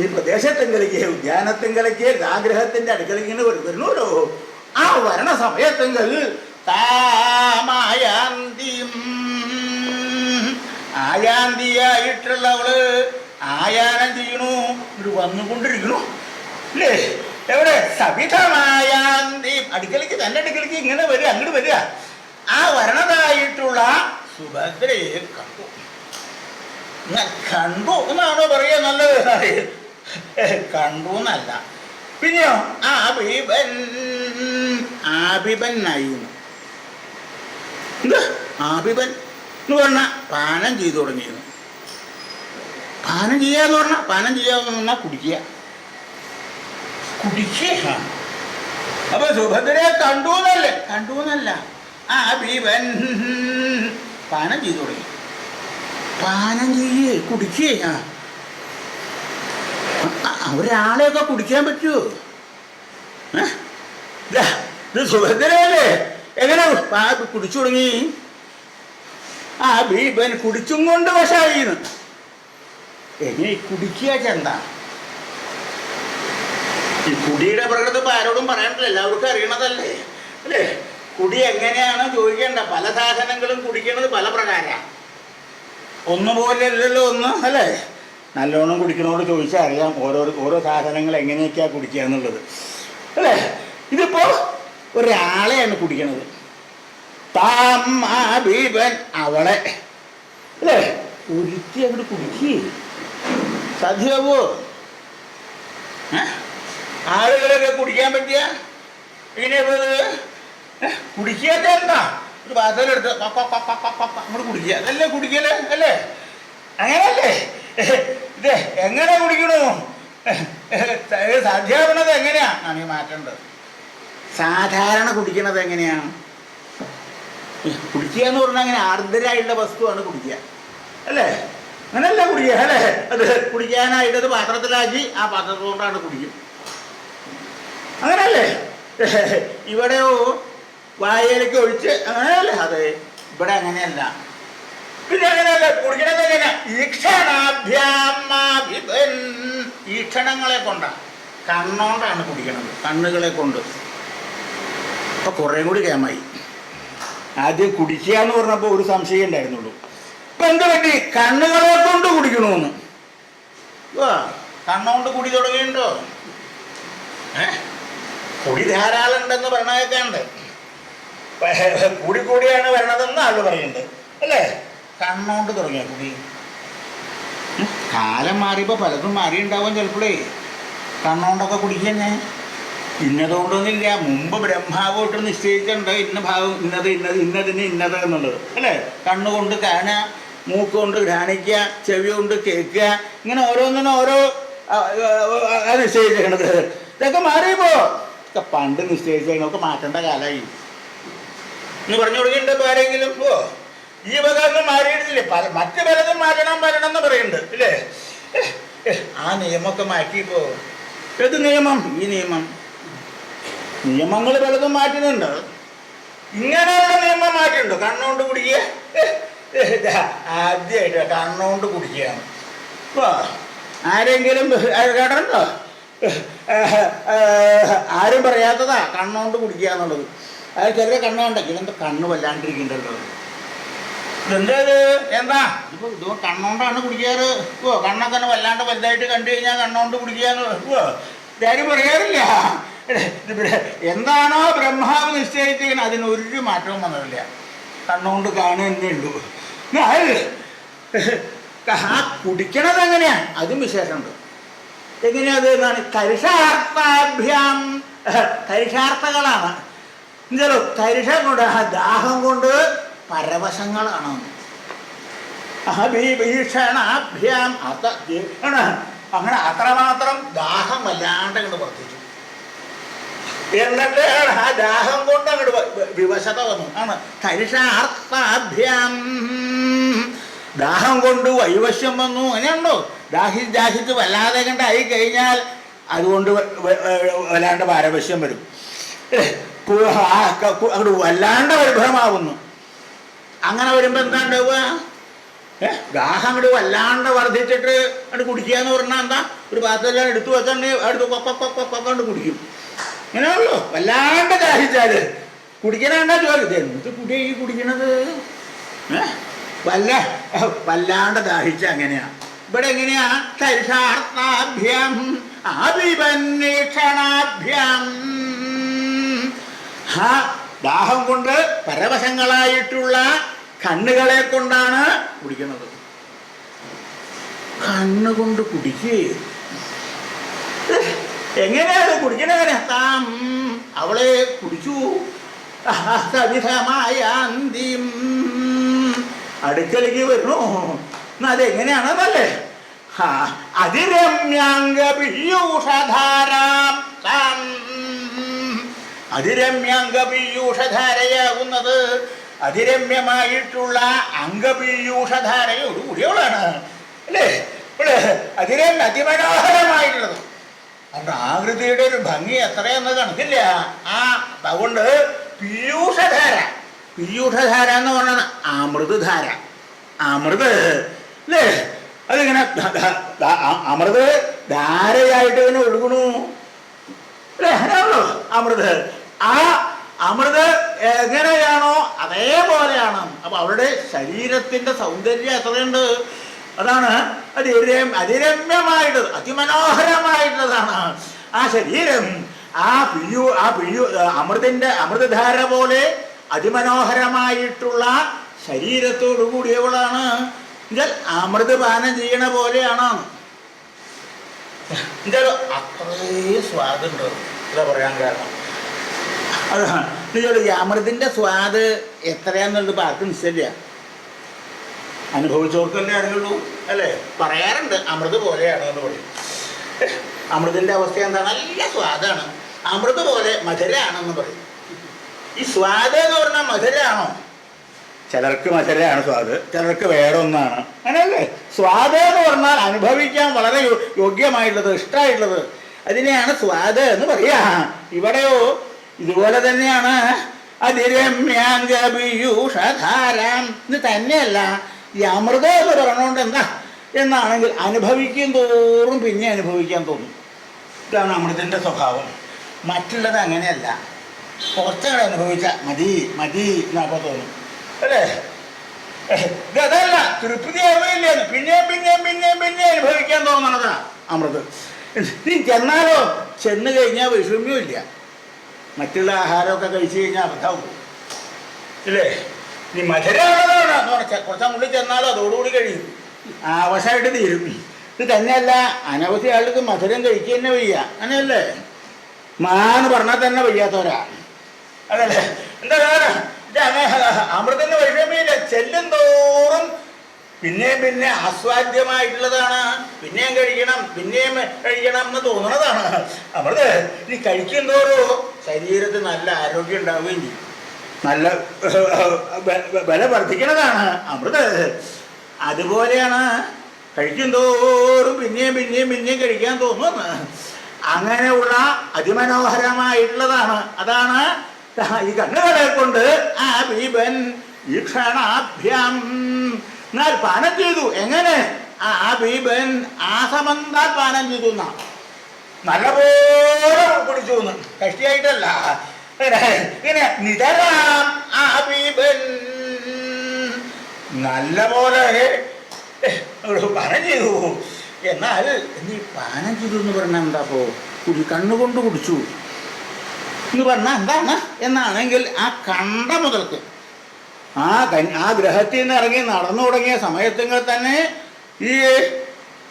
ഈ പ്രദേശത്തെങ്കിലേക്ക്, ഉദ്യാനത്തെങ്കിലേക്ക്, ആഗ്രഹത്തിൻ്റെ അടുക്കളയ്ക്ക് ഇങ്ങനെ വരുന്നല്ലോ. ആ വരണ സമയത്തെങ്കിൽ താമായാന്തിയും ആയാന്തിയായിട്ടുള്ളവള് ആയാനം ചെയ്യണു, ഇത് വന്നുകൊണ്ടിരിക്കണു അല്ലേ. എവിടെ? സവിധമായാന്തി അടുക്കളയ്ക്ക്, തൻ്റെ അടുക്കളയ്ക്ക് ഇങ്ങനെ വരിക, അങ്ങോട്ട് വരിക. ആ വരണതായിട്ടുള്ള സുഭദ്രയെ കണ്ടു എന്നാണോ പറയുക? നല്ലത് കണ്ടു എന്നല്ല. പിന്നെയോ ആബിബനായി. എന്താ ആബിബൻ എന്ന് പറഞ്ഞാൽ പാനം ചെയ്തു തുടങ്ങിയിരുന്നു. പാനം ചെയ്യാന്ന് പറഞ്ഞാൽ പാനം ചെയ്യാന്ന് പറഞ്ഞാൽ കുടിക്കുക. അപ്പൊ സുഭദ്രയെ കണ്ടു എന്നല്ല, ആബിബൻ പാനം ചെയ്തു തുടങ്ങി. പാനം ചെയ്യേ, കുടിക്കേ. ഒരാളെയൊക്കെ കുടിക്കാൻ പറ്റുമോ? ഇത് സുഭദ്രയല്ലേ, എങ്ങനെ കുടിച്ചു തുടങ്ങി? ആ ബീബൻ കുടിച്ചും കൊണ്ട് വശായിന്ന്. എങ്ങനെ കുടിക്കുക ചെന്ത? ഈ കുടിയുടെ പ്രകൃതി ഇപ്പം ആരോടും പറയാനില്ല, എല്ലാവർക്കും അറിയണതല്ലേ അല്ലേ. കുടി എങ്ങനെയാണ് ചോദിക്കേണ്ട. പല സാധനങ്ങളും കുടിക്കുന്നത് പല പ്രകാരമാണ്. ഒന്നുപോലെയല്ലല്ലോ ഒന്ന് അല്ലേ. നല്ലോണം കുടിക്കണോട് ചോദിച്ചാൽ അറിയാം ഓരോ സാധനങ്ങൾ എങ്ങനെയൊക്കെയാണ് കുടിക്കുക എന്നുള്ളത്, അല്ലേ? ഇതിപ്പോൾ ഒരാളെയാണ് കുടിക്കണത്, താമീപൻ അവളെ, അല്ലേ? ഒരുത്തി അങ്ങോട്ട് കുടിക്കേ സാധ്യമാവോ? ആളുകളൊക്കെ കുടിക്കാൻ പറ്റിയ ഇങ്ങനെ കുടിക്കാത്ത എന്താ ഒരു പാത്രമെടുത്ത് അങ്ങോട്ട് കുടിക്കുക, അതല്ലേ കുടിക്കല്, അല്ലേ? അങ്ങനല്ലേ? ഇത് എങ്ങനെ കുടിക്കണു? സാധ്യമാവണത് എങ്ങനെയാ ആണ് ഈ മാറ്റേണ്ടത്. സാധാരണ കുടിക്കണത് എങ്ങനെയാണ്? കുടിക്കുക എന്ന് പറഞ്ഞാൽ അങ്ങനെ ആർദ്രമായിട്ടുള്ള വസ്തുവാണ് കുടിക്കുക, അല്ലേ? അങ്ങനെയല്ല കുടിക്കുക, അല്ലേ? അത് കുടിക്കാനായിട്ടത് പാത്രത്തിലാക്കി ആ പാത്രത്തിൽ കൊണ്ടാണ് കുടിക്കും, അങ്ങനെയല്ലേ? ഇവിടെയോ വായയിലേക്ക് ഒഴിച്ച് അങ്ങനെയല്ലേ? അതെ, ഇവിടെ അങ്ങനെയല്ല. പിന്നെ അങ്ങനെയല്ല കുടിക്കണത് എങ്ങനെ? ഈക്ഷണങ്ങളെ കൊണ്ടാണ്, കണ്ണോണ്ടാണ് കുടിക്കണത്, കണ്ണുകളെ കൊണ്ട്. അപ്പൊ കുറേ കൂടി കേമായി. ആദ്യം കുടിക്കുക എന്ന് പറഞ്ഞപ്പോൾ ഒരു സംശയം ഉണ്ടായിരുന്നുള്ളൂ. ഇപ്പൊ എന്ത് പറ്റി? കണ്ണുകളെ കൊണ്ട് കുടിക്കണമെന്ന്. കണ്ണുകൊണ്ട് കുടി തുടങ്ങിയിട്ടുണ്ടോ? കുടി ധാരാളം ഉണ്ടെന്ന് പറഞ്ഞേക്കാണ്ട് കൂടിയാണ് വരണതെന്ന് ആള് പറയുന്നുണ്ട്, അല്ലേ? കണ്ണുകൊണ്ട് തുടങ്ങിയ കുടി. കാലം മാറിയപ്പോൾ പലതും മാറിയുണ്ടാവും ചിലപ്പോഴേ. കണ്ണുകൊണ്ടൊക്കെ കുടിക്കന്നെ ഇന്നതുകൊണ്ടൊന്നുമില്ല. മുമ്പ് ബ്രഹ്മാവോട്ട് നിശ്ചയിച്ചിട്ടുണ്ട് ഇന്ന ഭാഗം ഇന്നതിന് ഇന്നത് എന്നുള്ളത്, അല്ലേ? കണ്ണുകൊണ്ട് കാണുക, മൂക്കുകൊണ്ട് ഘ്രാണിക്കുക, ചെവി കൊണ്ട് കേൾക്കുക, ഇങ്ങനെ ഓരോന്നിനും ഓരോ നിശ്ചയിച്ചേക്കണത്. ഇതൊക്കെ മാറിയപ്പോ ഒക്കെ പണ്ട് നിശ്ചയിച്ചൊക്കെ മാറ്റേണ്ട കാലമായി എന്ന് പറഞ്ഞു കൊടുക്കുന്നുണ്ട്. ഇപ്പോൾ ആരെങ്കിലും ഈ വകയൊന്നും മാറിയിട്ടില്ലേ? മറ്റു പലതും മാറ്റണം എന്ന് പറയുന്നുണ്ട്, ഇല്ലേ? ആ നിയമമൊക്കെ മാറ്റിയപ്പോ ഏത് നിയമം? ഈ നിയമങ്ങൾ പലതും മാറ്റുന്നുണ്ട്. ഇങ്ങനെയുള്ള നിയമം മാറ്റുന്നുണ്ടോ? കണ്ണുകൊണ്ട് കുടിക്കുക. ആദ്യമായിട്ട് കണ്ണുകൊണ്ട് കുടിക്കുകയാണ്. ആരെങ്കിലും കേട്ടോ? ആരും പറയാത്തതാ കണ്ണുകൊണ്ട് കുടിക്കുക എന്നുള്ളത്. അത് ചെറിയ കണ്ണുണ്ടെങ്കിൽ എന്താ കണ്ണ് വല്ലാണ്ടിരിക്കണ്ടല്ലോ. ഇതെന്തത് എന്താ ഇപ്പൊ ഇത് കണ്ണുകൊണ്ടാണ് കുടിക്കാറ്. കണ്ണൊക്കെ തന്നെ വല്ലാണ്ട് വലുതായിട്ട് കണ്ടു കഴിഞ്ഞാൽ കണ്ണുകൊണ്ട് കുടിക്കാന്ന് ഇതാരും പറയാറില്ല. എന്താണോ ബ്രഹ്മാവ് നിശ്ചയിച്ചിരിക്കുന്നത് അതിനൊരു മാറ്റവും വന്നിട്ടില്ല. കണ്ണുകൊണ്ട് കാണുന്നേ ഉള്ളൂ. ആ കുടിക്കണത് എങ്ങനെയാണ്? അതും വിശേഷമുണ്ട്. എങ്ങനെയത് എന്നാണ്? കരിഷാർത്ഥകളാണ്. എന്തോ കരിഷം കൊണ്ട് ദാഹം കൊണ്ട് പരവശങ്ങളാണ്. അങ്ങനെ അത്രമാത്രം ദാഹം വല്ലാണ്ട് അങ്ങോട്ട് വർദ്ധിച്ചു. എന്നിട്ട് ആ ദാഹം കൊണ്ട് അങ്ങോട്ട് വിവശത വന്നു. ആണ് കരിഷാർത്ഥാഭ്യാം. ദാഹം കൊണ്ട് വൈവശ്യം വന്നു. അങ്ങനെയുണ്ടോ? ദാഹിച്ച് വല്ലാതെ കണ്ടായി കഴിഞ്ഞാൽ അതുകൊണ്ട് വല്ലാണ്ട് പാരവശ്യം വരും. അങ്ങോട്ട് വല്ലാണ്ട് പരിഭ്രമാവുന്നു. അങ്ങനെ വരുമ്പോൾ എന്താ ഉണ്ടാവുക? ദാഹം അങ്ങോട്ട് വല്ലാണ്ട് വർദ്ധിച്ചിട്ട് അങ്ങോട്ട് കുടിക്കുക എന്ന് പറഞ്ഞാൽ എന്താ? ഒരു പാത്രമെല്ലാം എടുത്തു വെച്ചാൽ അടുത്ത് കൊക്കൊണ്ട് കുടിക്കും. ഇങ്ങനെയുള്ളൂ. വല്ലാണ്ട് ദാഹിച്ചാൽ കുടിക്കണേണ്ട ചോദിച്ചു. ഇത് എന്ത് കുടിയ ഈ കുടിക്കണത്? വല്ലാണ്ട് ദാഹിച്ച അങ്ങനെയാ. ഇവിടെ എങ്ങനെയാ? തരിഷാർത്ഥാഭ്യം ആഭിപന്നീക്ഷണാഭ്യം. ദാഹം കൊണ്ട് പരവശങ്ങളായിട്ടുള്ള കണ്ണുകളെ കൊണ്ടാണ് കുടിക്കുന്നത്. കണ്ണുകൊണ്ട് കുടിക്കേ എങ്ങനെയാണ് കുടിക്കണേ? താം അവളെ കുടിച്ചു. സവിധമായാന്തിം അടുക്കലേക്ക് വരുന്നു. അതെങ്ങനെയാണെന്നല്ലേ? അതിരമ്യാംഗപീയൂഷധാരാം. അതിരമ്യാംഗപീയൂഷധാരയാകുന്നത് അതിരമ്യമായിട്ടുള്ള അംഗപീയൂഷധാരയോട് കൂടിയവളാണ്, അല്ലേ? ഇവിടെ അതിമനോഹരമായിട്ടുള്ളത്. അതുകൊണ്ട് ആകൃതിയുടെ ഒരു ഭംഗി എത്രയെന്ന് കണക്കില്ല. അതുകൊണ്ട് പീയൂഷധാര എന്ന് പറഞ്ഞാൽ അമൃതധാര. അമൃത് അല്ലേ? അതിങ്ങനെ അമൃത് ധാരയായിട്ട് ഇങ്ങനെ ഒഴുകണു, അല്ലേ? അങ്ങനെയാണല്ലോ അമൃത്. ആ അമൃത് എങ്ങനെയാണോ അതേപോലെയാണ്. അപ്പൊ അവരുടെ ശരീരത്തിന്റെ സൗന്ദര്യം എത്രയുണ്ട്? അതാണ് അതിരമ്യമായിട്ടുള്ളത്, അതിമനോഹരമായിട്ടുള്ളതാണ് ആ ശരീരം. അമൃതധാര പോലെ അതിമനോഹരമായിട്ടുള്ള ശരീരത്തോടു കൂടിയവളാണ്. അമൃതപാനം ചെയ്യണ പോലെയാണ്. എന്തായാലും അത്രയും സ്വാദുണ്ട്. എന്താ പറയാൻ കാരണം അതാണ്. ഈ അമൃതിൻ്റെ സ്വാദ് എത്രയാന്നുള്ളത് ഇപ്പം ആർക്കും നിശ്ചയില്ല. അനുഭവിച്ചവർക്കല്ലേ അറിയുള്ളൂ അല്ലേ? പറയാറുണ്ട് അമൃത് പോലെയാണ് എന്ന് പറയും. അമൃതിൻ്റെ അവസ്ഥ എന്താ? നല്ല സ്വാദാണ്, അമൃത് പോലെ മധുരമാണെന്ന് പറയും. ഈ സ്വാദ് എന്ന് പറഞ്ഞാൽ മധുരമാണോ? ചിലർക്ക് മധുരമാണ് സ്വാദ്, ചിലർക്ക് വേറെ ഒന്നാണ്. അങ്ങനെയല്ലേ? സ്വാദ് എന്ന് പറഞ്ഞാൽ അനുഭവിക്കാൻ വളരെ യോഗ്യമായിട്ടുള്ളത്, ഇഷ്ടമായിട്ടുള്ളത്, അതിനെയാണ് സ്വാദ് എന്ന് പറയാ. ഇവിടെയോ ഇതുപോലെ തന്നെയാണ്. അതിരമ്യാംഗപീയൂഷധാരാം എന്ന് തന്നെയല്ല. ഈ അമൃതം എന്ന് പറഞ്ഞുകൊണ്ട് എന്താ എന്നാണെങ്കിൽ അനുഭവിക്കും തോറും പിന്നെ അനുഭവിക്കാൻ തോന്നും. ഇതാണ് അമൃതൻ്റെ സ്വഭാവം. മറ്റുള്ളത് അങ്ങനെയല്ല. കുറച്ചുകൂടെ അനുഭവിച്ചാൽ മതി മതി എന്നപ്പോൾ തോന്നും അല്ലേ? അതല്ല, തൃപ്തി അറിയില്ല, പിന്നെയും പിന്നെയും പിന്നെയും പിന്നെ അനുഭവിക്കാൻ തോന്നണതാ അമൃത്. നീ ചെന്നാലോ ചെന്ന് കഴിഞ്ഞാൽ വിഷമ്യവും ഇല്ല. മറ്റുള്ള ആഹാരമൊക്കെ കഴിച്ചു കഴിഞ്ഞാൽ അബദ്ധാവും ഇല്ലേ? നീ മധുരമുള്ളതാണ് എന്ന് പറഞ്ഞാൽ കുറച്ചങ്ങോട്ട് ചെന്നാലോ അതോടുകൂടി കഴിയും, ആവശ്യമായിട്ട് തീരും. ഇത് തന്നെയല്ല, അനവധി ആൾക്ക് മധുരം കഴിക്കുക തന്നെ വയ്യ. അങ്ങനെയല്ലേ? മാന്ന് പറഞ്ഞാൽ തന്നെ വയ്യാത്തവരാ അതല്ലേ? എന്താ അമൃതന്റെ വൈഷമ്യമില്ല. ചെല്ലും തോറും പിന്നെയും പിന്നെ ആസ്വാദ്യമായിട്ടുള്ളതാണ്. പിന്നെയും കഴിക്കണം പിന്നെയും കഴിക്കണം എന്ന് തോന്നുന്നതാണ് അമൃത്. നീ കഴിക്കും തോറും ശരീരത്തിൽ നല്ല ആരോഗ്യം ഉണ്ടാവുകയും ചെയ്യും, നല്ല ബല വർദ്ധിക്കണതാണ് അമൃത്. അതുപോലെയാണ് കഴിക്കും തോറും പിന്നെയും പിന്നെയും പിന്നെയും കഴിക്കാൻ തോന്നുന്നു. അങ്ങനെയുള്ള അതിമനോഹരമായിട്ടുള്ളതാണ്. അതാണ് ഈ കണ്ണുകളെ കൊണ്ട് ആ ബീബൻ ഈക്ഷണാഭ്യം എന്നാൽ പാനം ചെയ്തു. എങ്ങനെ? ആ ബീബൻ ആസമന്താൽ പാനം ചെയ്തു എന്നാ. നല്ലപോലെ കുടിച്ചു എന്ന്, കഷ്ടിയായിട്ടല്ല. ഇങ്ങനെ നിതരാം ആ ബീബൻ നല്ല പോലെ പാനം ചെയ്തു. എന്നാൽ നീ പാനം ചെയ്തു എന്ന് പറഞ്ഞാൽ എന്താ? പോ കണ്ണുകൊണ്ട് കുടിച്ചു എന്ന് പറഞ്ഞാൽ എന്താണ് എന്നാണെങ്കിൽ ആ കണ്ട മുതൽക്ക് ആ ഗ്രഹത്തിൽ നിന്ന് ഇറങ്ങി നടന്നു തുടങ്ങിയ സമയത്തുങ്ങൾ തന്നെ ഈ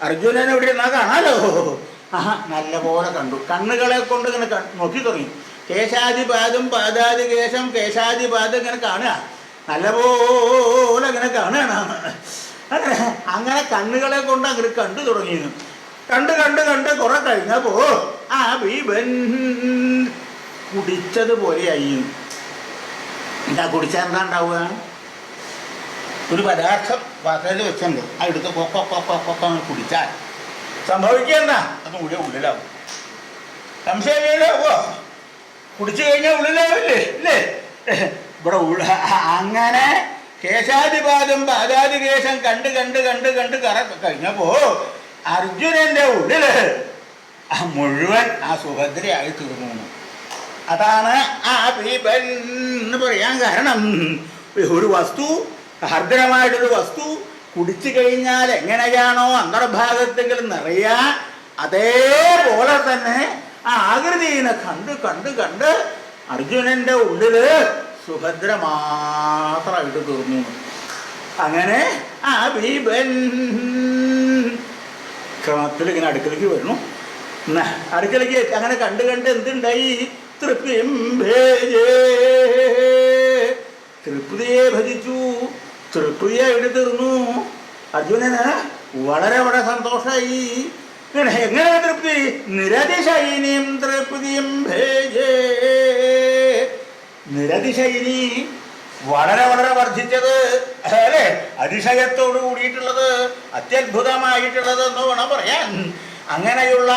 അർജുനനെ ഇവിടെ നിന്നാ കാണാലോ. നല്ല പോലെ കണ്ടു. കണ്ണുകളെ കൊണ്ട് ഇങ്ങനെ നോക്കി തുടങ്ങി. കേശാദിപാദം പാദാദി കേശം കേശാദിപാദം ഇങ്ങനെ കാണുക, നല്ലപോലെ ഇങ്ങനെ കാണുകയാണ്. അങ്ങനെ കണ്ണുകളെ കൊണ്ട് അങ്ങനെ കണ്ടു തുടങ്ങിയിരുന്നു. കണ്ട് കണ്ട് കണ്ട് കുറെ കഴിഞ്ഞപ്പോ ആ ബീബൻ കുടിച്ചതുപോലെയായി. എന്താ കുടിച്ചാൽ എന്താ ഉണ്ടാവുക? ഒരു പദാർത്ഥം പാത്രത്തിൽ വെച്ചിട്ടുണ്ട്, അതെടുത്ത് കൊക്ക കുടിച്ചാൽ സംഭവിക്കുക എന്താ? അത് ഉള്ളിലാവും. സംശയമില്ലാവോ? കുടിച്ചു കഴിഞ്ഞാൽ ഉള്ളിലാവില്ലേ? ഇല്ലേ? ഇവിടെ അങ്ങനെ കേശാദിപാദം പാദാദി കേശം കണ്ട് കണ്ട് കണ്ട് കണ്ട് കഴിഞ്ഞപ്പോ അർജുനന്റെ ഉള്ളില് മുഴുവൻ ആ സുഭദ്രയായി തീർന്നു. അതാണ് ആ ബീബൻ എന്ന് പറയാൻ കാരണം. ഒരു വസ്തു, ഹർദ്രമായിട്ടൊരു വസ്തു കുടിച്ചു കഴിഞ്ഞാൽ എങ്ങനെയാണോ അന്തർഭാഗത്തെങ്കിലും നിറയുക, അതേപോലെ തന്നെ ആ ആകൃതിനെ കണ്ട് കണ്ട് കണ്ട് അർജുനന്റെ ഉള്ളില് സുഭദ്ര മാത്രമായിട്ട് തീർന്നു. അങ്ങനെ ആ ബീബൻ ക്രമത്തിൽ ഇങ്ങനെ അടുക്കളയ്ക്ക് വരുന്നു. അടുക്കളയ്ക്ക് അങ്ങനെ കണ്ട് കണ്ട് എന്തുണ്ടായി? തൃപ്തിയെ ഭജിച്ചു, തൃപ്തിയായിട്ട് തീർന്നു. അർജുനന് വളരെ വളരെ സന്തോഷമായി. എങ്ങനെ തൃപ്തി? നിരതിശൈനിയും തൃപ്തിയും ഭേജേ. നിരതിശൈനി വളരെ വളരെ വർദ്ധിച്ചത് അല്ലേ? അതിശയത്തോട് കൂടിയിട്ടുള്ളത്, അത്യത്ഭുതമായിട്ടുള്ളത് എന്ന് വേണം പറയാൻ. അങ്ങനെയുള്ള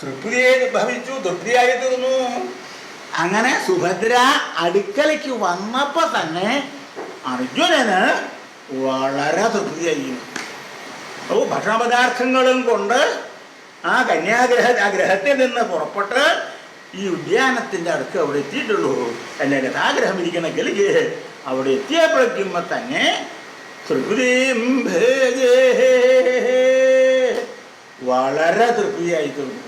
തൃപ്തിയെ ഭവിച്ചു, തൃപ്തിയായി തീർന്നു. അങ്ങനെ സുഭദ്ര അടുക്കലേക്ക് വന്നപ്പോൾ തന്നെ അർജുനന് വളരെ തൃപ്തിയായി. ഭക്ഷണപദാർത്ഥങ്ങളും കൊണ്ട് ആ ഗ്രഹത്തിൽ നിന്ന് പുറപ്പെട്ട് ഈ ഉദ്യാനത്തിൻ്റെ അടുക്ക് അവിടെ എത്തിയിട്ടുള്ളൂ. എൻ്റെ ഗതാഗ്രഹം ഇരിക്കണമെങ്കിൽ അവിടെ എത്തിയപ്പോഴേക്കുമ്പോൾ തന്നെ തൃപ്തിം ഭേജേ, വളരെ തൃപ്തിയായി തീർന്നു.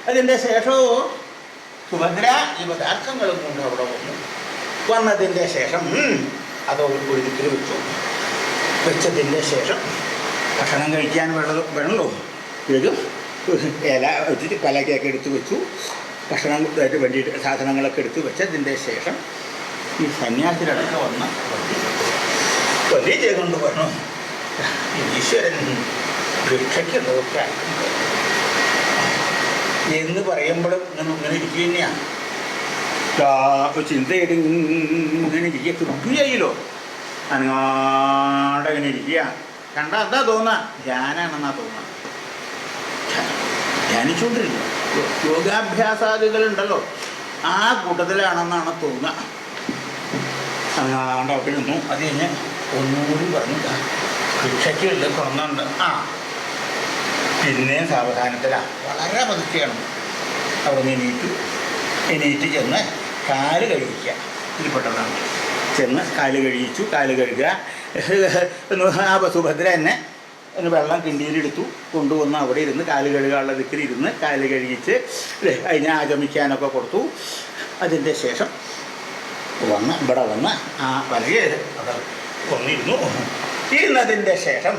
അതിൻ്റെ ശേഷവും സുഭദ്ര ഈ പദാർത്ഥങ്ങളും കൊണ്ട് അവിടെ വന്നതിൻ്റെ ശേഷം അത് ഒരു ദിക്കിൽ വെച്ചു. വെച്ചതിൻ്റെ ശേഷം ഭക്ഷണം കഴിക്കാൻ വേണമല്ലോ. ഇത് ഇല വെച്ചിട്ട് കലക്കൊക്കെ എടുത്ത് വെച്ചു. ഭക്ഷണത്തിന് വേണ്ടിയിട്ട് സാധനങ്ങളൊക്കെ എടുത്ത് വെച്ചതിൻ്റെ ശേഷം ഈ സന്യാസികളൊക്കെ വന്ന് വലിയ ചെയ്തുകൊണ്ട് പറഞ്ഞു, ഈശ്വരൻ ഭിക്ഷയ്ക്കുള്ളതൊക്കെ എന്ന് പറയുമ്പോഴും ഇങ്ങനെ ഇരിക്കുക തന്നെയാണ്. ചിന്തയിട്ട് ഇങ്ങനെ ഇരിക്കുക, തൃപ്തിയായില്ലോ. അനങ്ങാടെ ഇങ്ങനെ ഇരിക്കുക. കണ്ടാൽ എന്താ തോന്നുക? ധ്യാനാണെന്നാ തോന്നുക. ധ്യാനിച്ചുകൊണ്ടിരിക്കുക. യോഗാഭ്യാസാദികളുണ്ടല്ലോ, ആ കൂട്ടത്തിലാണെന്നാണ് തോന്നുക. അനങ്ങാണ്ട് അവിടെ നിന്നു. അത് കഴിഞ്ഞ് ഒന്നുകൂടി പറഞ്ഞു, ഭിക്ഷയ്ക്കുള്ള കുറഞ്ഞുണ്ട്. പിന്നെയും സാവധാനത്തിലാണ്, വളരെ പതുക്കെയാണ്. അവിടെ നിന്ന് എണീറ്റ് ചെന്ന് കാല് കഴിക്കുക. ഇതിൽപ്പെട്ടതാണ്. ചെന്ന് കാല് കഴിച്ചു. കാല് കഴുകുക. ആ സുഭദ്ര തന്നെ ഒന്ന് വെള്ളം കിണ്ടിയിലെടുത്തു കൊണ്ടുവന്ന് അവിടെ ഇരുന്ന് കാല് കഴുകാനുള്ള ദിക്കിലിരുന്ന് കാല് കഴുകിച്ച് അതിനെ ആഗമിക്കാനൊക്കെ കൊടുത്തു. അതിൻ്റെ ശേഷം ഇവിടെ വന്ന് ആ വലിയ അവിടെ വന്നിരുന്നു. ഇരുന്നതിൻ്റെ ശേഷം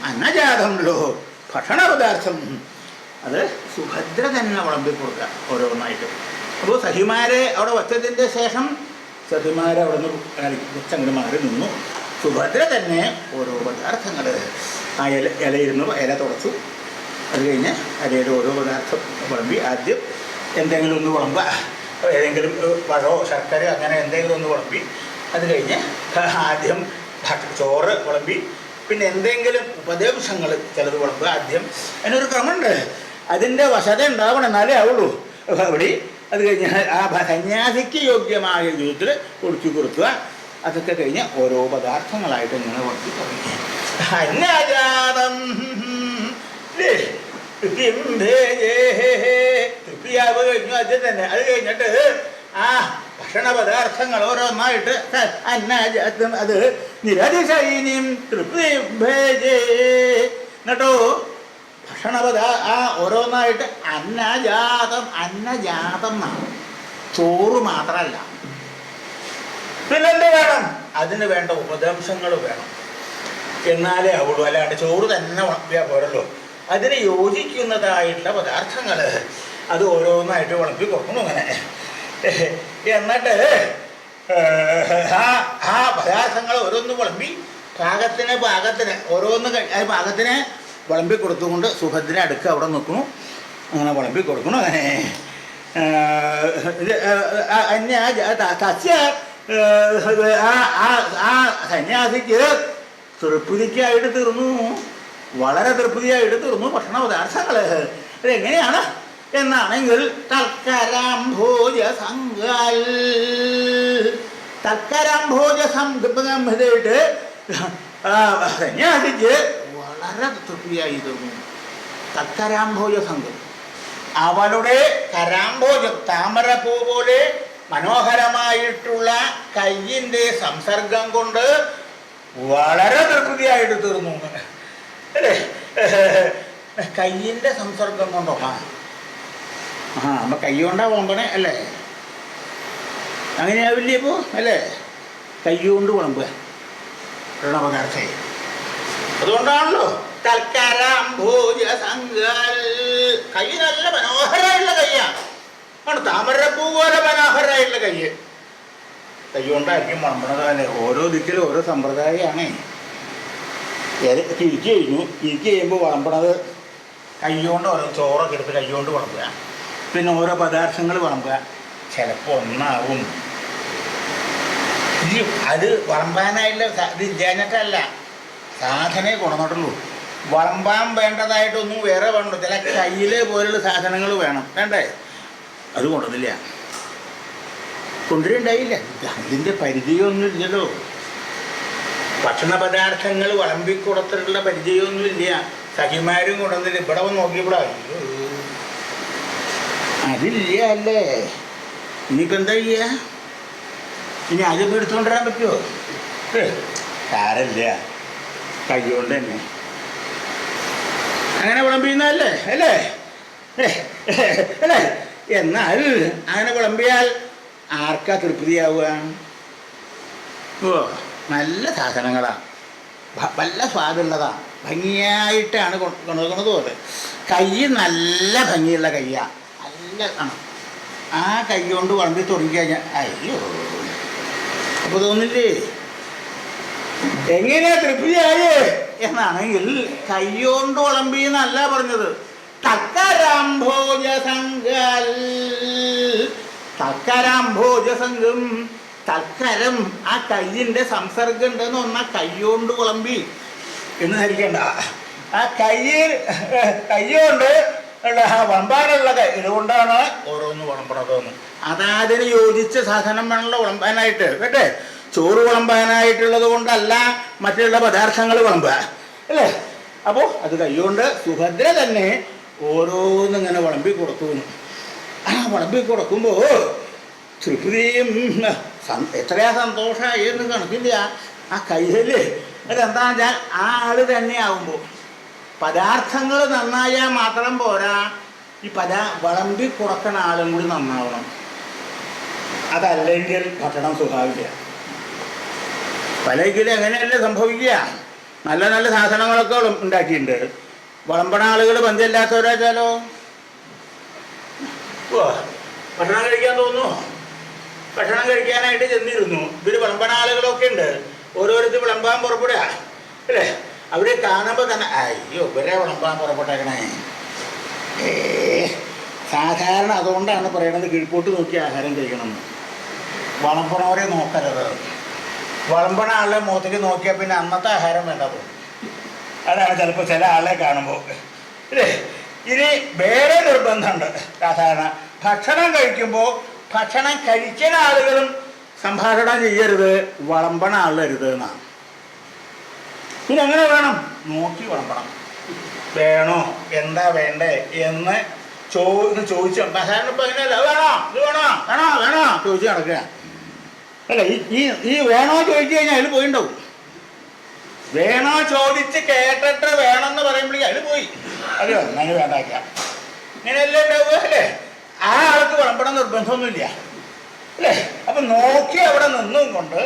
അന്നജാതമല്ലോ ഭക്ഷണപദാർത്ഥം അത് സുഭദ്ര തന്നെ വിളമ്പി കൊടുക്കുക ഓരോന്നായിട്ട്. അപ്പോൾ സഖിമാരെ അവിടെ വച്ചതിൻ്റെ ശേഷം സഖിമാരെ അവിടെ നിന്ന് ചങ്ങട് മാറി നിന്നു. സുഭദ്ര തന്നെ ഓരോ പദാർത്ഥങ്ങൾ ആ ഇലയിരുന്നു. ഇല തുടച്ചു. അത് കഴിഞ്ഞ് ഇലയിൽ ഓരോ പദാർത്ഥം വിളമ്പി. ആദ്യം എന്തെങ്കിലും ഒന്ന് വിളമ്പുക, ഏതെങ്കിലും പഴമോ ശർക്കര അങ്ങനെ എന്തെങ്കിലും ഒന്ന് വിളമ്പി. അത് കഴിഞ്ഞ് ആദ്യം ചോറ് വിളമ്പി. പിന്നെ എന്തെങ്കിലും ഉപദേശങ്ങൾ ചിലത് വിളമ്പുക ആദ്യം. അതിനൊരു ക്രമമുണ്ട്. അതിൻ്റെ വശത ഉണ്ടാവണം, എന്നാലേ ആവുള്ളൂ. അവിടെ അത് കഴിഞ്ഞ് ആ സന്യാസിക്ക് യോഗ്യമായ ജീവിതത്തിൽ ഒഴിച്ചു കൊടുക്കുക. അതൊക്കെ കഴിഞ്ഞ് ഓരോ പദാർത്ഥങ്ങളായിട്ട് ഇങ്ങനെ വളർത്തി തുടങ്ങി. അന്നജാതം തൃപ്തിയാവ് കഴിഞ്ഞു ആദ്യം തന്നെ. അത് കഴിഞ്ഞിട്ട് ആ ഭക്ഷണ പദാർത്ഥങ്ങൾ ഓരോന്നായിട്ട് അന്നജാതം അത് നിരതിശൈനിയും തൃപ്തി ഭേജേ. എന്നിട്ടോ ഭക്ഷണപദാ ഓരോന്നായിട്ട് അന്നജാതം എന്നാണ്. ചോറ് മാത്രമല്ല, പിന്നെന്ത് വേണം? അതിന് വേണ്ട ഉപദംശങ്ങൾ വേണം, എന്നാലേ ആവുള്ളൂ. അല്ലാണ്ട് ചോറ് തന്നെ വളർത്തിയാൽ പോരല്ലോ. അതിന് യോജിക്കുന്നതായിട്ടുള്ള പദാർത്ഥങ്ങൾ അത് ഓരോന്നായിട്ട് വളർത്തി കൊടുക്കണം. അങ്ങനെ എന്നിട്ട് ആ പദാർത്ഥങ്ങൾ ഓരോന്ന് വിളമ്പി പാകത്തിന് ഓരോന്ന് പാകത്തിന് വിളമ്പി കൊടുത്തുകൊണ്ട് സുഭദ്ര അടുക്ക് അവിടെ നിൽക്കണു. അങ്ങനെ വിളമ്പി കൊടുക്കണം. അങ്ങനെ തസ്യ ആ സന്യാസിക്ക് തൃപ്തിക്കായിട്ട് തീർന്നു. വളരെ തൃപ്തിയായിട്ട് തീർന്നു ഭക്ഷണ പദാർത്ഥങ്ങൾ. ഇതെങ്ങനെയാണ് എന്നാണെങ്കിൽ തൽക്കരാംഭോജ സംഘിതമായിട്ട് സന്യാസിക്ക് വളരെ തൃപ്തിയായി തീർന്നു. തൽക്കരാംഭോജ സംഘം അവളുടെ കരാംഭോജം താമരപ്പൂ പോലെ മനോഹരമായിട്ടുള്ള കയ്യിൻ്റെ സംസർഗം കൊണ്ട് വളരെ തൃപ്തിയായിട്ട് തീർന്നു. അല്ലേ? കയ്യിൻ്റെ സംസർഗം കൊണ്ടോ? നമ്മൾ കൈ കൊണ്ടാ വിളമ്പണേ അല്ലേ? അങ്ങനെയാവില്ലേ ഇപ്പോൾ? അല്ലേ? കൈ കൊണ്ട് വിളമ്പുക പദാർത്ഥം. അതുകൊണ്ടാണല്ലോ തൽക്കരാംഭോജ സംഘൽ. കൈ നല്ല മനോഹരമായിട്ടുള്ള കയ്യാണ്. താമരപ്പൂ പോലെ മനോഹരമായിട്ടുള്ള കയ്യ്. കൈ കൊണ്ടായിരിക്കും വിളമ്പണത് അല്ലേ? ഓരോ ദിക്കിലും ഓരോ സമ്പ്രദായമാണ്. തിരിച്ചു കഴിഞ്ഞു. തിരിച്ചു കഴിയുമ്പോൾ വിളമ്പണത് കൈ കൊണ്ട് ഓരോ ചോറൊക്കെ എടുത്ത് കൈ കൊണ്ട് വിളമ്പുക. പിന്നെ ഓരോ പദാർത്ഥങ്ങൾ വിളമ്പുക. ചിലപ്പോൾ ഒന്നാവും. അത് വിളമ്പാനായിട്ടുള്ള ഇത് ഇല്ലാഞ്ഞിട്ടല്ല, സാധനമേ കൊണ്ടുവന്നിട്ടുള്ളൂ. വിളമ്പാൻ വേണ്ടതായിട്ടൊന്നും വേറെ വേണ്ട. ചില കയ്യിൽ പോലുള്ള സാധനങ്ങൾ വേണം, വേണ്ടേ? അത് കൊണ്ടുവന്നില്ല, കൊണ്ടുവരുണ്ടായില്ല. അതിൻ്റെ പരിചയമൊന്നും ഇല്ലല്ലോ. ഭക്ഷണ പദാർത്ഥങ്ങൾ വിളമ്പിക്കൊടുത്തിട്ടുള്ള പരിചയമൊന്നുമില്ല. സഖിമാരും കൊണ്ടുവന്നില്ല. ഇവിടെ വന്ന് നോക്കിയപ്പോഴാ അതില്ല അല്ലേ? ഇനിയിപ്പോൾ എന്താ ചെയ്യുക? ഇനി അതൊന്നും എടുത്തുകൊണ്ടുവരാൻ പറ്റുമോ? സാരമില്ല, കൈ കൊണ്ട് തന്നെ അങ്ങനെ വിളമ്പിയുന്നതല്ലേ അല്ലേ അല്ലേ? എന്നാൽ അങ്ങനെ വിളമ്പിയാൽ ആർക്കാ തൃപ്തിയാവുക? ഓ, നല്ല സാധനങ്ങളാണ്, നല്ല സ്വാദുള്ളതാണ്, ഭംഗിയായിട്ടാണ് കൊണ്ടുവന്നത് പോലെ. കൈ നല്ല ഭംഗിയുള്ള കയ്യാണ്, നല്ല ആ കൈ കൊണ്ട് വിളമ്പി തുടങ്ങി കഴിഞ്ഞാൽ അയ്യോ, അപ്പോൾ തോന്നില്ലേ എങ്ങനെയാ തൃപ്തിയായേ എന്നാണെങ്കിൽ കൈകൊണ്ട് വിളമ്പി എന്നല്ല പറഞ്ഞത്. തക്കരാംഭോജസംഘം, തക്കരം ആ കയ്യിൻ്റെ സംസർഗം ഉണ്ടെന്ന് പറഞ്ഞാൽ കൈകൊണ്ട് വിളമ്പി എന്ന് ധരിക്കണ്ട. ആ കൈകൊണ്ട് വിളമ്പാനുള്ള ഇതുകൊണ്ടാണ് ഓരോന്ന് വിളമ്പണതെന്ന്. അതാതിന് യോജിച്ച സാധനം വേണമല്ലോ വിളമ്പാനായിട്ട്. കേട്ടെ, ചോറ് വിളമ്പാനായിട്ടുള്ളത് കൊണ്ടല്ല മറ്റുള്ള പദാർത്ഥങ്ങൾ വിളമ്പുക അല്ലേ? അപ്പോൾ അത് കൈകൊണ്ട് സുഭദ്ര തന്നെ ഓരോന്നിങ്ങനെ വിളമ്പി കൊടുത്തു. ആ വിളമ്പി കൊടുക്കുമ്പോൾ തൃപ്തിയും എത്രയാ സന്തോഷമായി എന്ന് കണക്കില്ല. ആ കയ്യിൽ അതെന്താ വെച്ചാൽ ആ ആള് തന്നെ ആവുമ്പോൾ പദാർത്ഥങ്ങൾ നന്നായാൽ മാത്രം പോരാ, ഈ വിളമ്പി കൊടുക്കണ ആളും കൂടി നന്നാവണം. അതല്ലെങ്കിൽ ഭക്ഷണം സുഖാവില്ല. പലകിലും എങ്ങനെയല്ലേ സംഭവിക്കുക? നല്ല നല്ല സാധനങ്ങളൊക്കെ ഉണ്ടാക്കിയിട്ടുണ്ട്, വിളമ്പണ ആളുകൾ ബന്ധമില്ലാത്തവരാച്ചാലോ ഭക്ഷണം കഴിക്കാൻ തോന്നുന്നു. ഭക്ഷണം കഴിക്കാനായിട്ട് ചെന്നിരുന്നു, ഇവർ വിളമ്പണ ആളുകളൊക്കെ ഉണ്ട്, ഓരോരുത്തർ വിളമ്പാൻ പുറപ്പെടുക അല്ലേ? അവിടെ കാണുമ്പോൾ തന്നെ അയ്യോ ഇവരെ വിളമ്പാൻ പുറപ്പെട്ടേക്കണേ. സാധാരണ അതുകൊണ്ടാണ് പറയണത് കീഴ്പോട്ട് നോക്കി ആഹാരം കഴിക്കണമെന്ന്. വിളമ്പണവരെ നോക്കരുത്. വിളമ്പണ ആളുടെ മുഖത്തേക്ക് നോക്കിയാൽ പിന്നെ അന്നത്തെ ആഹാരം വേണ്ട പോകും. അതാണ് ചിലപ്പോൾ ചില ആളെ കാണുമ്പോൾ അല്ലേ. ഇനി വേറെ നിർബന്ധമുണ്ട്. സാധാരണ ഭക്ഷണം കഴിക്കുമ്പോൾ ഭക്ഷണം കഴിക്കുന്ന ആളുകളും സംഭാഷണം ചെയ്യരുത്, വിളമ്പണ ആളരുത് എന്നാണ്. പിന്നെ എങ്ങനെ വേണം? നോക്കി വിളമ്പണം. വേണോ, എന്താ വേണ്ടേ എന്ന് ചോദിച്ചു. സാധാരണ ഇപ്പം അങ്ങനെയല്ല, വേണോ ഇത് വേണോ വേണോ വേണോ ചോദിച്ച് നടക്കുക അല്ല. ഈ വേണോ ചോദിച്ചു കഴിഞ്ഞാൽ അതിൽ പോയിണ്ടാവും. വേണോ ചോദിച്ച് കേട്ടിട്ട് വേണമെന്ന് പറയുമ്പോഴേക്കും അതിൽ പോയി അതെയോ അങ്ങനെ വേണ്ടാക്ക. ഇങ്ങനെയല്ലേ ഉണ്ടാവുക അല്ലേ? ആ ആൾക്ക് വിളമ്പണം നിർബന്ധമൊന്നുമില്ല അല്ലേ? അപ്പം നോക്കി അവിടെ നിന്നും കൊണ്ട്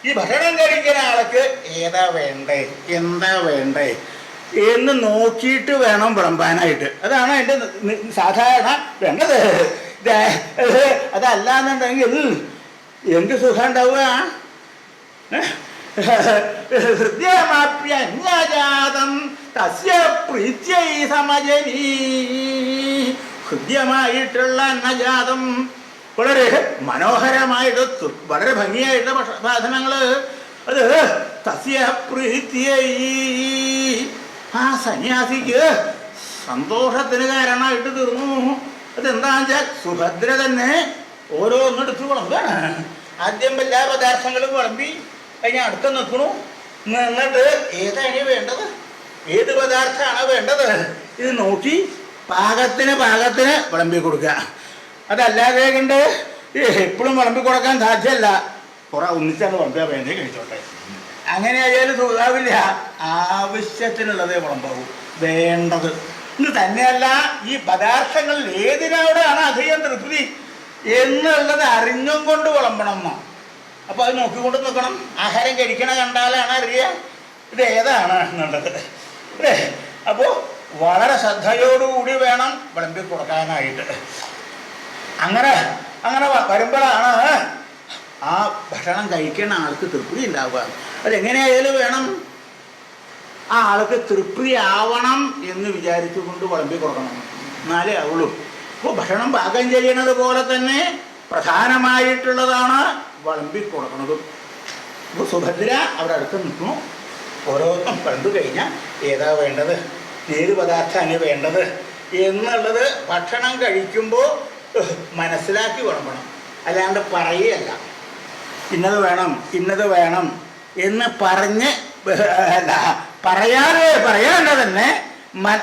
ഈ ഭക്ഷണം കഴിക്കുന്ന ആൾക്ക് ഏതാ വേണ്ടേ, എന്താ വേണ്ടേ എന്ന് നോക്കിയിട്ട് വേണം വിളമ്പാനായിട്ട്. അതാണ് അതിൻ്റെ സാധാരണ വേണ്ടത്. അതല്ലാന്നുണ്ടെങ്കിൽ എന്ത് സുഖം ഉണ്ടാവുക? ഹൃദ്യമാപ്യന്യജാതം തസ്യ പ്രീത്യൈ സമജനീ. ഹൃദ്യമായിട്ടുള്ള അന്നജാതം, വളരെ മനോഹരമായിട്ട് വളരെ ഭംഗിയായിട്ടുള്ള സാധനങ്ങൾ, അത് തസ്യ പ്രീത്യൈ ആ സന്യാസിക്ക് സന്തോഷത്തിന് കാരണമായിട്ട് തീർന്നു. അതെന്താണെന്ന് വെച്ചാൽ സുഭദ്ര തന്നെ ഓരോന്നെടുത്ത് വിളമ്പാണ്. ആദ്യം എല്ലാ പദാർത്ഥങ്ങളും വിളമ്പി കഴിഞ്ഞാൽ അടുത്ത് നിൽക്കണു. എന്നിട്ട് ഏതാണ് വേണ്ടത്, ഏത് പദാർത്ഥമാണ് വേണ്ടത് ഇത് നോക്കി പാകത്തിന് വിളമ്പി കൊടുക്കുക. അതല്ലാതെ കണ്ട് എപ്പോഴും വിളമ്പി കൊടുക്കാൻ സാധ്യമല്ല. കുറെ ഒന്നിച്ചാണ് വിളമ്പിയാൽ വേണ്ടേ കഴിച്ചോട്ടെ. അങ്ങനെ ആയാലും സുഖാവില്ല. ആവശ്യത്തിനുള്ളതേ വിളമ്പാവൂ, വേണ്ടത്. ഇത് തന്നെയല്ല, ഈ പദാർത്ഥങ്ങളിൽ ഏതിനോടാണ് അധികം തൃപ്തി എന്നുള്ളത് അറിഞ്ഞും കൊണ്ട് വിളമ്പണം എന്നോ. അപ്പോൾ അത് നോക്കിക്കൊണ്ട് നിൽക്കണം. ആഹാരം കഴിക്കണ കണ്ടാലാണ് അറിയുക ഇത് ഏതാണ് എന്നുള്ളത് അല്ലേ. അപ്പോൾ വളരെ ശ്രദ്ധയോടുകൂടി വേണം വിളമ്പി കൊടുക്കാനായിട്ട്. അങ്ങനെ വരുമ്പോഴാണ് ആ ഭക്ഷണം കഴിക്കുന്ന ആൾക്ക് തൃപ്തി ഉണ്ടാവുക. അതെങ്ങനെയായാലും വേണം ആ ആൾക്ക് തൃപ്തി ആവണം എന്ന് വിചാരിച്ചുകൊണ്ട് വിളമ്പി കൊടുക്കണം, എന്നാലേ ആവുള്ളൂ. അപ്പോൾ ഭക്ഷണം പാകം ചെയ്യണത് പോലെ തന്നെ പ്രധാനമായിട്ടുള്ളതാണ് വിളമ്പി കൊടുക്കുന്നതും. അപ്പോൾ സുഭദ്ര അവിടെ അടുത്ത് നിൽക്കുന്നു. ഓരോന്നും കണ്ടു കഴിഞ്ഞാൽ ഏതാ വേണ്ടത്, ഏത് പദാർത്ഥമാണ് വേണ്ടത് എന്നുള്ളത് ഭക്ഷണം കഴിക്കുമ്പോൾ മനസ്സിലാക്കി വിളമ്പണം. അല്ലാണ്ട് പറയുകയല്ല. ഇന്നത് വേണം എന്ന് പറഞ്ഞ് അല്ല, പറയാണ്ട് തന്നെ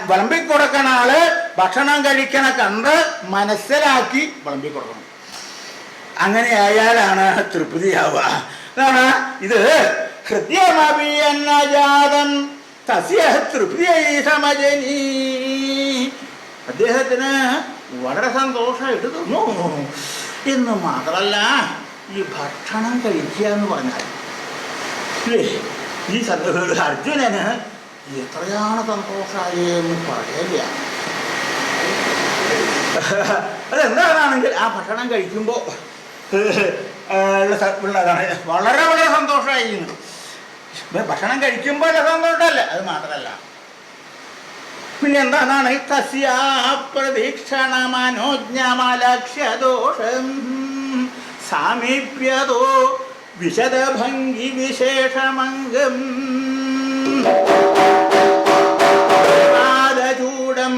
വിളമ്പിക്കൊടുക്കണ ആള് ഭക്ഷണം കഴിക്കണ കണ്ട് മനസ്സിലാക്കി വിളമ്പിക്കൊടുക്കണം. അങ്ങനെ ആയാലാണ് തൃപ്തിയാവുക. അതാണ് ഇത് ഹൃദ്യമഭിയന്നജാതം തസ്യ തൃപ്തിയൈ സമജനീ. അദ്ദേഹത്തിന് വളരെ സന്തോഷമായിട്ട് തോന്നു. എന്ന് മാത്രമല്ല, ഈ ഭക്ഷണം കഴിക്കുക എന്ന് പറഞ്ഞാൽ ഈ അർജുനന് എത്രയാണ് സന്തോഷമായെന്ന് പറയില്ല. അതെന്താണെങ്കിൽ ആ ഭക്ഷണം കഴിക്കുമ്പോൾ ഉള്ളതാണ് വളരെ വളരെ സന്തോഷമായിരുന്നു. ഭക്ഷണം കഴിക്കുമ്പോൾ സന്തോഷമല്ല, അത് മാത്രമല്ല പിന്നെ എന്താണ് തസ്യാ പ്രതീക്ഷണമനോജ്ഞമലക്ഷ്യദോഷം സാമീപ്യതോ വിശദഭംഗി വിശേഷമംഗം പാദചൂടം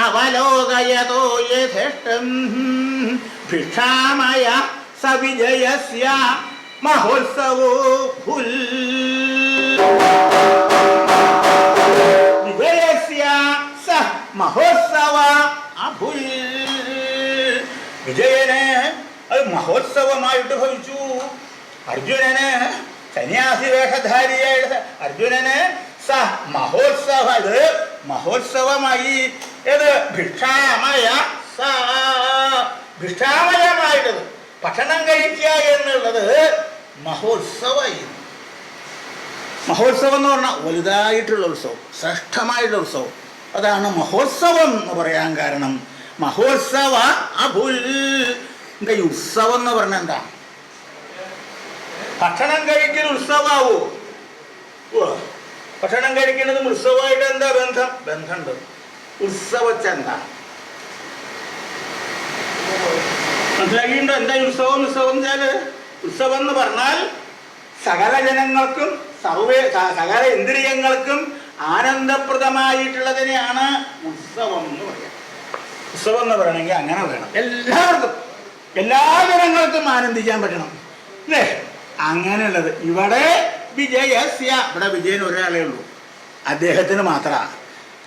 അവലോകയതോ യഥേഷ്ടം ഭിക്ഷാമയ സവിജയസ്യ മഹോത്സവോ ഭുൽ വിജയസ്യ സ മഹോത്സവ അഭുൽ. വിജയന് അത് മഹോത്സവമായിട്ട് ഭവിച്ചു. അർജുനന് സന്യാസി വേഷധാരിയായിട്ട് അർജുനന് സ മഹോത്സവ ഇത് മഹോത്സവമായി. ഏത് ഭിക്ഷാമയ സ ഭിക്ഷാമയമായിട്ടത് ഭക്ഷണം കഴിക്കുക എന്നുള്ളത് മഹോത്സവമായി. മഹോത്സവം എന്ന് പറഞ്ഞാൽ വലുതായിട്ടുള്ള ഉത്സവം, ശ്രേഷ്ഠമായിട്ടുള്ള ഉത്സവം. അതാണ് മഹോത്സവം എന്ന് പറയാൻ കാരണം. മഹോത്സവ അഭുൽ. എന്താ ഈ ഉത്സവം എന്ന് പറഞ്ഞാൽ എന്താ? ഭക്ഷണം കഴിക്കൽ ഉത്സവമാവോ? ഭക്ഷണം കഴിക്കുന്നതും ഉത്സവമായിട്ട് എന്താ ബന്ധമുണ്ട്? ഉത്സവച്ചെന്താ മനസ്സിലാക്കിയിട്ടുണ്ടോ? എന്താ ഉത്സവം? ഉത്സവം വെച്ചാൽ ഉത്സവം എന്ന് പറഞ്ഞാൽ സകല ജനങ്ങൾക്കും സകല ഇന്ദ്രിയങ്ങൾക്കും ആനന്ദപ്രദമായിട്ടുള്ളതിനെയാണ് ഉത്സവം എന്ന് പറയാം. ഉത്സവം എന്ന് പറയണമെങ്കിൽ അങ്ങനെ വേണം. എല്ലാവർക്കും എല്ലാ ജനങ്ങൾക്കും ആനന്ദിക്കാൻ പറ്റണം അല്ലേ? അങ്ങനെയുള്ളത്. ഇവിടെ വിജയസ്യ ഇവിടെ വിജയൻ ഒരാളേ ഉള്ളൂ, അദ്ദേഹത്തിന് മാത്രമാണ്.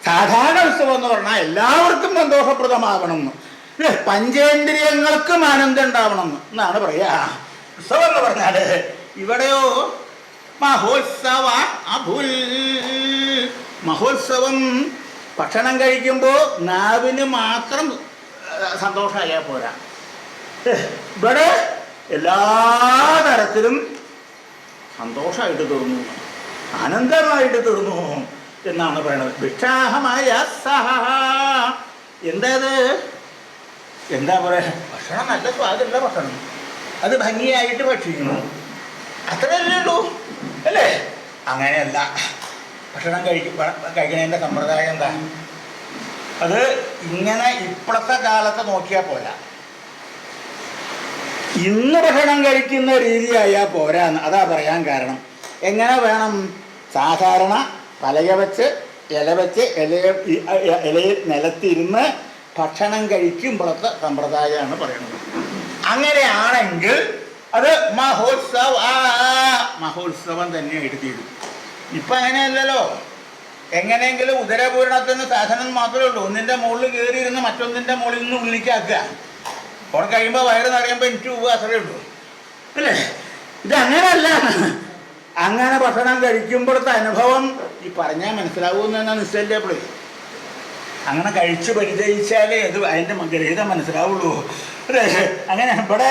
സാധാരണ ഉത്സവം എന്ന് പറഞ്ഞാൽ എല്ലാവർക്കും സന്തോഷപ്രദമാവണം എന്ന്, പഞ്ചേന്ദ്രിയങ്ങൾക്കും ആനന്ദം ഉണ്ടാവണം എന്നാണ് പറയാ. ഉത്സവം എന്ന് പറഞ്ഞാല് ഇവിടെയോ മഹോത്സവ അഭുൽ. മഹോത്സവം ഭക്ഷണം കഴിക്കുമ്പോൾ നാവിന് മാത്രം സന്തോഷമായാൽ പോരാ, ഇവിടെ എല്ലാ തരത്തിലും സന്തോഷമായിട്ട് തീർന്നു, ആനന്ദമായിട്ട് തീർന്നു എന്നാണ് പറയണത്. ഭിക്ഷാഹമായ സഹ. എന്താ പറയാ? ഭക്ഷണം നല്ല സ്വാദുള്ള ഭക്ഷണം, അത് ഭംഗിയായിട്ട് ഭക്ഷിക്കുന്നു, അത്രയല്ലേ ഉള്ളൂ അല്ലേ? അങ്ങനെയല്ല. ഭക്ഷണം കഴിക്കണതിൻ്റെ സമ്പ്രദായം എന്താ? അത് ഇങ്ങനെ ഇപ്പോഴത്തെ കാലത്ത് നോക്കിയാൽ പോരാ, ഇന്ന് ഭക്ഷണം കഴിക്കുന്ന രീതിയായാൽ പോരാന്ന്. അതാ പറയാൻ കാരണം. എങ്ങനെ വേണം? സാധാരണ പലക വെച്ച് ഇല വെച്ച് ഇലയിൽ നിലത്തിരുന്ന് ഭക്ഷണം കഴിക്കുമ്പോഴത്തെ സമ്പ്രദായമാണ് പറയുന്നത്. അങ്ങനെയാണെങ്കിൽ അത് മഹോത്സവം തന്നെയായിട്ട് തീരും. ഇപ്പം അങ്ങനെയല്ലല്ലോ. എങ്ങനെയെങ്കിലും ഉദരപൂരണത്തിന് സാധനം മാത്രമേ ഉള്ളൂ. ഒന്നിൻ്റെ മുകളിൽ കയറിയിരുന്ന് മറ്റൊന്നിൻ്റെ മുകളിൽ നിന്ന് ഉള്ളിലേക്കാക്കുക. അവിടെ കഴിയുമ്പോൾ വയറ് നിറയുമ്പോൾ എനിക്ക് പോവുക, അത്രയേ ഉള്ളൂ അല്ലേ? ഇതങ്ങനെയല്ല. അങ്ങനെ ഭക്ഷണം കഴിക്കുമ്പോഴത്തെ അനുഭവം ഈ പറഞ്ഞാൽ മനസ്സിലാവുമെന്ന് നിശ്ചയിച്ചപ്പോഴേ അങ്ങനെ കഴിച്ചു പരിചയിച്ചാലേ അത് അതിൻ്റെ ഗ്രഹീതം മനസ്സിലാവുള്ളൂ അല്ലേ? അങ്ങനെ ഇവിടെ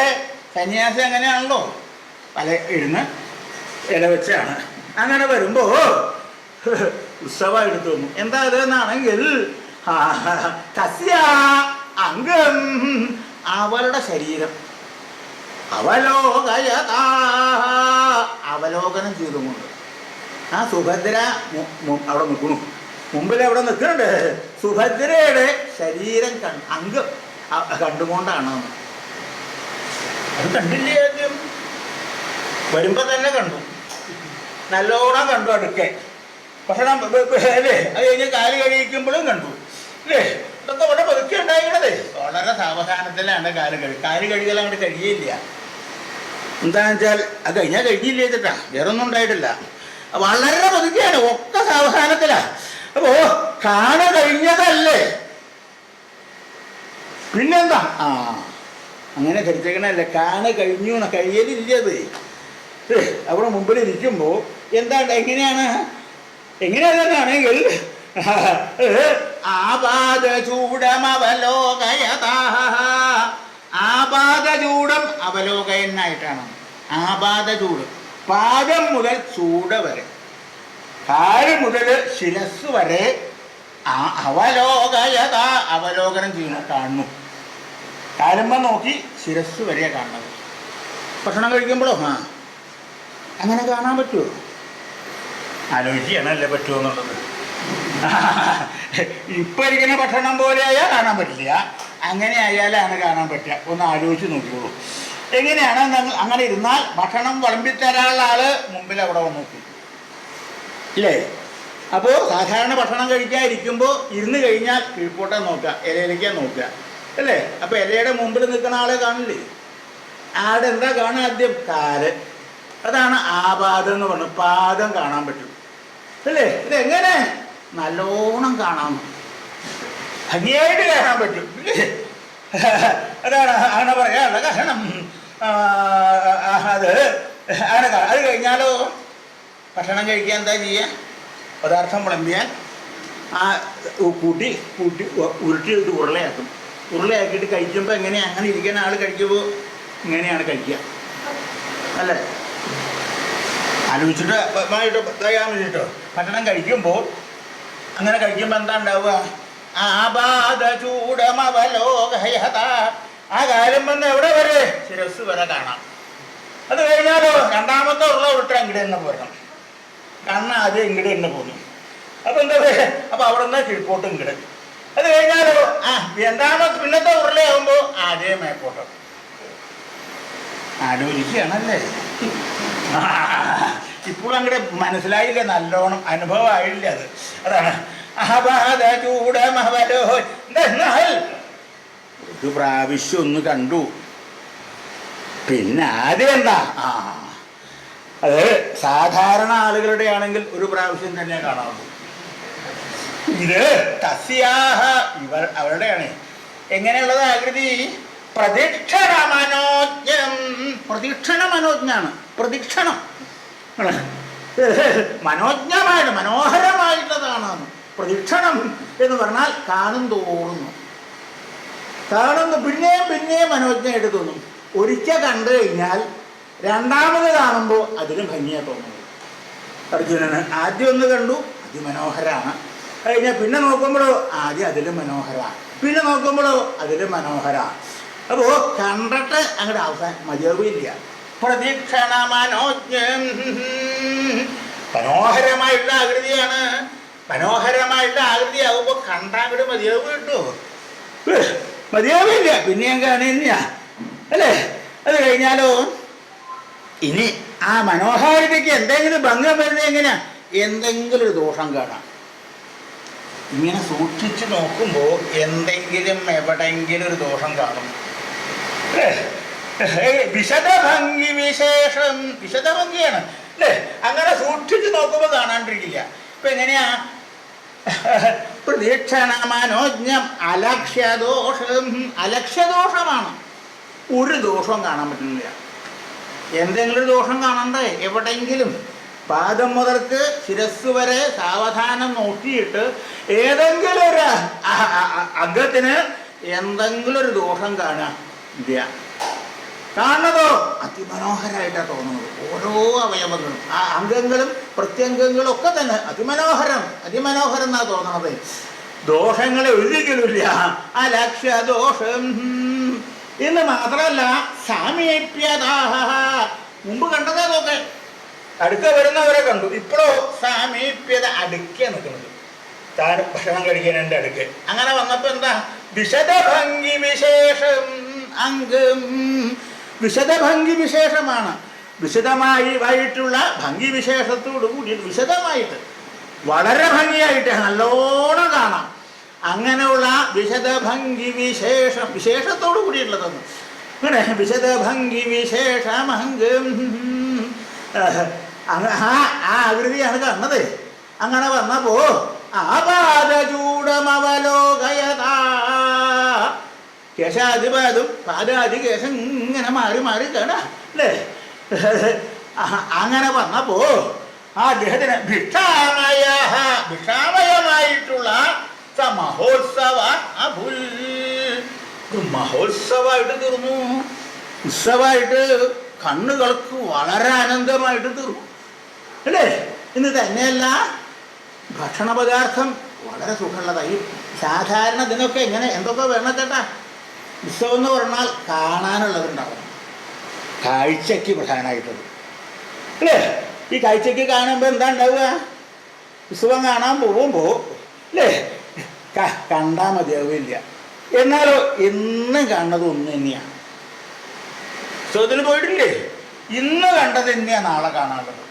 സന്യാസി അങ്ങനെയാണല്ലോ, പല ഇരുന്ന് ഇല വെച്ചാണ്. അങ്ങനെ വരുമ്പോൾ ഉത്സവമായിട്ട് തോന്നും. എന്താ അതെന്നാണെങ്കിൽ തസ്യ അംഗം അവളുടെ ശരീരം അവലോകനം ചെയ്തുകൊണ്ട് ആ സുഭദ്ര അവിടെ നിൽക്കുന്നു, മുമ്പിൽ അവിടെ നിൽക്കുന്നുണ്ട്. സുഭദ്രയുടെ ശരീരം അംഗം കണ്ടുകൊണ്ടാണ്. അത് കണ്ടില്ലേ? ആദ്യം വരുമ്പോൾ തന്നെ കണ്ടു, നല്ലോണം കണ്ടു അടുക്കെ. ഭക്ഷണം അല്ലേ? അത് കഴിഞ്ഞ് കാല് കഴിക്കുമ്പോഴും കണ്ടു അല്ലേ? ഇതൊക്കെ ഇവിടെ പതുക്കെ ഉണ്ടായിരുന്നത്. വളരെ സാവധാനത്തിലാണ് കാല് കഴുകൽ അങ്ങോട്ട് കഴിയില്ല. എന്താണെന്ന് വെച്ചാൽ അത് കഴിഞ്ഞാൽ കഴിഞ്ഞില്ല വെച്ചിട്ടാ, വേറൊന്നും ഉണ്ടായിട്ടില്ല. വളരെ പതുക്കെയാണ്, ഒക്കെ സാവധാനത്തിലാണ്. അപ്പോ കാണ കഴിഞ്ഞതല്ലേ, പിന്നെന്താ അങ്ങനെ ധരിച്ചേക്കണല്ലേ, കാണ് കഴിഞ്ഞു കഴിയലില്ലത്. അവിടെ മുമ്പിൽ ഇരിക്കുമ്പോൾ എന്താണ് എങ്ങനെയാണെങ്കിൽ ആപാദചൂടം അവലോകയനായിട്ടാണ്. ആപാദചൂടം പാദം മുതൽ ചൂട വരെ, കാല് മുതൽ ശിരസ് വരെ അവലോകയത അവലോകനം ചെയ്യുന്നു, കാണുന്നു. കാലുമ്പം നോക്കി ശിരസ് വരെ കാണുന്നത്. ഭക്ഷണം കഴിക്കുമ്പോഴോ അങ്ങനെ കാണാൻ പറ്റുമോ? ആലോചിക്കുകയാണല്ലേ പറ്റുമോ എന്നുള്ളത്. ഇപ്പം ഇരിക്കുന്ന ഭക്ഷണം പോലെ ആയാൽ കാണാൻ പറ്റില്ല, അങ്ങനെ ആയാലാണ് കാണാൻ പറ്റുക. ഒന്ന് ആലോചിച്ച് നോക്കിയോളൂ. എങ്ങനെയാണ് അങ്ങനെ ഇരുന്നാൽ ഭക്ഷണം വിളമ്പിത്തരാനുള്ള ആള് മുമ്പിൽ അവിടെ വന്ന് നോക്കും ഇല്ലേ? അപ്പോൾ സാധാരണ ഭക്ഷണം കഴിക്കാതിരിക്കുമ്പോൾ ഇരുന്ന് കഴിഞ്ഞാൽ കീഴ്പോട്ടാൻ നോക്കുക, ഇലയിലേക്കാൻ നോക്കുക അല്ലേ? അപ്പോൾ ഇലയുടെ മുമ്പിൽ നിൽക്കുന്ന ആളെ കാണില്ലേ? ആടെ എന്താ കാണുക? ആദ്യം കാല്, അതാണ് ആപാദം എന്ന് പറഞ്ഞു. പാദം കാണാൻ പറ്റും അല്ലേ? ഇതെങ്ങനെ നല്ലോണം കാണാൻ ഭംഗിയായിട്ട് കാണാൻ പറ്റും ഇല്ലേ? അതാണ് അങ്ങനെ പറയാനുള്ള കാരണം. അത് കഴിഞ്ഞാലോ ഭക്ഷണം കഴിക്കാൻ എന്താ ചെയ്യുക? പദാർത്ഥം വിളമ്പിയാൽ കൂട്ടി ഉരുട്ടിയിട്ട് ഉരുളയാക്കും. ഉരുളയാക്കിയിട്ട് കഴിക്കുമ്പോൾ എങ്ങനെയാണ്? അങ്ങനെ ഇരിക്കുന്ന ആൾ കഴിക്കുമ്പോൾ ഇങ്ങനെയാണ് കഴിക്കുക അല്ലേ? ആലോചിച്ചിട്ട് പറയാൻ വേണ്ടിയിട്ടോ. ഭക്ഷണം കഴിക്കുമ്പോൾ അങ്ങനെ കഴിക്കുമ്പോൾ എന്താ ഉണ്ടാവുക? ആപാദചൂടമവലോകയത. ആ കാലം വന്ന് എവിടെ വരെ? ശിരസ് വരെ കാണാം. അത് കഴിഞ്ഞാലോ രണ്ടാമത്തെ ഉരുള ഉരുട്ടാൻ ഇങ്ങോട്ട് തന്നെ പോരണം. കാരണം ആദ്യം ഇങ്ങോട്ട് തന്നെ പോന്നു. അപ്പം എന്താ പറയുക? അപ്പം അവിടെ നിന്ന് കീഴ്പോട്ട് ഇങ്ങോട്ട്. അത് കഴിഞ്ഞാലോ പിന്നത്തെ ഉരുളയാകുമ്പോൾ ആദ്യം മേപ്പോട്ട്. ആലോചിക്കുകയാണല്ലേ? ഇപ്പോഴും അങ്ങോട്ട് മനസ്സിലായില്ല, നല്ലോണം അനുഭവമായില്ല. അതാണ് ഒരു പ്രാവശ്യം ഒന്ന് കണ്ടു, പിന്നെ ആദ്യം എന്താ അത് സാധാരണ ആളുകളുടെ ആണെങ്കിൽ ഒരു പ്രാവശ്യം തന്നെ കാണാറുള്ളൂ. ഇത് തസ്യാഹ അവരുടെയാണ്. എങ്ങനെയുള്ളത് ആകൃതി? പ്രദക്ഷിണമനോജ്ഞാണ്. പ്രദക്ഷിണം മനോജ്ഞമായിട്ട് മനോഹരമായിട്ടുള്ളതാണ്. പ്രദക്ഷിണം എന്ന് പറഞ്ഞാൽ കാണും തോന്നുന്നു, പിന്നെയും മനോജ്ഞയായിട്ട് തോന്നും. ഒരിക്കൽ കണ്ടു കഴിഞ്ഞാൽ രണ്ടാമത് കാണുമ്പോൾ അതിന് ഭംഗിയായി തോന്നുന്നു. അർജുനന് ആദ്യം ഒന്ന് കണ്ടു, അതിമനോഹരമാണ്. കഴിഞ്ഞാൽ പിന്നെ നോക്കുമ്പോഴോ ആദ്യം അതിലും മനോഹരമാണ്, പിന്നെ നോക്കുമ്പോഴോ അതിലും മനോഹരമാണ്. അപ്പോൾ കണ്ടിട്ട് അങ്ങോട്ട് അവസാനം മതിയാവില്ല. പ്രദക്ഷിണ മനോജ്ഞം മനോഹരമായിട്ടുള്ള ആകൃതിയാണ്. മനോഹരമായിട്ടുള്ള ആകൃതിയാകുമ്പോൾ കണ്ടാൽ അങ്ങോട്ട് മതിയാവും കിട്ടുമോ? മതിയാവില്ല, പിന്നെയും കാണുന്നില്ല അല്ലേ? അത് കഴിഞ്ഞാലോ ഇനി ആ മനോഹാരിതയ്ക്ക് എന്തെങ്കിലും ഭംഗം വരുന്നത് എങ്ങനെയാ? എന്തെങ്കിലും ഒരു ദോഷം കാണാം. ഇങ്ങനെ സൂക്ഷിച്ച് നോക്കുമ്പോൾ എന്തെങ്കിലും എവിടെയെങ്കിലും ഒരു ദോഷം കാണും. വിശദഭംഗി വിശേഷം, വിശദഭംഗിയാണ് അല്ലേ? അങ്ങനെ സൂക്ഷിച്ച് നോക്കുമ്പോൾ കാണാണ്ടിരിക്കില്ല. ഇപ്പൊ എങ്ങനെയാ? പ്രദക്ഷിണമനോജ്ഞം അലക്ഷ്യദോഷം. അലക്ഷ്യദോഷമാണ്, ഒരു ദോഷവും കാണാൻ പറ്റുന്നില്ല. എന്തെങ്കിലും ഒരു ദോഷം കാണണ്ടേ? എവിടെയെങ്കിലും പാദം മുതൽക്ക് ശിരസ് വരെ സാവധാനം നോക്കിയിട്ട് ഏതെങ്കിലും ഒരു അംഗത്തിന് എന്തെങ്കിലും ഒരു ദോഷം കാണുക ഇല്ല. കാണുന്നതോ അതിമനോഹരമായിട്ടാണ് തോന്നുന്നത്. ഓരോ അവയവങ്ങളും ആ അംഗങ്ങളും പ്രത്യംഗങ്ങളും ഒക്കെ തന്നെ അതിമനോഹരം എന്നാണ് തോന്നണത്. ദോഷങ്ങളെ ഒരിക്കലുമില്ല. അലക്ഷ്യദോഷം എന്ന് മാത്രമല്ല സാമീപ്യതാഹ. മുമ്പ് കണ്ടതേ നോക്കെ അടുക്ക വരുന്നവരെ കണ്ടു. ഇപ്പോഴോ സാമീപ്യത അടുക്ക നിൽക്കുന്നത്. താൻ ഭക്ഷണം കഴിക്കാൻ എൻ്റെ അടുക്ക്. അങ്ങനെ വന്നപ്പോൾ എന്താ? വിശദഭംഗി വിശേഷം അംഗം. വിശദഭംഗി വിശേഷമാണ്. വിശദമായിട്ടുള്ള ഭംഗി വിശേഷത്തോടു കൂടി വിശദമായിട്ട് വളരെ ഭംഗിയായിട്ട് നല്ലോണം കാണാം. അങ്ങനെയുള്ള വിശദഭംഗി വിശേഷത്തോടു കൂടിയിട്ടുള്ളതെന്ന് അങ്ങനെ വിശദഭംഗി വിശേഷമംഗം ആ ആകൃതിയാണ് കാണുന്നത്. അങ്ങനെ വന്നപ്പോ ആപാദചൂടമവലോകയത കേശാധിപാദം പാദാദി കേശം ഇങ്ങനെ മാറി മാറി കാണാം അല്ലേ? അങ്ങനെ വന്നപ്പോ ആ അദ്ദേഹത്തിന് ഭിക്ഷാമയമായിട്ടുള്ള മഹോത്സവ അഭുൽ മഹോത്സവമായിട്ട് തീർന്നു. ഉത്സവമായിട്ട് കണ്ണുകൾക്ക് വളരെ ആനന്ദമായിട്ട് തീർന്നു അല്ലേ? ഇന്ന് തന്നെയല്ല ഭക്ഷണ പദാർത്ഥം വളരെ സുഖമുള്ളതായി. സാധാരണ ഇതിനൊക്കെ എങ്ങനെ എന്തൊക്കെ വേണം ചേട്ടാ? ഉത്സവം എന്ന് പറഞ്ഞാൽ കാണാനുള്ളതുണ്ടാവും, കാഴ്ചയ്ക്ക് പ്രധാനമായിട്ടുള്ളത് അല്ലേ? ഈ കാഴ്ചയ്ക്ക് കാണുമ്പോൾ എന്താ ഉണ്ടാവുക? ഉത്സവം കാണാൻ പോകുമ്പോൾ അല്ലേ കണ്ടാൽ മതിയാവില്ല. എന്നാലോ എന്നും കാണുന്നത് ഒന്ന് തന്നെയാണ്. ഉത്സവത്തിന് പോയിട്ടില്ലേ? ഇന്ന് കണ്ടത് തന്നെയാണ് നാളെ കാണാനുള്ളത്.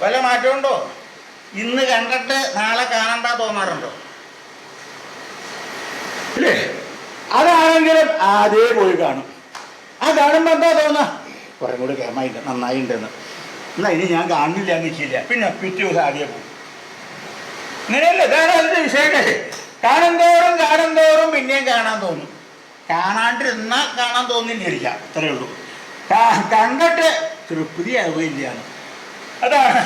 വല്ല മാറ്റമുണ്ടോ? ഇന്ന് കണ്ടിട്ട് നാളെ കാണണ്ട തോന്നാറുണ്ടോ? ഇല്ലേ? അതാണെങ്കിലും ആദ്യേ പോയി കാണും. ആ കാണുമ്പോൾ എന്താ തോന്നുക? കുറേ കൂടി കേമായില്ല, നന്നായിണ്ടെന്ന്. എന്നാൽ ഇനി ഞാൻ കാണില്ല നിൽക്കില്ല, പിന്നെ പിറ്റേ ദിവസം ആദ്യം പോകും. ഇങ്ങനെയല്ല, ഇതാണ് അതിൻ്റെ വിഷയം. കാണും തോറും പിന്നെയും കാണാൻ തോന്നും. കാണാണ്ടിരുന്നാൽ കാണാൻ തോന്നില്ല, അത്രയേ ഉള്ളൂ. കണ്ടിട്ട് തൃപ്തിയാവുകയില്ല. അതാണ്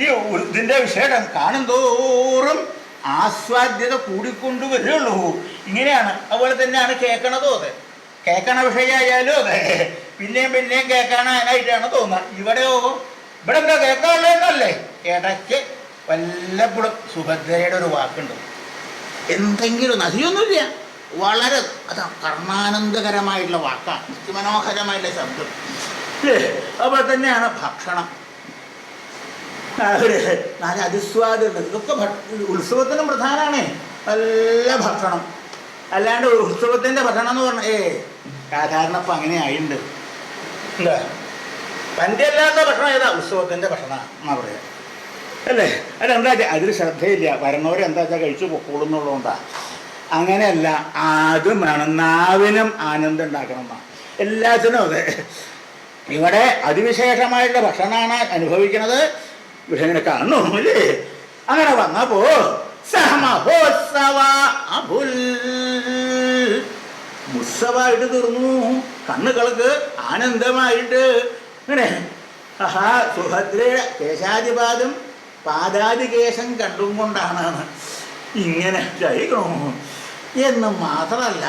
ഈ ഇതിൻ്റെ വിഷയം. കാണും തോറും ആസ്വാദ്യത കൂടിക്കൊണ്ട് വരുള്ളൂ. ഇങ്ങനെയാണ്. അതുപോലെ തന്നെയാണ് കേൾക്കണതും. അതെ, കേൾക്കണ വിഷയമായാലും അതെ, പിന്നെയും കേൾക്കാനായിട്ടാണ് തോന്നുക. ഇവിടെ എന്താ കേൾക്കാനുള്ളതെന്നല്ലേ? ഇടയ്ക്ക് വല്ലപ്പോഴും സുഭദ്രയുടെ ഒരു വാക്കുണ്ട്. എന്തെങ്കിലും നദിയൊന്നുമില്ല, വളരെ അതാ കർണാനന്ദകരമായിട്ടുള്ള വാക്കാണ്, മനോഹരമായിട്ടുള്ള ശബ്ദം അല്ലേ? അതുപോലെ തന്നെയാണ് ഭക്ഷണം. നല്ല അതിസ്വാദുണ്ട്. ഇതൊക്കെ ഉത്സവത്തിനും പ്രധാനമാണ്. നല്ല ഭക്ഷണം. അല്ലാണ്ട് ഉത്സവത്തിൻ്റെ ഭക്ഷണം എന്ന് പറഞ്ഞാൽ സാധാരണ ഇപ്പം അങ്ങനെ ആയിട്ടുണ്ട്. എന്താ തൻ്റെ അല്ലാത്ത ഭക്ഷണം ഏതാ? ഉത്സവത്തിൻ്റെ ഭക്ഷണം എന്നാ പറയുക അല്ലേ? അതെന്താ അതിൽ ശ്രദ്ധയില്ല. വരണവരെന്താ വെച്ചാൽ കഴിച്ചു പൊക്കോളുന്നുള്ളതുകൊണ്ടാണ്. അങ്ങനെയല്ല, അതും വേണം. നാവിനും ആനന്ദം ഉണ്ടാക്കണം എന്നാണ് എല്ലാത്തിനും. അതെ, ഇവിടെ അതിവിശേഷമായിട്ടുള്ള ഭക്ഷണമാണ് അനുഭവിക്കുന്നത്. പക്ഷെ ഇങ്ങനെ കാണുന്നു അല്ലേ? അങ്ങനെ വന്നപ്പോ സഹമഹോത്സവ അഭുൽ ഉത്സവമായിട്ട് തീർന്നു. കണ്ണുകൾക്ക് ആനന്ദമായിട്ട് ഇങ്ങനെ സുഭദ്രയുടെ കേശാധിപാദം പാദാദികേശം കണ്ടും കൊണ്ടാണ് ഇങ്ങനെ കഴിക്കണു എന്ന് മാത്രമല്ല,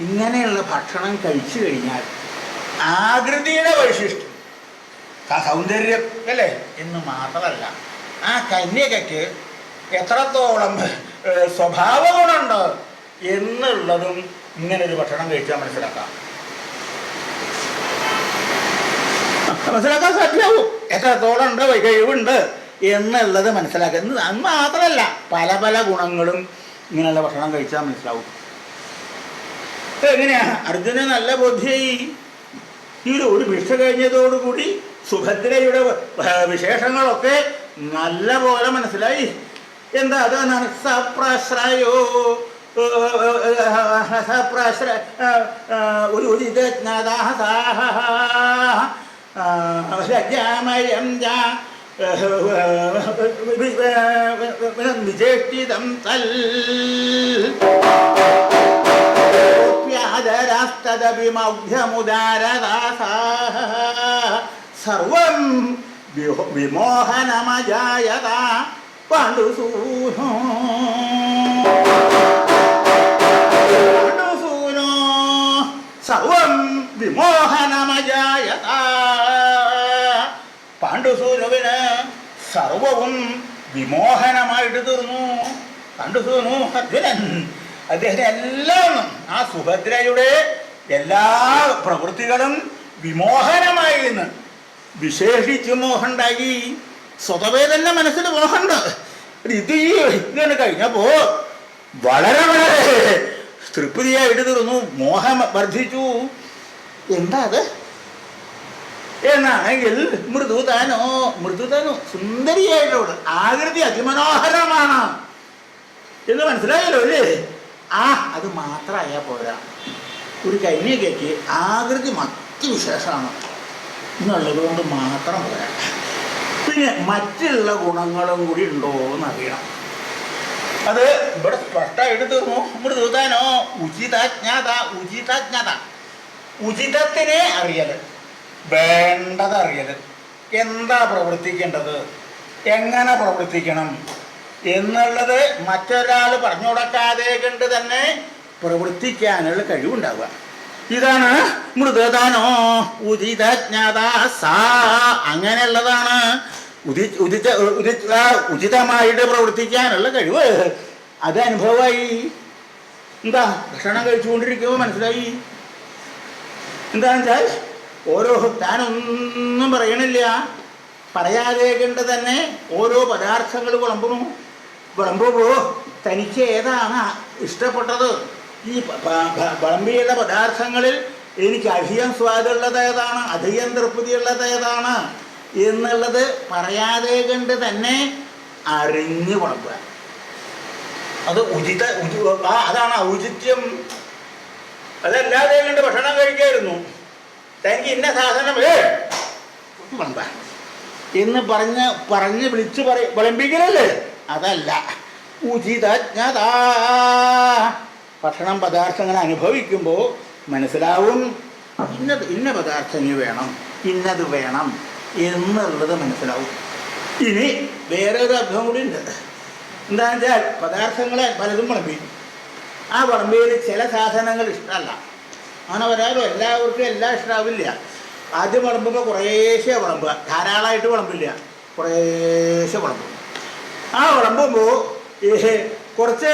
ഇങ്ങനെയുള്ള ഭക്ഷണം കഴിച്ചു കഴിഞ്ഞാൽ ആകൃതിയുടെ വൈശിഷ്ട്യം, സൗന്ദര്യം അല്ലേ എന്ന് മാത്രമല്ല, ആ കന്യകയ്ക്ക് എത്രത്തോളം സ്വഭാവ ഗുണമുണ്ട് എന്നുള്ളതും ഇങ്ങനൊരു ഭക്ഷണം കഴിച്ചാൽ മനസ്സിലാക്കാം സാധ്യമാവും. എത്രത്തോളം ഉണ്ട്, കഴിവുണ്ട് എന്നുള്ളത് മനസ്സിലാക്കുന്നത്. അത് മാത്രമല്ല, പല പല ഗുണങ്ങളും ഇങ്ങനെയുള്ള ഭക്ഷണം കഴിച്ചാൽ മനസ്സിലാവും. എങ്ങനെയാ? അർജുനന് നല്ല ബോധ്യമായി. ഈ ഒരു ഭിക്ഷ കഴിഞ്ഞതോടുകൂടി സുഭദ്രയുടെ വിശേഷങ്ങളൊക്കെ നല്ല പോലെ മനസ്സിലായി. എന്താ അതാണ്? സപ്രാശ്രയോ ഒരു വിജേഷ്ടിതം തൽപ്യാദരാസ്തദഭിമൗഢ്യമുദാരദാസാഃ സർവം വിമോഹനമജായത പാണ്ഡുസൂനോ സർവം വിമോഹനമജായത. പാണ്ഡുസൂനുവിന് സർവവും വിമോഹനമായിട്ട് തീർന്നു. പാണ്ഡുസൂനു അർജുനൻ, അദ്ദേഹത്തിന് എല്ലാം ആ സുഭദ്രയുടെ എല്ലാ പ്രവൃത്തികളും വിമോഹനമായിരുന്നു. വിശേഷിച്ച് മോഹമുണ്ടായി. സ്വതവേ തന്നെ മനസ്സിൽ മോഹമുണ്ട്. ഇങ്ങനെ കഴിഞ്ഞപ്പോ വളരെ വളരെ തൃപ്തിയായിട്ട് തീർന്നു. മോഹം വർദ്ധിച്ചു. എന്താ അത് എന്നാണെങ്കിൽ മൃദുതാനോ സുന്ദരിയായിട്ടോട് ആകൃതി അതിമനോഹരമാണ് എന്ന് മനസ്സിലായല്ലോ അല്ലേ? അത് മാത്രമായാൽ പോരാ. ഒരു കന്യകയ്ക്ക് ആകൃതി മറ്റു വിശേഷമാണ് എന്നുള്ളത് കൊണ്ട് മാത്രം പോരാ. പിന്നെ മറ്റുള്ള ഗുണങ്ങളും കൂടി ഉണ്ടോ എന്നറിയണം. അത് ഇവിടെ സ്പഷ്ടമായിട്ട് തീർന്നു. ഇവിടെ തീർത്താനോ ഉചിതജ്ഞത ഉചിതജ്ഞത, ഉചിതത്തിനെ അറിയൽ, വേണ്ടത് അറിയൽ, എന്താ പ്രവർത്തിക്കേണ്ടത്, എങ്ങനെ പ്രവർത്തിക്കണം എന്നുള്ളത് മറ്റൊരാൾ പറഞ്ഞു കൊടുക്കാതെ കണ്ട് തന്നെ പ്രവർത്തിക്കാനുള്ള കഴിവുണ്ടാവുക. ഇതാണ് മൃദുതാനോ ഉചിതജ്ഞത സാ. അങ്ങനെയുള്ളതാണ് ഉചിതമായിട്ട് പ്രവർത്തിക്കാനുള്ള കഴിവ്. അത് അനുഭവമായി. എന്താ ഭക്ഷണം കഴിച്ചുകൊണ്ടിരിക്കുമ്പോൾ മനസ്സിലായി. എന്താണെന്ന് വെച്ചാൽ ഓരോ താനൊന്നും പറയണില്ല, പറയാതെ കണ്ട് തന്നെ ഓരോ പദാർത്ഥങ്ങൾ വിളമ്പുമ്പോൾ തനിക്ക് ഏതാണ് ഇഷ്ടപ്പെട്ടത്, ഈ വിളമ്പിയുള്ള പദാർത്ഥങ്ങളിൽ എനിക്ക് അധികം സ്വാദുള്ളത് ഏതാണ്, അധികം തൃപ്തിയുള്ളത് ഏതാണ് എന്നുള്ളത് പറയാതെ കണ്ട് തന്നെ അറിഞ്ഞു വിളമ്പുക. അത് അതാണ് ഔചിത്യം. അതല്ലാതെ കണ്ട് ഭക്ഷണം കഴിക്കായിരുന്നു, തനിക്ക് ഇന്ന സാധനം വിളമ്പ എന്ന് പറഞ്ഞ് വിളിച്ച് വിളമ്പിക്കലല്ലേ, അതല്ല ഉചിതജ്ഞത. ഭക്ഷണം പദാർത്ഥങ്ങൾ അനുഭവിക്കുമ്പോൾ മനസ്സിലാവും ഇന്ന പദാർത്ഥം വേണം, ഇന്നത് വേണം എന്നുള്ളത് മനസ്സിലാവും. ഇനി വേറെ ഒരു അർത്ഥം കൂടി ഉണ്ട്. എന്താണെന്ന് വെച്ചാൽ പദാർത്ഥങ്ങളെ പലതും വിളമ്പി, ആ വിളമ്പിയിൽ ചില സാധനങ്ങൾ ഇഷ്ടമല്ല. അങ്ങനെ വരാലും എല്ലാവർക്കും എല്ലാം ഇഷ്ടമാവില്ല. ആദ്യം വിളമ്പുമ്പോൾ കുറേശ്ശെ വിളമ്പുക, ധാരാളമായിട്ട് വിളമ്പില്ല, കുറേശ്ശെ വിളമ്പും. ആ വിളമ്പുമ്പോൾ കുറച്ച്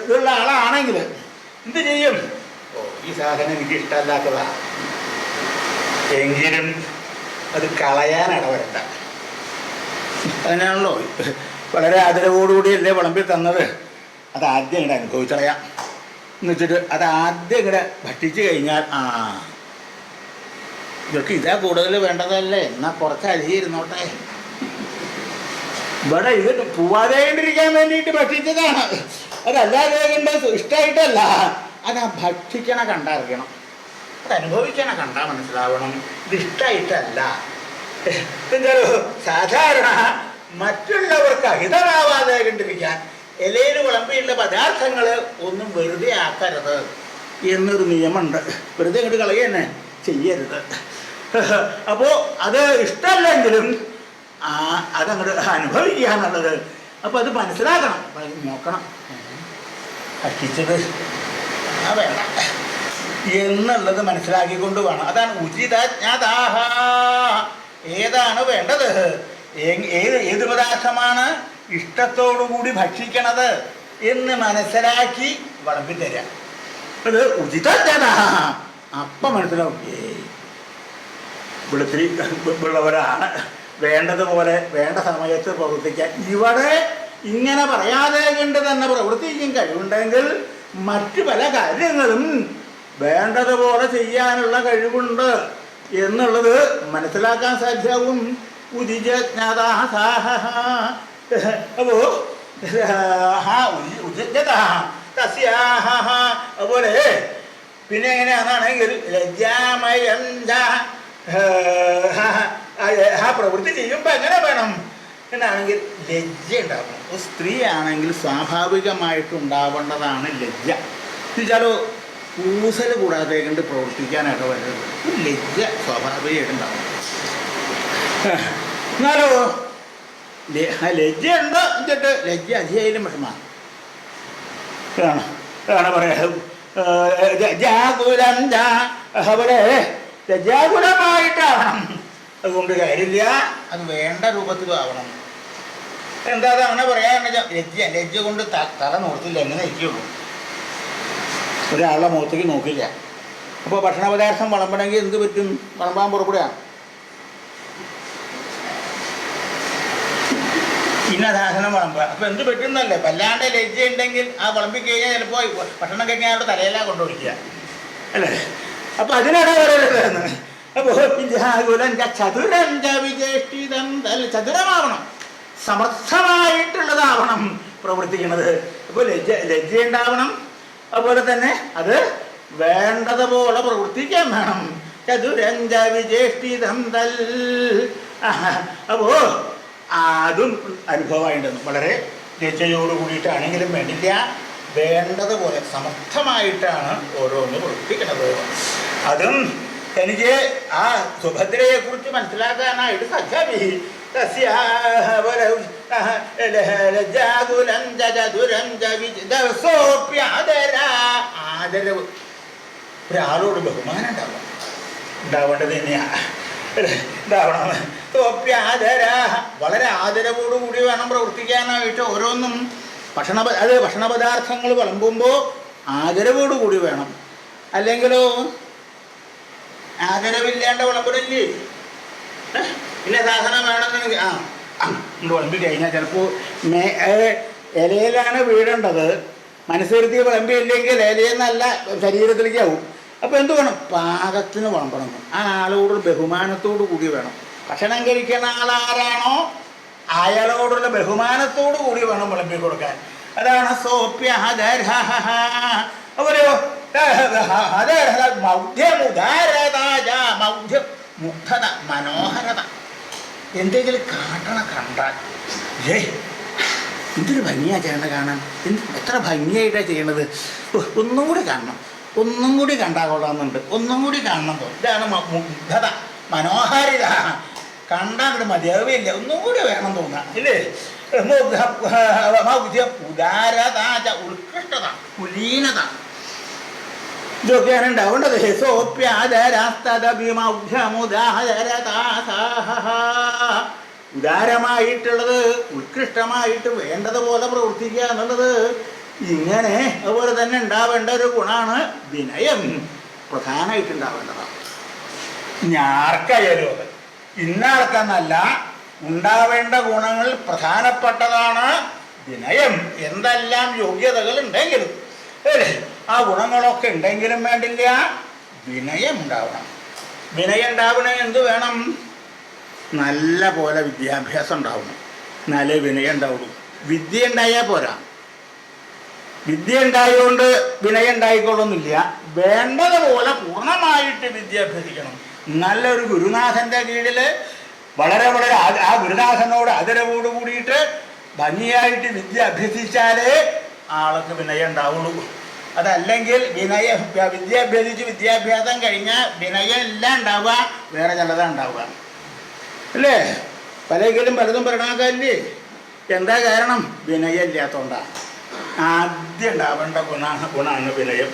ഇതുള്ള ആളാണെങ്കിൽ എന്ത് ചെയ്യും, ഈ സാധനം എനിക്ക് ഇഷ്ടമല്ലാത്തതാ, എങ്കിലും അത് കളയാൻ ഇടവരണ്ട. അതിനാണല്ലോ വളരെ ആദരവോടുകൂടിയല്ലേ വിളമ്പി തന്നത്, അത് ആദ്യം ഇങ്ങനെ അനുഭവിച്ചളയാം എന്ന് വെച്ചിട്ട് അത് ആദ്യം ഇങ്ങനെ ഭക്ഷിച്ചു കഴിഞ്ഞാൽ ഇതൊക്കെ ഇതാ കൂടുതൽ വേണ്ടതല്ലേ, എന്നാൽ കുറച്ച് അരികെ ഇരുന്നോട്ടെ. ഇവിടെ ഇത് പോവാതെണ്ടിരിക്കാൻ വേണ്ടിയിട്ട് ഭക്ഷിച്ചതാണ്, അതല്ലാതെ കണ്ട് ഇഷ്ടമായിട്ടല്ല. അത് ആ ഭക്ഷിക്കണ കണ്ടറിയണം, അത് അനുഭവിക്കണ കണ്ടാൽ മനസ്സിലാവണം, ഇത് ഇഷ്ടമായിട്ടല്ല. എന്തായാലും സാധാരണ മറ്റുള്ളവർക്ക് അഹിതമാവാതെ കണ്ടിരിക്കാൻ ഇലയിൽ വിളമ്പിയുള്ള പദാർത്ഥങ്ങൾ ഒന്നും വെറുതെ ആക്കരുത് എന്നൊരു നിയമമുണ്ട്. വെറുതെ ഇങ്ങോട്ട് കളയുക തന്നെ ചെയ്യരുത്. അപ്പോൾ അത് ഇഷ്ടമല്ലെങ്കിലും അതങ്ങോട്ട് അനുഭവിക്കുക എന്നുള്ളത്, അപ്പോൾ അത് മനസ്സിലാക്കണം, നോക്കണം, ഭക്ഷിച്ചത് വേണ്ട എന്നുള്ളത് മനസ്സിലാക്കിക്കൊണ്ട് വേണം. അതാണ് ഉചിതജ്ഞതാഹ. ഏതാണ് വേണ്ടത്, ഏത് പദാർത്ഥമാണ് ഇഷ്ടത്തോടുകൂടി ഭക്ഷിക്കണത് എന്ന് മനസ്സിലാക്കി വിളമ്പിത്തരാം. അത് ഉചിതജ്ഞത. അപ്പം മനസ്സിലാവും വെളുത്തിരി ഉള്ളവരാണ്, വേണ്ടതുപോലെ വേണ്ട സമയത്ത് പ്രവർത്തിക്കാൻ. ഇവിടെ ഇങ്ങനെ പറയാതെ കണ്ട് തന്നെ പ്രവർത്തിക്കും കഴിവുണ്ടെങ്കിൽ മറ്റു പല കാര്യങ്ങളും വേണ്ടതുപോലെ ചെയ്യാനുള്ള കഴിവുണ്ട് എന്നുള്ളത് മനസ്സിലാക്കാൻ സാധ്യമാവും. അപ്പോ അതുപോലെ പിന്നെ എങ്ങനെയാണെങ്കിൽ ലജ്ജാമയം പ്രവൃത്തി ചെയ്യുമ്പോൾ എങ്ങനെ വേണം എന്നാണെങ്കിൽ ലജ്ജ ഉണ്ടാവണം. സ്ത്രീ ആണെങ്കിൽ സ്വാഭാവികമായിട്ടുണ്ടാവേണ്ടതാണ് ലജ്ജ. എന്നുവെച്ചാലോ കൂസൽ കൂടാതെ കണ്ട് പ്രവർത്തിക്കാനായിട്ട് വരുന്നത് ലജ്ജ സ്വാഭാവികമായിട്ടുണ്ടാവും. എന്നാലോ ലജ്ജ ഉണ്ടോ എന്നിട്ട് ലജ്ജ അധികം വിഷമാണ്. അതാണ് പറയാ അതുപോലെ ലജ്ജാകുലമായിട്ടാവണം. അതുകൊണ്ട് കാര്യമില്ല, അത് വേണ്ട രൂപത്തിലും ആവണം. എന്താ അങ്ങനെ പറയാന്ന് വെച്ചാൽ ലജ്ജ കൊണ്ട് തല നോർത്തില്ല, എങ്ങനെ ഇരിക്കുള്ളൂ, ഒരാളുടെ മുഖത്തേക്ക് നോക്കില്ല. അപ്പോൾ ഭക്ഷണ പദാർത്ഥം വിളമ്പണമെങ്കിൽ എന്ത് പറ്റും, വിളമ്പാൻ പുറപ്പെടുക, ഇന്ന സാധനം വിളമ്പുക. അപ്പോൾ എന്ത് പറ്റുന്നല്ലേ, വല്ലാണ്ട് ലജ്ജ ഉണ്ടെങ്കിൽ ആ വിളമ്പി കഴിഞ്ഞാൽ ചിലപ്പോൾ ഭക്ഷണം കഴിഞ്ഞാൽ അവിടെ തലയിലാ കൊണ്ടുപിടിക്കുക അല്ലേ. അപ്പോൾ അതിനാണ് പറയുന്നത്. അപ്പോൾ ചതുരമാവണം, സമർത്ഥമായിട്ടുള്ളതാവണം പ്രവർത്തിക്കുന്നത്. അപ്പോൾ ലജ്ജ ഉണ്ടാവണം, അതുപോലെ തന്നെ അത് വേണ്ടതുപോലെ പ്രവർത്തിക്കാൻ വേണം. ചതുരഞ്ച വിജേഷ്ടിതം തൽ. അപ്പോൾ അതും അനുഭവമായിട്ടുണ്ടെന്ന് വളരെ ലജ്ജയോട് കൂടിയിട്ടാണെങ്കിലും വേണ്ടില്ല, വേണ്ടതുപോലെ സമർത്ഥമായിട്ടാണ് ഓരോന്ന് പ്രവർത്തിക്കുന്നത്. അതും എനിക്ക് ആ സുഭദ്രയെക്കുറിച്ച് മനസ്സിലാക്കാനായിട്ട് സഖ്യമി ആദരവ്, ഒരാളോട് ബഹുമാനം ഉണ്ടാവേണ്ടത് തന്നെയാണ്. വളരെ ആദരവോടുകൂടി വേണം പ്രവർത്തിക്കാനായിട്ട്. ഓരോന്നും ഭക്ഷണപദാർത്ഥങ്ങൾ വിളമ്പുമ്പോൾ ആദരവോടുകൂടി വേണം. അല്ലെങ്കിലോ ആദരവില്ലാണ്ട് വിളമ്പലില്ലേ? പിന്നെ സാധനം വേണമെന്നുണ്ടെങ്കിൽ വിളമ്പി കഴിഞ്ഞാൽ ചിലപ്പോൾ ഇലയിലാണ് വീഴേണ്ടത്, മനസ്സിരുത്തി വിളമ്പിയില്ലെങ്കിൽ ഇലയെന്നല്ല ശരീരത്തിലേക്ക് ആവും. അപ്പോൾ എന്ത് വേണം? പാകത്തിന് വിളമ്പണം. ആ ആളോട് ബഹുമാനത്തോടു കൂടി വേണം. ഭക്ഷണം കഴിക്കുന്ന ആളാരാണോ അയാളോടുള്ള ബഹുമാനത്തോടു കൂടി വേണം വിളമ്പി കൊടുക്കാൻ. അതാണ് മുഗ്ധത, മനോഹരത. എന്തെങ്കിലും കാട്ടണ കണ്ടാൽ എന്തൊരു ഭംഗിയാണ് ചെയ്യണത് കാണാൻ, എത്ര ഭംഗിയായിട്ടാണ് ചെയ്യണത്, ഒന്നും കൂടി കാണണം, ഒന്നും കൂടി കണ്ടാൽ കൊള്ളാമെന്നുണ്ട്, ഒന്നും കൂടി കാണണം. ഇതാണ് മുഗ്ധത, മനോഹാരിത. കണ്ടാൽ ഇവിടെ മതിയാവില്ല, ഒന്നും കൂടി വേണം തോന്നാം ഇല്ലേ? ഉദാരത, ഉത്കൃഷ്ടത, കുലീനത, ഇതൊക്കെയാണ് ഉണ്ടാവേണ്ടത്. ഉദാരമായിട്ടുള്ളത്, ഉത്കൃഷ്ടമായിട്ട് വേണ്ടതുപോലെ പ്രവർത്തിക്കുക എന്നുള്ളത്, ഇങ്ങനെ അതുപോലെ തന്നെ ഉണ്ടാവേണ്ട ഒരു ഗുണമാണ് വിനയം. പ്രധാനമായിട്ട് ഉണ്ടാവേണ്ടതാണ്. ഞാർക്കായാലും അത് ഇന്നാർക്കെന്നല്ല, ഉണ്ടാവേണ്ട ഗുണങ്ങൾ പ്രധാനപ്പെട്ടതാണ് വിനയം. എന്തെല്ലാം യോഗ്യതകൾ ഉണ്ടെങ്കിലും ആ ഗുണങ്ങളൊക്കെ ഉണ്ടെങ്കിലും വേണ്ടില്ല, വിനയം ഉണ്ടാവണം. വിനയം ഉണ്ടാവണമെങ്കിൽ എന്ത് വേണം? നല്ല പോലെ വിദ്യാഭ്യാസം ഉണ്ടാവണം, നല്ല വിനയം ഉണ്ടാവുള്ളൂ. വിദ്യ ഉണ്ടായാൽ പോരാ. വിദ്യ ഉണ്ടായതുകൊണ്ട് വിനയം ഉണ്ടായിക്കൊള്ളുന്നില്ല. വേണ്ടതുപോലെ പൂർണ്ണമായിട്ട് വിദ്യ അഭ്യസിക്കണം. നല്ലൊരു ഗുരുനാഥൻ്റെ കീഴിൽ വളരെ ആ ഗുരുനാഥനോട് ആദരവോട് കൂടിയിട്ട് ഭംഗിയായിട്ട് വിദ്യ അഭ്യസിച്ചാലേ ആൾക്ക് വിനയം ഉണ്ടാവുള്ളൂ. അതല്ലെങ്കിൽ വിദ്യ അഭ്യസിച്ച് വിദ്യാഭ്യാസം കഴിഞ്ഞാൽ വിനയം എല്ലാം ഉണ്ടാവുക, വേറെ ചിലതാണ് ഉണ്ടാവുക അല്ലേ? പലരെങ്കിലും പലതും പറയണാക്കല്ലേ? എന്താ കാരണം? വിനയം ഇല്ലാത്തതുകൊണ്ടാണ്. ആദ്യം ഉണ്ടാവേണ്ട ഗുണമാണ് വിനയം.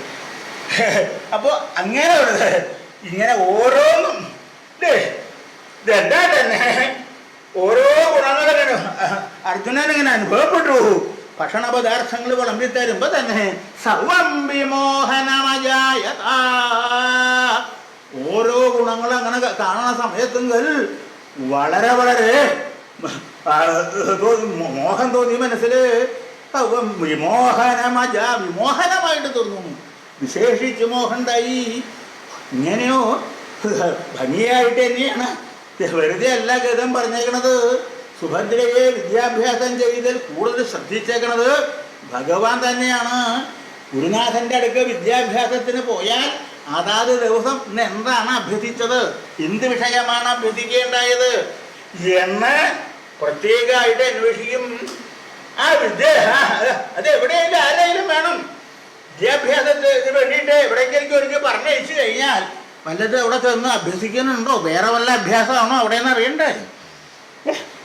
അപ്പോൾ അങ്ങനെ ഇങ്ങനെ ഓരോന്നും അല്ലേ, ഇതെന്താ തന്നെ ഓരോ ഗുണങ്ങളും അർജുനനിങ്ങനെ അനുഭവപ്പെട്ടു. ഭക്ഷണ പദാർത്ഥങ്ങൾ വിളമ്പി തരുമ്പോൾ തന്നെ സർവം വിമോഹനമജായത. ഓരോ ഗുണങ്ങളും അങ്ങനെ കാണുന്ന സമയത്തെങ്കിൽ വളരെ മോഹം തോന്നി മനസ്സിൽ. വിമോഹനമായിട്ട് തോന്നുന്നു. വിശേഷിച്ച് മോഹണ്ടായി. ഇങ്ങനെയോ ഭംഗിയായിട്ട് തന്നെയാണ്. വെറുതെ അല്ല ഗതം പറഞ്ഞേക്കണത്. സുഭദ്രയെ വിദ്യാഭ്യാസം ചെയ്തൽ കൂടുതൽ ശ്രദ്ധിച്ചേക്കണത് ഭഗവാൻ തന്നെയാണ്. ഗുരുനാഥൻ്റെ അടുക്ക് വിദ്യാഭ്യാസത്തിന് പോയാൽ അതാത് ദിവസം ഇന്ന് എന്താണ് അഭ്യസിച്ചത്, എന്ത് വിഷയമാണ് അഭ്യസിക്കേണ്ടായത് എന്ന് പ്രത്യേകമായിട്ട് അന്വേഷിക്കും. ആ വിദ്യ അതെവിടെയെങ്കിലും ആരെങ്കിലും വേണം. വിദ്യാഭ്യാസത്തിന് വേണ്ടിയിട്ട് എവിടേക്കെങ്കിലും ഒരിക്കൽ പറഞ്ഞയച്ചു കഴിഞ്ഞാൽ വല്ലത് അവിടെ ചെന്ന് അഭ്യസിക്കുന്നുണ്ടോ, വേറെ വല്ല അഭ്യാസമാണോ അവിടെയെന്ന് അറിയണ്ടേ?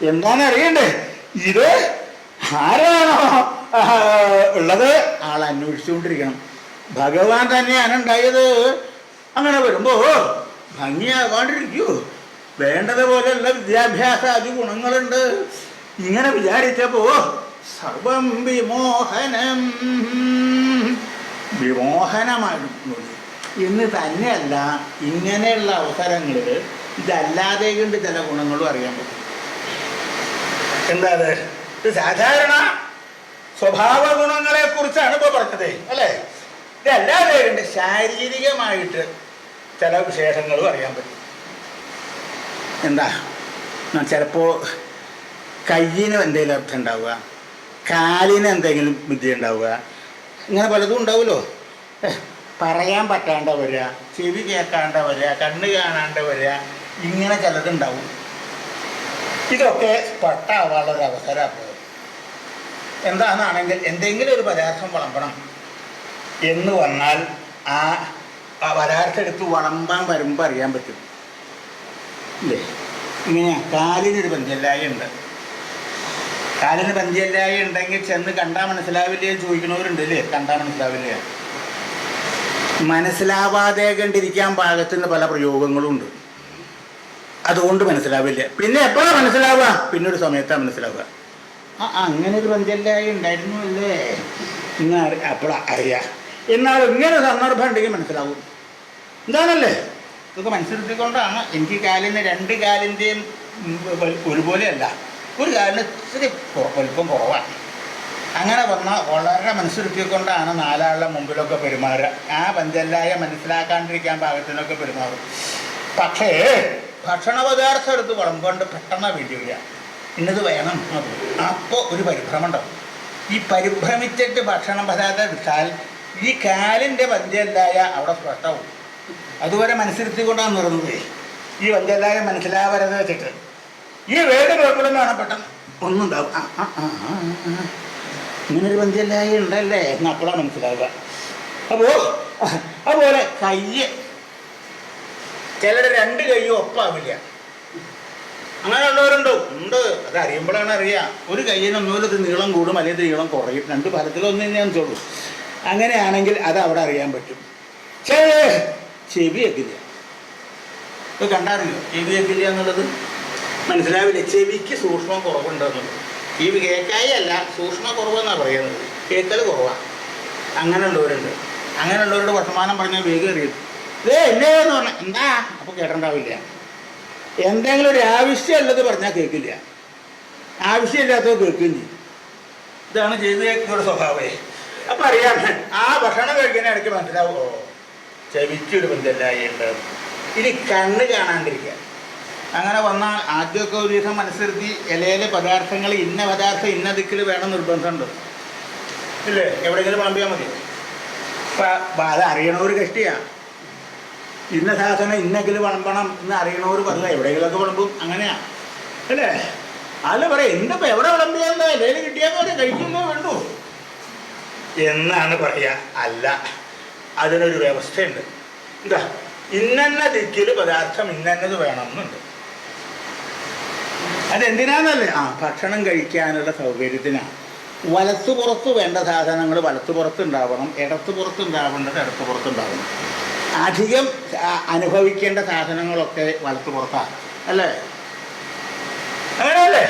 എന്താണെന്ന് അറിയണ്ടേ? ഇത് ആരാണോ ഉള്ളത് ആൾ അന്വേഷിച്ചുകൊണ്ടിരിക്കണം. ഭഗവാൻ തന്നെയാണ് ഉണ്ടായത്. അങ്ങനെ വരുമ്പോൾ ഭംഗിയാവാണ്ടിരിക്കൂ. വേണ്ടതുപോലെയുള്ള വിദ്യാഭ്യാസ ഗുണങ്ങളുണ്ട്. ഇങ്ങനെ വിചാരിച്ചപ്പോൾ സർവം വിമോഹനമായിരുന്നു. ഇന്ന് തന്നെയല്ല, ഇങ്ങനെയുള്ള അവസരങ്ങളിൽ ഇതല്ലാതെ കൊണ്ട് ചില ഗുണങ്ങളും അറിയാൻ പറ്റും. എന്താ അത്? ഇത് സാധാരണ സ്വഭാവ ഗുണങ്ങളെ കുറിച്ചാണ് ഇപ്പോൾ പറഞ്ഞത് അല്ലേ? ഇതല്ലാതെ കൊണ്ട് ശാരീരികമായിട്ട് ചില വിശേഷങ്ങളും അറിയാൻ പറ്റും. എന്താ? ചിലപ്പോൾ കയ്യിന് എന്തെങ്കിലും അർത്ഥം ഉണ്ടാവുക, കാലിന് എന്തെങ്കിലും ബുദ്ധി ഉണ്ടാവുക, ഇങ്ങനെ പലതും ഉണ്ടാവുമല്ലോ. പറയാൻ പറ്റാണ്ട് വരിക, ചെവി കേൾക്കാണ്ട് വരിക, കണ്ണ് കാണാണ്ട് വരിക, ഇങ്ങനെ ചിലതുണ്ടാവും. ഇതൊക്കെ സ്പട്ടാവാനുള്ളൊരവസരമാണ്. എന്താണെന്നാണെങ്കിൽ എന്തെങ്കിലും ഒരു പദാർത്ഥം വിളമ്പണം എന്ന് വന്നാൽ ആ പദാർത്ഥം എടുത്ത് വിളമ്പാൻ വരുമ്പോൾ അറിയാൻ പറ്റും ഇല്ലേ? ഇങ്ങനെയാ കാലിനൊരു പഞ്ചല്ലായ ഉണ്ട്. കാലിന് പഞ്ചല്ലായ ഉണ്ടെങ്കിൽ ചെന്ന് കണ്ടാൽ മനസ്സിലാവില്ലേ ചോദിക്കുന്നവരുണ്ട് അല്ലേ? കണ്ടാൽ മനസ്സിലാവില്ലേ? മനസ്സിലാവാതെ കണ്ടിരിക്കാൻ പാകത്തിന് പല പ്രയോഗങ്ങളും ഉണ്ട്. അതുകൊണ്ട് മനസ്സിലാവില്ല. പിന്നെ എപ്പോഴാണ് മനസ്സിലാവുക? പിന്നൊരു സമയത്താണ് മനസ്സിലാവുക. അങ്ങനെ ഒരു പഞ്ചല്ലായ ഉണ്ടായിരുന്നു അല്ലേ ഇന്ന് അപ്പോഴാണ് അറിയാം. എന്നാൽ ഇങ്ങനെ സന്ദർഭം ഉണ്ടെങ്കിൽ മനസ്സിലാവും. എന്താണല്ലേ? ഇതൊക്കെ മനസ്സിലാക്കിക്കൊണ്ടാണ് എനിക്ക് കാലിന് രണ്ട് കാലിൻ്റെയും ഒരുപോലെയല്ല. ഒരു കാലിന് ഇത്തിരി വലിപ്പം കുറവാണ്. അങ്ങനെ വന്നാൽ വളരെ മനസ്സിലാക്കിക്കൊണ്ടാണ് നാലാളുടെ മുമ്പിലൊക്കെ പെരുമാറുക. ആ പഞ്ചല്ലായ മനസ്സിലാക്കാണ്ടിരിക്കാൻ പാകത്തിനൊക്കെ പെരുമാറും. പക്ഷേ ഭക്ഷണ പദാർത്ഥം എടുത്ത് വിളമ്പുകൊണ്ട് പെട്ടെന്ന് വീട്ടില്ല ഇന്നത് വേണം. അപ്പോൾ ഒരു പരിഭ്രമം ഉണ്ടാവും. ഈ പരിഭ്രമിച്ചിട്ട് ഭക്ഷണ പദാർത്ഥം എടുത്താൽ ഈ കാലിൻ്റെ പഞ്ചല്ലായ അവിടെ സ്പഷ്ടവും. അതുവരെ മനസ്സിരുത്തിക്കൊണ്ടാണ് നിർന്നത്. ഈ പഞ്ചല്ലായ മനസ്സിലാവരുത് വെച്ചിട്ട് ഈ വേട് കേൾക്കണമെന്നാണ് പെട്ടെന്ന് ഒന്നുണ്ടാവും. ഇങ്ങനൊരു പഞ്ചല്ലായ ഉണ്ടല്ലേ എന്ന് അപ്പോഴാണ് മനസ്സിലാവുക. അതുപോലെ കയ്യ് ചിലരുടെ രണ്ട് കയ്യും ഒപ്പാവില്ല. അങ്ങനെയുള്ളവരുണ്ടോ? ഉണ്ട്. അത് അറിയുമ്പോഴാണ് അറിയാം. ഒരു കയ്യിനൊന്നുമില്ല ഇത് നീളം കൂടും അല്ലെങ്കിൽ നീളം കുറയും. രണ്ട് ഫലത്തിലൊന്നും ഞാൻ ചോളൂ. അങ്ങനെയാണെങ്കിൽ അത് അവിടെ അറിയാൻ പറ്റും. ചെവി എക്കില്ല. ഇത് കണ്ടറിയോ? ചെവി എക്കില്ല എന്നുള്ളത് മനസ്സിലാവില്ല. ചെവിക്ക് സൂക്ഷ്മം കുറവുണ്ടെന്നുള്ളത്. ചെവി കേൾക്കായി അല്ല, സൂക്ഷ്മ കുറവെന്നാണ് പറയുന്നത്. കേൾക്കൽ കുറവാണ്. അങ്ങനെയുള്ളവരുണ്ട്. അങ്ങനെയുള്ളവരുടെ വർത്തമാനം പറഞ്ഞാൽ വേഗം അറിയും. എന്നേന്ന് പറഞ്ഞാൽ എന്താ അപ്പോൾ കേട്ടിട്ടുണ്ടാവില്ല. എന്തെങ്കിലും ഒരു ആവശ്യമുള്ളത് പറഞ്ഞാൽ കേൾക്കില്ല. ആവശ്യമില്ലാത്തത് കേൾക്കുകയും ചെയ്യും. ഇതാണ് ചെയ്തയുടെ സ്വഭാവമേ. അപ്പം അറിയാം. ആ ഭക്ഷണം കഴിക്കുന്ന ഇടയ്ക്ക് മനസ്സിലാവുമോ ചെവിക്കൊരു ബന്ധമില്ലായി ഉണ്ട്. ഇനി കണ്ണ് കാണാണ്ടിരിക്കുക. അങ്ങനെ വന്നാൽ ആദ്യമൊക്കെ ഒരു ദിവസം മനസ്സിരുത്തി ഇലയിലെ പദാർത്ഥങ്ങൾ ഇന്ന പദാർത്ഥം ഇന്ന ദിക്കിൽ വേണം നിർബന്ധമുണ്ട് ഇല്ലേ? എവിടെയെങ്കിലും വിളമ്പിയാൽ മതി. അപ്പം അത് അറിയണവർ കഷ്ടിയാണ്. ഇന്ന സാധനം ഇന്നെങ്കിൽ വിളമ്പണം എന്ന് അറിയണവർ പറഞ്ഞ എവിടെയെങ്കിലുമൊക്കെ വിളമ്പും. അങ്ങനെയാണ് അല്ലേ? അല്ല പറയാം എന്തിപ്പോൾ എവിടെ വിളമ്പിയാൽ ഇലയിൽ കിട്ടിയാൽ പോലെ കഴിക്കുന്നേ വേണ്ടു എന്നാണ് പറയുക. അല്ല, അതിനൊരു വ്യവസ്ഥയുണ്ട്. എന്താ? ഇന്ന ദിക്കിൽ പദാർത്ഥം ഇന്നത് വേണമെന്നുണ്ട്. അതെന്തിനാന്നല്ലേ? ഭക്ഷണം കഴിക്കാനുള്ള സൗകര്യത്തിനാണ്. വലത്തുപുറത്ത് വേണ്ട സാധനങ്ങൾ വലത്തുപുറത്ത് ഉണ്ടാവണം, ഇടത്തുപുറത്ത് ഉണ്ടാവേണ്ടത് ഇടത്തുപുറത്ത് ഉണ്ടാവണം. അധികം അനുഭവിക്കേണ്ട സാധനങ്ങളൊക്കെ വലത്തുപുറത്താണ് അല്ലേ? അങ്ങനെയല്ലേ?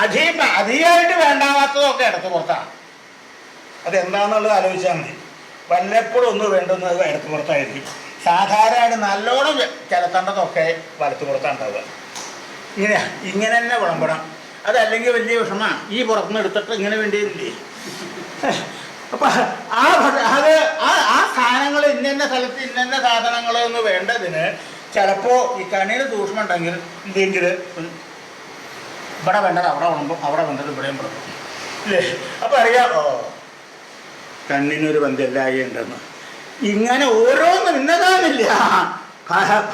അധികമായിട്ട് വേണ്ടാവാത്തതൊക്കെ ഇടത്തുപുറത്താണ്. അതെന്താണെന്നുള്ളത് ആലോചിച്ചാൽ മതി. വല്ലപ്പോഴും ഒന്ന് വേണ്ടുന്നത് ഇടത്തുപുറത്തായിരിക്കും. സാധാരണ നല്ലോണം ചിലത്തേണ്ടതൊക്കെ വലത്തുപുറത്താണ് ഉണ്ടാവുക. ഇങ്ങനെ തന്നെ വിളമ്പണം. അതല്ലെങ്കിൽ വലിയ വിഷമമാണ്. ഈ പുറത്തുനിന്ന് എടുത്തിട്ട് ഇങ്ങനെ വേണ്ടിയില്ലേ? അപ്പം ആ സ്ഥാനങ്ങൾ ഇന്ന സ്ഥലത്ത് ഇന്ന സാധനങ്ങളൊന്നും വേണ്ടതിന് ചിലപ്പോൾ ഈ കണ്ണിന് ദൂഷമുണ്ടെങ്കിൽ ഇല്ലെങ്കിൽ ഇവിടെ വേണ്ടത് അവിടെ വിളമ്പും, അവിടെ വേണ്ടത് ഇവിടെയും വിളമ്പും ഇല്ലേ? അപ്പം അറിയാമോ കണ്ണിനൊരു ബന്ധമില്ലായി ഉണ്ടെന്ന്. ഇങ്ങനെ ഓരോന്നും ഇന്നതാണില്ല.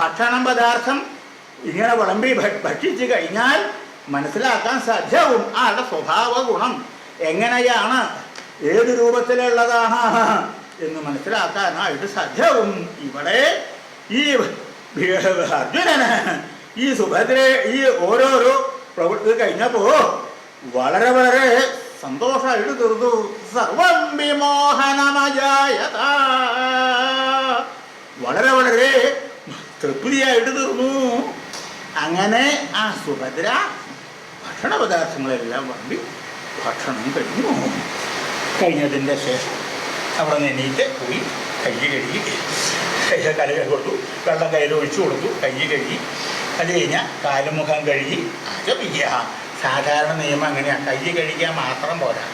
ഭക്ഷണം പദാർത്ഥം ഇങ്ങനെ വിളമ്പി ഭക്ഷിച്ച് കഴിഞ്ഞാൽ മനസ്സിലാക്കാൻ സാധ്യവും ആളുടെ സ്വഭാവ ഗുണം എങ്ങനെയാണ്, ഏത് രൂപത്തിലുള്ളതാണ് എന്ന് മനസ്സിലാക്കാനായിട്ട് സാധ്യവും. ഇവിടെ ഈ അർജുനന് ഈ സുഭദ്രയെ ഈ ഓരോരോ പ്രവൃത്തി കഴിഞ്ഞപ്പോൾ വളരെ വളരെ സന്തോഷമായിട്ട് തീർന്നു. സർവം വിമോഹനമജായത, വളരെ വളരെ തൃപ്തിയായിട്ട് തീർന്നു. അങ്ങനെ ആ സുഭദ്ര ഭക്ഷണ പദാർത്ഥങ്ങളെല്ലാം വേണ്ടി ഭക്ഷണം കഴിഞ്ഞതിൻ്റെ ശേഷം അവിടെ നിന്ന് എണീറ്റ് പോയി കൈ കഴുകി കല കൊടുത്തു, വെള്ളം കയ്യിൽ ഒഴിച്ചു കൊടുത്തു, കൈ കഴുകി. അത് കഴിഞ്ഞാൽ കാലുമുഖം കഴുകി ആചമിക്കുക. സാധാരണ നിയമം അങ്ങനെയാണ്. കൈ കഴുകിയാൽ മാത്രം പോരാ,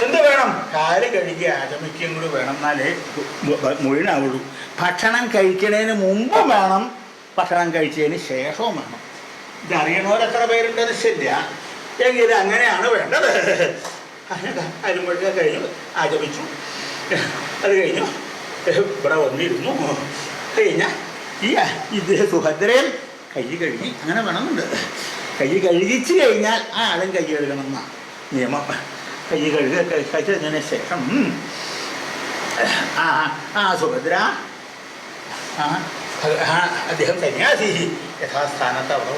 എന്ത് വേണം? കാല് കഴുകി ആചമിക്കുകയും കൂടി വേണം, എന്നാലേ മുഴുവനാവുള്ളൂ. ഭക്ഷണം കഴിക്കുന്നതിന് മുമ്പും വേണം, ഭക്ഷണം കഴിച്ചതിന് ശേഷവും വേണം. ഇതറിയണവരെത്ര പേരുണ്ടെന്ന് ശരിയ, എങ്കിലും അങ്ങനെയാണ് വേണ്ടത്. അരുമ്പഴൊക്കെ കഴിഞ്ഞു ആചമിച്ചു. അത് കഴിഞ്ഞു ഇവിടെ വന്നിരുന്നു. കഴിഞ്ഞാൽ ഇത് സുഭദ്രയും കൈ കഴുകി. അങ്ങനെ വേണമെന്നുണ്ട്. കൈ കഴുകിച്ച് കഴിഞ്ഞാൽ ആ ആളും കൈ കഴുകണം എന്നാണ് നിയമം. കൈ കഴിച്ചതിന് ശേഷം സുഭദ്ര അദ്ദേഹം സന്യാസി യഥാസ്ഥാനത്ത് അവിടെ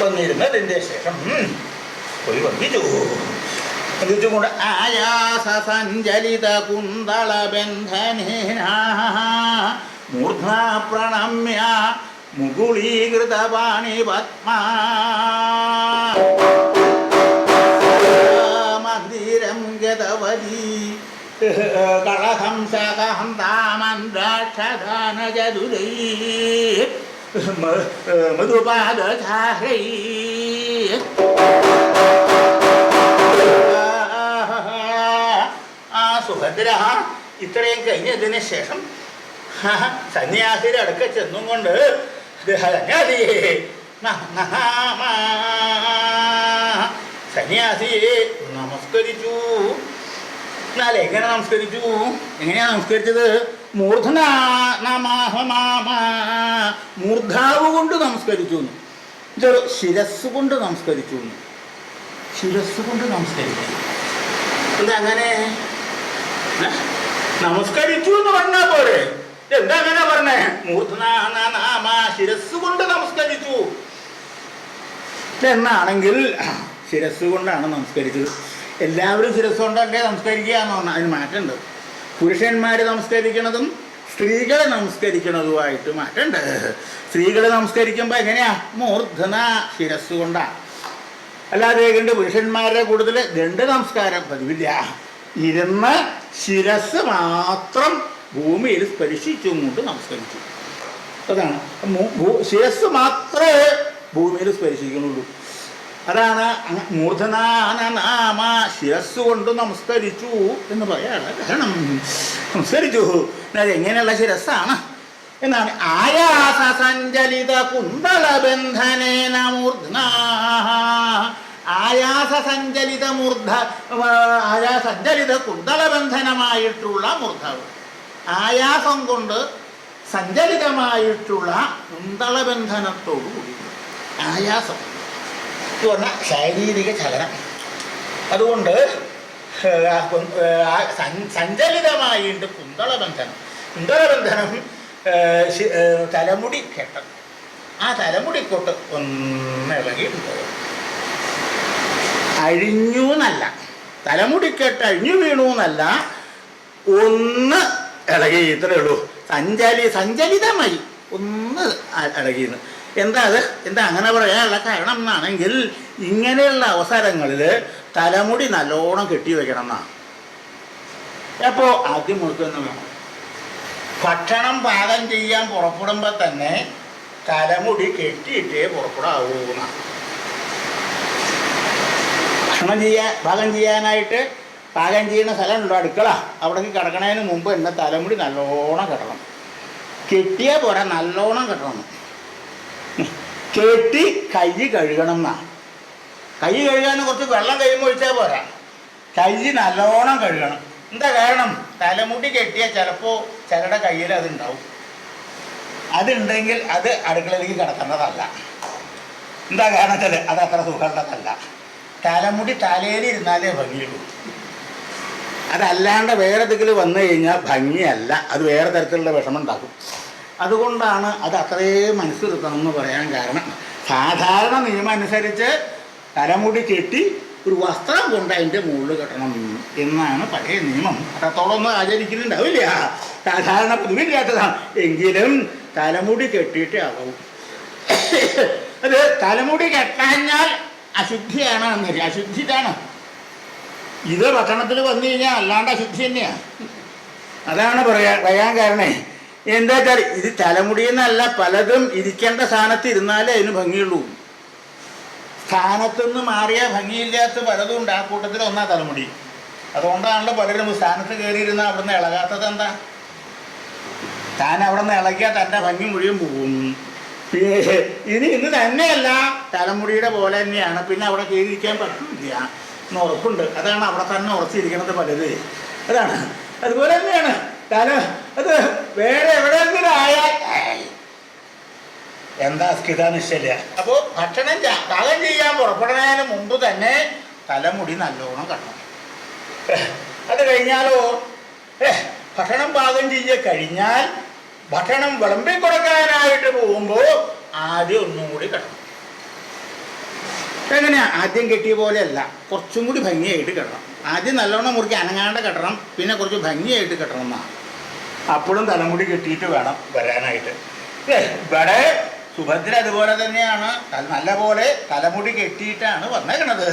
വന്നിരുന്നതിൻ്റെ ശേഷം പോയി വന്ദിച്ചുകൊണ്ട് ആയാസ സഞ്ചലിത കുന്തള ബന്ധനേന മൂർധ്നാ പ്രണമ്യ മുകുളീകൃത പാണി പത്മാ മന്ദിരം ഗതവതി കളഹംസകഹന്താമന്ദാക്ഷദാനചതുരൈ മധുപാദചാഹൈ സുഭദ്ര ഇത്രയും കഴിഞ്ഞതിന് ശേഷം സന്യാസിയുടെ അടുക്ക ചെന്നും കൊണ്ട് സന്യാസിയെ നമസ്കരിച്ചു. എന്നാൽ എങ്ങനെ നമസ്കരിച്ചു? എങ്ങനെയാണ് നമസ്കരിച്ചത്? മൂർധാവ് കൊണ്ട് നമസ്കരിച്ചു, ശിരസ് കൊണ്ട് നമസ്കരിച്ചു. ശിരസ് കൊണ്ട് നമസ്കരിച്ചു. എന്താ അങ്ങനെ നമസ്കരിച്ചു എന്ന് പറഞ്ഞാൽ പോരെ? എന്താ അങ്ങനെ പറഞ്ഞേ? മൂർധനാമ ശിരസ് കൊണ്ട് നമസ്കരിച്ചു എന്നാണെങ്കിൽ ശിരസ് കൊണ്ടാണ് നമസ്കരിച്ചത്. എല്ലാവരും ശിരസ് കൊണ്ടല്ലേ നമസ്കരിക്കുക എന്ന് പറഞ്ഞാൽ അതിന് മാറ്റമുണ്ട്. പുരുഷന്മാർ നമസ്കരിക്കണതും സ്ത്രീകളെ നമസ്കരിക്കണതുമായിട്ട് മാറ്റമുണ്ട്. സ്ത്രീകളെ നമസ്കരിക്കുമ്പോൾ എങ്ങനെയാ? മൂർധന ശിരസ് കൊണ്ടാണ്. അല്ലാതെ കണ്ട് പുരുഷന്മാരുടെ കൂടുതൽ ദണ്ഡ നമസ്കാരം പതിവില്ല. ഇരുന്ന് ശിരസ് മാത്രം ഭൂമിയിൽ സ്പർശിച്ചും കൊണ്ട് നമസ്കരിച്ചു. അതാണ് ശിരസ് മാത്രമേ ഭൂമിയിൽ സ്പർശിക്കുന്നുള്ളൂ. അതാണ് മൂർധനാമ ശിരസ് കൊണ്ട് നമസ്കരിച്ചു എന്ന് പറയാനുള്ള കാരണം. നമസ്കരിച്ചു അതെങ്ങനെയുള്ള ശിരസ്സാണ് എന്നാണ്. ആയാസ സഞ്ചലിത കുന്തള ബന്ധനേന മൂർധന ആയാസസഞ്ചലിത കുന്തളബന്ധനമായിട്ടുള്ള മൂർധാവ്. ആയാസം കൊണ്ട് സഞ്ചലിതമായിട്ടുള്ള കുന്തളബന്ധനത്തോടുകൂടി. ആയാസം എന്ന് പറഞ്ഞാൽ ശാരീരിക ചലനം. അതുകൊണ്ട് സഞ്ചലിതമായിട്ട് കുന്തളബന്ധനം. കുന്തളബന്ധനം തലമുടി കെട്ടം. ആ തലമുടിക്കൊട്ട് ഒന്നിളകിയിട്ടുണ്ട്. അഴിഞ്ഞു എന്നല്ല, തലമുടിക്കെട്ട് അഴിഞ്ഞു വീണു എന്നല്ല, ഒന്ന് ഇളകി. ഇത്രയേ ഉള്ളൂ. സഞ്ചലിതമായി ഒന്ന് ഇളകിയെന്ന്. എന്താ അത്? എന്താ അങ്ങനെ പറയാനുള്ള കാരണം എന്നാണെങ്കിൽ ഇങ്ങനെയുള്ള അവസരങ്ങളിൽ തലമുടി നല്ലോണം കെട്ടി വയ്ക്കണം എന്നാണ്. അപ്പോൾ ആദ്യം മുഴുക്കൊന്നും വേണം. ഭക്ഷണം പാകം ചെയ്യാൻ പുറപ്പെടുമ്പോൾ തന്നെ തലമുടി കെട്ടിയിട്ടേ പുറപ്പെടാവൂ എന്നാണ്. ഭക്ഷണം പാകം ചെയ്യാനായിട്ട് പാകം ചെയ്യുന്ന സ്ഥലമുണ്ടോ അടുക്കള, അവിടേക്ക് കിടക്കണതിന് മുമ്പ് തന്നെ തലമുടി നല്ലോണം കെട്ടണം. കെട്ടിയാൽ പോരാ, നല്ലോണം കെട്ടണം. കെട്ടി കൈ കഴുകണം എന്നാണ്. കൈ കഴുകാൻ കുറച്ച് വെള്ളം കഴിയുമ്പോൾ ഒഴിച്ചാൽ പോരാ, കൈ നല്ലോണം കഴുകണം. എന്താ കാരണം? തലമുടി കെട്ടിയാൽ ചിലപ്പോൾ ചിലരുടെ കയ്യിൽ അതുണ്ടാവും. അതുണ്ടെങ്കിൽ അത് അടുക്കളയിലേക്ക് കിടക്കേണ്ടതല്ല. എന്താ കാരണം വെച്ചാൽ അത് അത്ര സുഖമുള്ളതല്ല. തലമുടി തലയിലിരുന്നാലേ ഭംഗിയുള്ളൂ. അതല്ലാണ്ട് വേറെ എന്തെങ്കിലും വന്നു കഴിഞ്ഞാൽ ഭംഗിയല്ല, അത് വേറെ തരത്തിലുള്ള വിഷമം ഉണ്ടാക്കും. അതുകൊണ്ടാണ് അത് അത്രയും മനസ്സിലെത്തണം എന്ന് പറയാൻ കാരണം. സാധാരണ നിയമം അനുസരിച്ച് തലമുടി കെട്ടി ഒരു വസ്ത്രം കൊണ്ട് അതിൻ്റെ മുകളിൽ കെട്ടണം എന്നാണ് പഴയ നിയമം. അത്രത്തോളം ഒന്നും ആചരിക്കുന്നുണ്ടാവില്ല, സാധാരണ പൊതുവില്ലാത്തതാണ്. എങ്കിലും തലമുടി കെട്ടിയിട്ടേ ആവും. അത് തലമുടി കെട്ടാഞ്ഞാൽ അശുദ്ധിയാണ് എന്നറിയാം. അശുദ്ധിതാണ് ഇത്. ഭക്ഷണത്തിൽ വന്നു കഴിഞ്ഞാൽ അല്ലാണ്ട് അശുദ്ധി തന്നെയാണ്. അതാണ് പറയാൻ കാരണേ. എന്താ വെച്ചാൽ ഇത് തലമുടിയെന്നല്ല, പലതും ഇരിക്കേണ്ട സ്ഥാനത്ത് ഇരുന്നാലേ അതിന് ഭംഗിയുള്ളൂ. സ്ഥാനത്തുനിന്ന് മാറിയാൽ ഭംഗിയില്ലാത്ത പലതും ഉണ്ട്. ആ കൂട്ടത്തിൽ ഒന്നാ തലമുടി. അതുകൊണ്ടാണല്ലോ പലരും സ്ഥാനത്ത് കയറിയിരുന്നാൽ അവിടെ നിന്ന് ഇളകാത്തത്. എന്താ? താൻ അവിടെ നിന്ന് ഇളകിയാൽ തൻ്റെ ഭംഗി മുഴുവൻ പോകും. ഇന്ന് തന്നെയല്ല, തലമുടിയുടെ പോലെ തന്നെയാണ്. പിന്നെ അവിടെ കയറിയിരിക്കാൻ പറ്റില്ല എന്ന് ഉറപ്പുണ്ട്. അതാണ് അവിടെ തന്നെ ഉറച്ചിരിക്കണത് പലത്. അതാണ്. അതുപോലെ തന്നെയാണ് അത് വേറെ എവിടെയെങ്കിലും ആയാൽ എന്താ സ്ഥിത നിശ്ചയില്ല. അപ്പോൾ ഭക്ഷണം പാകം ചെയ്യാൻ പുറപ്പെടുന്നതിന് മുമ്പ് തന്നെ തലമുടി നല്ലോണം കെട്ടണം. അത് കഴിഞ്ഞാലോ ഭക്ഷണം പാകം ചെയ്ത് കഴിഞ്ഞാൽ ഭക്ഷണം വിളമ്പി കൊടുക്കാനായിട്ട് പോകുമ്പോൾ ആദ്യം ഒന്നും കൂടി കെട്ടണം. എങ്ങനെയാ? ആദ്യം കെട്ടിയ പോലെയല്ല, കുറച്ചും കൂടി ഭംഗിയായിട്ട് കെട്ടണം. ആദ്യം നല്ലോണം മുറുക്കി അനങ്ങാണ്ട് കെട്ടണം, പിന്നെ കുറച്ച് ഭംഗിയായിട്ട് കെട്ടണം എന്നാണ്. അപ്പോഴും തലമുടി കെട്ടിയിട്ട് വേണം വരാനായിട്ട്. ഇവിടെ സുഭദ്ര അതുപോലെ തന്നെയാണ്, നല്ല പോലെ തലമുടി കെട്ടിയിട്ടാണ് വന്നേക്കണത്.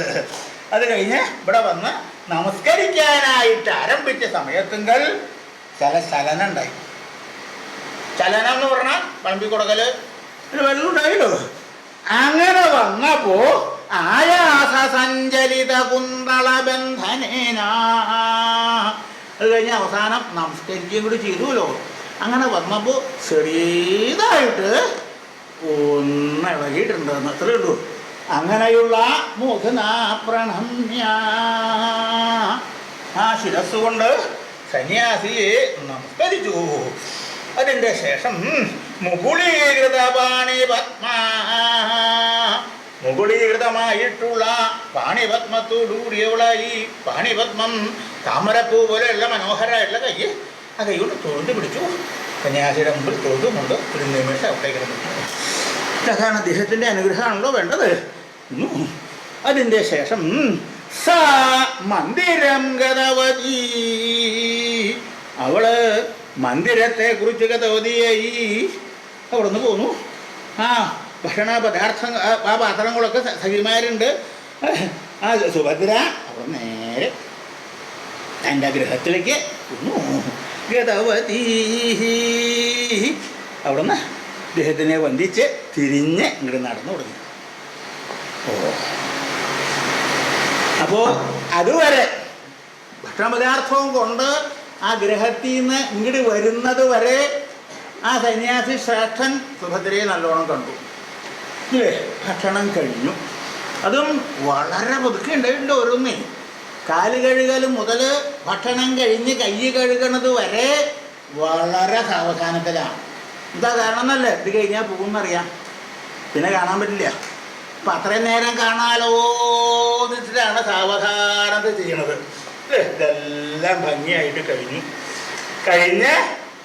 അത് കഴിഞ്ഞ് ഇവിടെ വന്ന് നമസ്കരിക്കാനായിട്ട് ആരംഭിച്ച സമയത്തുങ്കൽ ചില ചലനം ഉണ്ടായി. ചലനം എന്ന് പറഞ്ഞാൽ വിളമ്പി കൊടുക്കല് വെള്ളം ഉണ്ടായില്ലോ. അങ്ങനെ വന്നപ്പോ ആയാസ സഞ്ചലിത കുന്തള ബന്ധനേന, അത് കഴിഞ്ഞ് അവസാനം നമസ്കരിക്കുകയും കൂടി ചെയ്തുല്ലോ. അങ്ങനെ വന്നപ്പോൾ ചെറിയതായിട്ട് ഒന്ന് ഇളകിയിട്ടുണ്ടെന്ന് അത്രേ ഉള്ളൂ. അങ്ങനെയുള്ള മുഖന പ്രണമ്യ ആ ശിരസ്സുകൊണ്ട് സന്യാസിയെ നമസ്കരിച്ചു. അതിൻ്റെ ശേഷം മുകുളീകൃത പാണിപത്മ, മുകുളീകൃതമായിട്ടുള്ള പാണിപത്മത്തോടുകൂടിയുള്ള ഈ പാണിപത്മം താമരപ്പൂ പോലെയുള്ള മനോഹരമായിട്ടുള്ള കൈ, ആ കൈ കൊണ്ട് തൊഴുതു പിടിച്ചു. സന്യാസിയുടെ മുമ്പിൽ തൊഴുതുമുണ്ട്. ഒരു നിമിഷം അവിടേക്ക് നിൽക്കുന്നു. ഇതാണ് അദ്ദേഹത്തിൻ്റെ അനുഗ്രഹമാണല്ലോ വേണ്ടത്. അതിൻ്റെ ശേഷം സ മന്ദിരം ഗതവതി, അവള് മന്ദിരത്തെ കുറിച്ച് ഗതവതിയായി അവിടെ നിന്ന് പോന്നു. ആ ഭക്ഷണ പദാർത്ഥങ്ങൾ, ആ പാത്രങ്ങളൊക്കെ സഖിമാരുണ്ട്. ആ സുഭദ്ര അവിടെ നേരെ തൻ്റെ ഗൃഹത്തിലേക്ക് പോന്നു. ഗതവതി അവിടുന്ന് അദ്ദേഹത്തിനെ വന്ദിച്ച് തിരിഞ്ഞ് ഇങ്ങോട്ട് നടന്നു തുടങ്ങി. അപ്പോൾ അതുവരെ ഭക്ഷണപദാർത്ഥവും കൊണ്ട് ആ ഗൃഹത്തിൽ നിന്ന് ഇങ്ങോട്ട് വരുന്നത് വരെ ആ സന്യാസി ശ്രേഷ്ഠൻ സുഭദ്രയെ നല്ലോണം കണ്ടു. ഇല്ലേ? ഭക്ഷണം കഴിഞ്ഞു. അതും വളരെ പുതുക്കെ ഉണ്ടായിട്ടുണ്ട്. ഓരോന്നേ കാല് കഴുകൽ മുതൽ ഭക്ഷണം കഴിഞ്ഞ് കൈ കഴുകണത് വരെ വളരെ സാവധാനത്തിലാണ്. എന്താ കാരണം എന്നല്ലേ? ഇത് കഴിഞ്ഞാൽ പോകുമെന്നറിയാം, പിന്നെ കാണാൻ പറ്റില്ല. അപ്പം അത്രയും നേരം കാണാലോ എന്നിട്ടാണ് സാവധാനത ചെയ്യണത്. ഇതെല്ലാം ഭംഗിയായിട്ട് കഴിഞ്ഞ്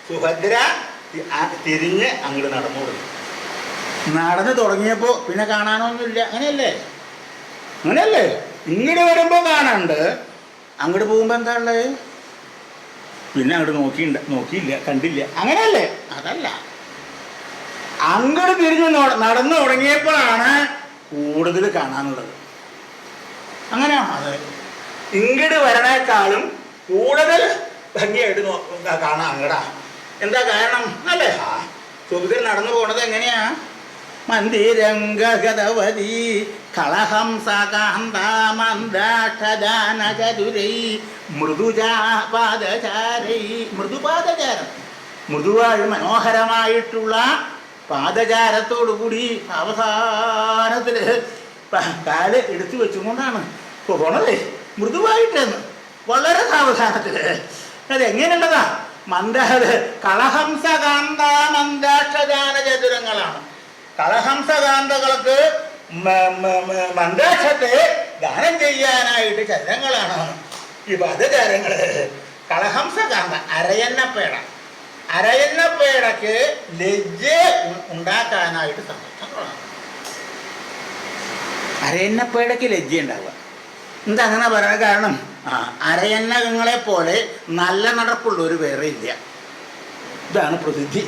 സുഭദ്ര തിരിഞ്ഞ് അങ്ങോട്ട് നടന്നു തുടങ്ങി. നടന്ന് തുടങ്ങിയപ്പോൾ പിന്നെ കാണാനൊന്നുമില്ല. അങ്ങനെയല്ലേ? ഇങ്ങോട്ട് വരുമ്പോൾ കാണാണ്ട്, അങ്ങോട്ട് പോകുമ്പോൾ എന്താ ഉള്ളത്? പിന്നെ അങ്ങോട്ട് നോക്കിയില്ല, കണ്ടില്ല. അങ്ങനെയല്ലേ? അതല്ല, അങ്ങോട്ട് തിരിഞ്ഞ് നടന്നു തുടങ്ങിയപ്പോഴാണ് കൂടുതൽ കാണാനുള്ളത്. അങ്ങനെയാണോ? അത് ഇങ്ങോട്ട് വരണേക്കാളും കൂടുതൽ ഭംഗിയായിട്ട് കാണാം അങ്ങടാ. എന്താ കാരണം അല്ലേ? സുഭദ്ര നടന്നു പോണത് എങ്ങനെയാ? മന്ദിരം ഗതവതി കളഹംസകാന്താമന്ദാക്ഷദാനചതുരൈ മൃദുപാദചാരൈ, മൃദുപാദചാരം, മൃദുവായി മനോഹരമായിട്ടുള്ള പാദചാരത്തോടുകൂടി അവസാനത്തിൽ കാല് എടുത്തു വെച്ചുകൊണ്ടാണ് പോണത്. മൃദുവായിട്ടെന്ന്, വളരെ സാവധാനത്തിൽ. അതെങ്ങനെയുള്ളതാ? കളഹംസകാന്താമന്ദാക്ഷദാന ചതുരങ്ങളാണ്. കളഹംസകാന്തകൾക്ക് മന്ദാക്ഷത്തെ ദാനം ചെയ്യാനായിട്ട് ചതുരങ്ങളാണ് ഈ പദചാരങ്ങൾ. കളഹംസകാന്ത അരയന്നപ്പേടയ്ക്ക് ലജ്ജ ഉണ്ടാക്കാനായിട്ട് സമർത്ഥങ്ങളാണ്. അരയന്നപ്പേടയ്ക്ക് ലജ്ജ ഉണ്ടാവുക എന്താ അങ്ങനെ പറയാൻ കാരണം? അരയന്നകങ്ങളെ പോലെ നല്ല നടപ്പുള്ളവർ വേറെ ഇല്ല. ഇതാണ് പ്രസിദ്ധി.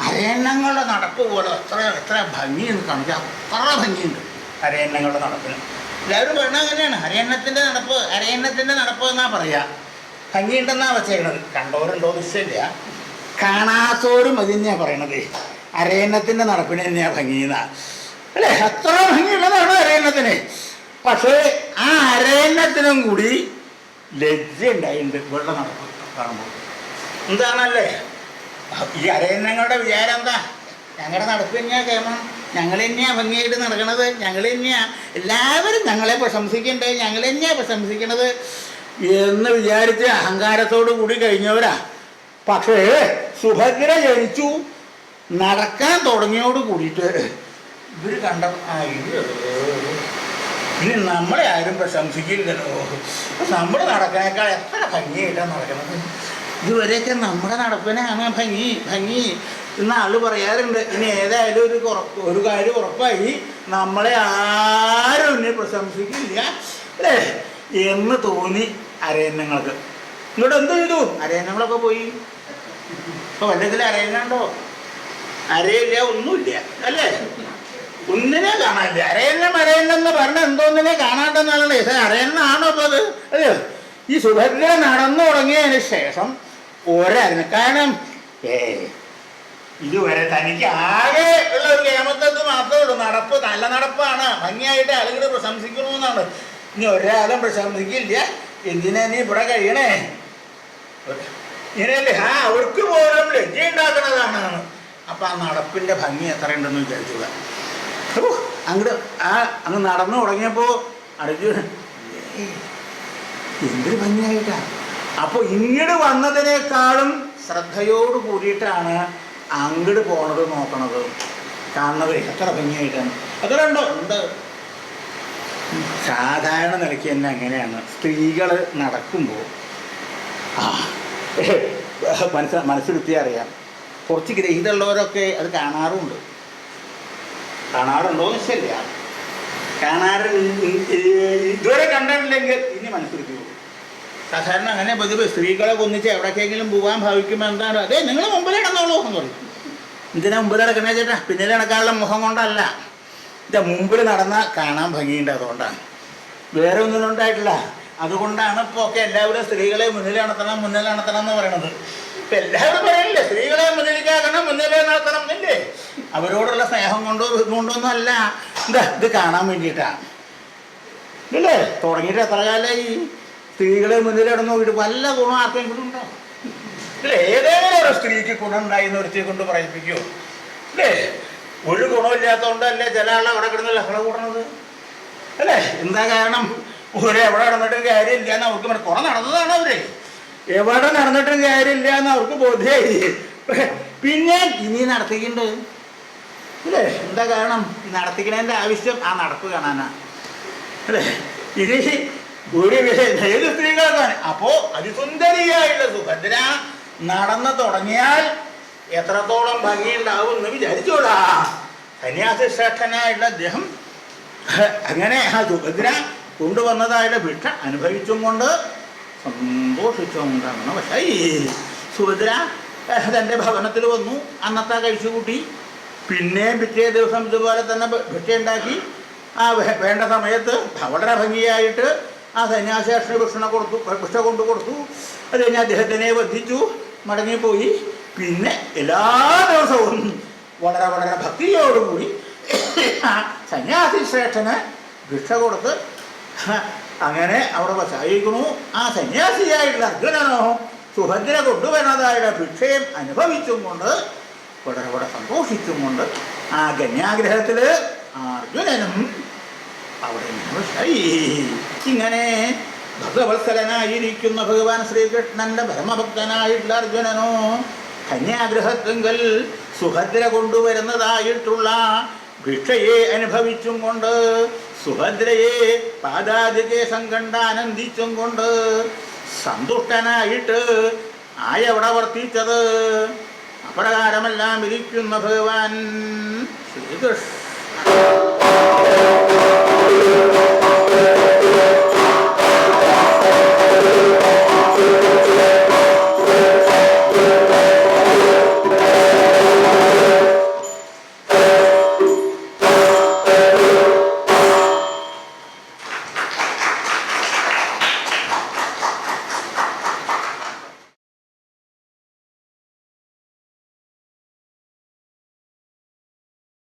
അരയന്നങ്ങളുടെ നടപ്പ് പോലെ എത്ര ഭംഗിയെന്ന് കാണിച്ചാൽ അത്ര ഭംഗിയുണ്ട് അരയന്നങ്ങളുടെ നടപ്പിന്. എല്ലാവരും പറഞ്ഞാൽ അങ്ങനെയാണ്. അരയന്നത്തിൻ്റെ നടപ്പ് എന്നാ പറയുക. ഭംഗിയുണ്ടെന്നാണ് വെച്ചേക്കണത്. കണ്ടവരുണ്ടോ നിശ്ചയില്ല, കാണാത്തവരും അത് തന്നെയാണ് പറയണത്. അരയന്നത്തിൻ്റെ നടപ്പിന് തന്നെയാണ് ഭംഗിയെന്നാണ് അല്ലേ? അത്ര ഭംഗിയുള്ളതാണ് അരയന്നത്തിന്. പക്ഷേ ആ അരയന്നത്തിനും കൂടി ലജ്ജ ഉണ്ടായിട്ടുണ്ട് ഇവരുടെ നടപ്പ് കാണുമ്പോൾ. എന്താണല്ലേ ഈ അരയന്നങ്ങളുടെ വിചാരം? എന്താ? ഞങ്ങളുടെ നടപ്പ് തന്നെയാണ് കേമം, ഞങ്ങൾ തന്നെയാണ് ഭംഗിയായിട്ട് നടക്കണത്, ഞങ്ങൾ തന്നെയാണ് എല്ലാവരും ഞങ്ങളെ പ്രശംസിക്കണ്ടേ, ഞങ്ങൾ തന്നെയാണ് പ്രശംസിക്കണത് എന്ന് വിചാരിച്ച് അഹങ്കാരത്തോടു കൂടി കഴിഞ്ഞവരാ. പക്ഷേ സുഭദ്ര ജനിച്ചു നടക്കാൻ തുടങ്ങിയോട് കൂടിയിട്ട് ഇവർ കണ്ട ഇനി നമ്മളെ ആരും പ്രശംസിക്കില്ലല്ലോ. നമ്മൾ നടക്കണേക്കാൾ എത്ര ഭംഗിയായിട്ടാണ് നടക്കുന്നത്. ഇതുവരെയൊക്കെ നമ്മുടെ നടപ്പിനാണ് ഭംഗി എന്ന ആള് പറയാറുണ്ട്. ഇനി ഏതായാലും ഒരു കാര്യം ഉറപ്പായി, നമ്മളെ ആരും ഇനി പ്രശംസിക്കില്ല അല്ലേ എന്ന് തോന്നി അരയന്നങ്ങൾക്ക്. ഇങ്ങോട്ട് എന്ത് ചെയ്തു? അരയന്നങ്ങളൊക്കെ പോയി. ഇപ്പൊ വല്ലതിൽ അരയന്നുണ്ടോ? അരയില്ല, ഒന്നുമില്ല അല്ലേ? ഒന്നിനെ കാണാനില്ല. അരയന്നെന്ന് പറഞ്ഞ എന്തോന്നിനെ കാണാണ്ടെന്നാണ്. അരയന്നാണോ അപ്പൊ അത്? അതെയോ? ഈ സുഭദ്ര നടന്നു തുടങ്ങിയതിന് ശേഷം ഒരരന്, കാരണം ഇതുവരെ തനിക്ക് ആകെ ഉള്ള ഒരു കേമത്തത് മാത്രമേ ഉള്ളൂ. നടപ്പ് നല്ല നടപ്പാണ്, ഭംഗിയായിട്ട് ആളുകൾ പ്രശംസിക്കണമെന്നാണ്. ഇനി ഒരാളും പ്രശംസിക്കില്ല. എന്തിനാ നീ ഇവിടെ കഴിയണേ? ഇങ്ങനെയല്ലേ? അവർക്ക് പോലും ലജ്ജ ഉണ്ടാക്കുന്നതാണ്. അപ്പൊ ആ നടപ്പിന്റെ ഭംഗി എത്ര ഉണ്ടെന്ന് വിചാരിക്കുക. അങ്ങ് നടന്നു തുടങ്ങിയപ്പോ അർജുനൻ എന്തൊരു ഭംഗിയായിട്ടാ. അപ്പൊ ഇങ്ങോട്ട് വന്നതിനേക്കാളും ശ്രദ്ധയോട് കൂടിയിട്ടാണ് അങ്ങോട്ട് പോണത്, നോക്കണത്, കാണുന്നത്. എത്ര ഭംഗിയായിട്ടാണ്. അതുകൊണ്ടോ ഉണ്ട്. സാധാരണ നിലയ്ക്ക് തന്നെ അങ്ങനെയാണ്. സ്ത്രീകൾ നടക്കുമ്പോൾ മനസ്സിലെത്തി അറിയാം. കുറച്ച് ഗ്രഹിതമുള്ളവരൊക്കെ അത് കാണാറുണ്ടോ എന്ന് ശരിയ. ഇതുവരെ കണ്ടിട്ടില്ലെങ്കിൽ ഇനി മനസ്സിലെത്തി പോകും. സാധാരണ അങ്ങനെ പതിവ്. സ്ത്രീകളെ ഒന്നിച്ച് എവിടേക്കെങ്കിലും പോകാൻ ഭാവിക്കുമ്പോൾ എന്താണ്, അതെ നിങ്ങൾ മുമ്പിൽ നടന്നോളൂ എന്ന് പറയും. എന്തിനാ മുമ്പിൽ നടക്കണേ ചേട്ടാ? പിന്നിൽ നടക്കാനുള്ള മുഖം കൊണ്ടല്ല, ഇതാ മുമ്പിൽ നടന്നാൽ കാണാൻ ഭംഗിയുണ്ട്, അതുകൊണ്ടാണ്. വേറെ ഒന്നും ഉണ്ടായിട്ടില്ല. അതുകൊണ്ടാണ് ഇപ്പോൾ ഒക്കെ എല്ലാവരും സ്ത്രീകളെ മുന്നിൽ നടത്തണം എന്ന് പറയണത്. ഇപ്പം എല്ലാവരും പറയില്ലേ സ്ത്രീകളെ മുന്നിലേക്കാക്കണം, മുന്നിലേ നടത്തണം എന്നില്ലേ? അവരോടുള്ള സ്നേഹം കൊണ്ടൊന്നും അല്ല, ഇത് കാണാൻ വേണ്ടിയിട്ടാണ് ഇല്ലേ? തുടങ്ങിയിട്ട് എത്ര കാലമായി സ്ത്രീകളെ മുന്നിലിടന്ന് നോക്കിയിട്ട് വല്ല ഗുണം ആർക്കെങ്കിലും ഉണ്ടോ? ഇല്ലേ? ഏതെങ്കിലും ഒരു സ്ത്രീക്ക് ഗുണം ഉണ്ടായി എന്ന് ഒരുത്തിയെ കൊണ്ട് പറയിപ്പിക്കുമോ? അല്ലേ? ഒരു ഗുണമില്ലാത്തതുകൊണ്ടല്ലേ ചില ആളെ അവിടെ കിടന്ന് ലഹള കൂടണത് അല്ലേ? എന്താ കാരണം? എവിടെ നടന്നിട്ടും കാര്യമില്ല എന്ന് അവർക്ക് കുറെ നടന്നതാണ്. അവര് എവിടെ നടന്നിട്ടും കാര്യമില്ല എന്ന് അവർക്ക് ബോധ്യമായി. പിന്നെ ഇനി നടത്തിക്കുന്നുണ്ട് അല്ലേ? എന്താ കാരണം? നടത്തിക്കണതിൻ്റെ ആവശ്യം ആ നടപ്പ് കാണാനാ അല്ലേ? ഇനി ഒരു ഏത് സ്ത്രീകളൊക്കെ അപ്പോ അതിസുന്ദരിയായുള്ള സുഭദ്ര നടന്നു തുടങ്ങിയാൽ എത്രത്തോളം ഭംഗിയുണ്ടാവും എന്ന് വിചാരിച്ചോടാ. സന്യാസി ശ്രേഷ്ഠനായുള്ള അദ്ദേഹം അങ്ങനെ ആ സുഭദ്ര കൊണ്ടുവന്നതായുള്ള ഭിക്ഷ അനുഭവിച്ചും കൊണ്ട് സന്തോഷിച്ചും കൊണ്ടാണ്. പക്ഷേ ഈ സുഭദ്ര തൻ്റെ ഭവനത്തിൽ വന്നു, അന്നത്തെ കഴിച്ചുകൂട്ടി. പിന്നെയും പിറ്റേ ദിവസം ഇതുപോലെ തന്നെ ഭിക്ഷ ഉണ്ടാക്കി ആ വേണ്ട സമയത്ത് വളരെ ഭംഗിയായിട്ട് ആ സന്യാസിഷ്ണ ഭിക്ഷ കൊണ്ടു കൊടുത്തു. അത് കഴിഞ്ഞ് അദ്ദേഹത്തിനെ വധിച്ചു, മടങ്ങിപ്പോയി. പിന്നെ എല്ലാ ദിവസവും വളരെ വളരെ ഭക്തിയോടുകൂടി സന്യാസി ശ്രേഷ്ഠന് ഭിക്ഷ കൊടുത്ത് അങ്ങനെ അവിടെ വശായിരിക്കണു. ആ സന്യാസിയായിട്ടുള്ള അർജുനനോ സുഭദ്ര കൊണ്ടുവരുന്നതായുള്ള ഭിക്ഷയും അനുഭവിച്ചും കൊണ്ട് വളരെ വളരെ സന്തോഷിച്ചും കൊണ്ട് ആ ഗണ്യാഗ്രഹത്തിൽ അർജുനനും അവിടെ വശായി. ഇങ്ങനെ ഭഗവത്സലനായിരിക്കുന്ന ഭഗവാൻ ശ്രീകൃഷ്ണന്റെ പരമഭക്തനായിട്ടുള്ള അർജുനനോ കന്യാഗ്രഹത്തെങ്കിൽ സുഭദ്ര കൊണ്ടുവരുന്നതായിട്ടുള്ള ഭിക്ഷയെ അനുഭവിച്ചും കൊണ്ട് സുഭദ്രയെ പാദാതികേശം കണ്ട് ആനന്ദിച്ചും കൊണ്ട് സന്തുഷ്ടനായിട്ട് ആയവിടെ വർത്തിച്ചത്. അപ്രകാരമെല്ലാം ഇരിക്കുന്ന ഭഗവാൻ ശ്രീകൃഷ്ണ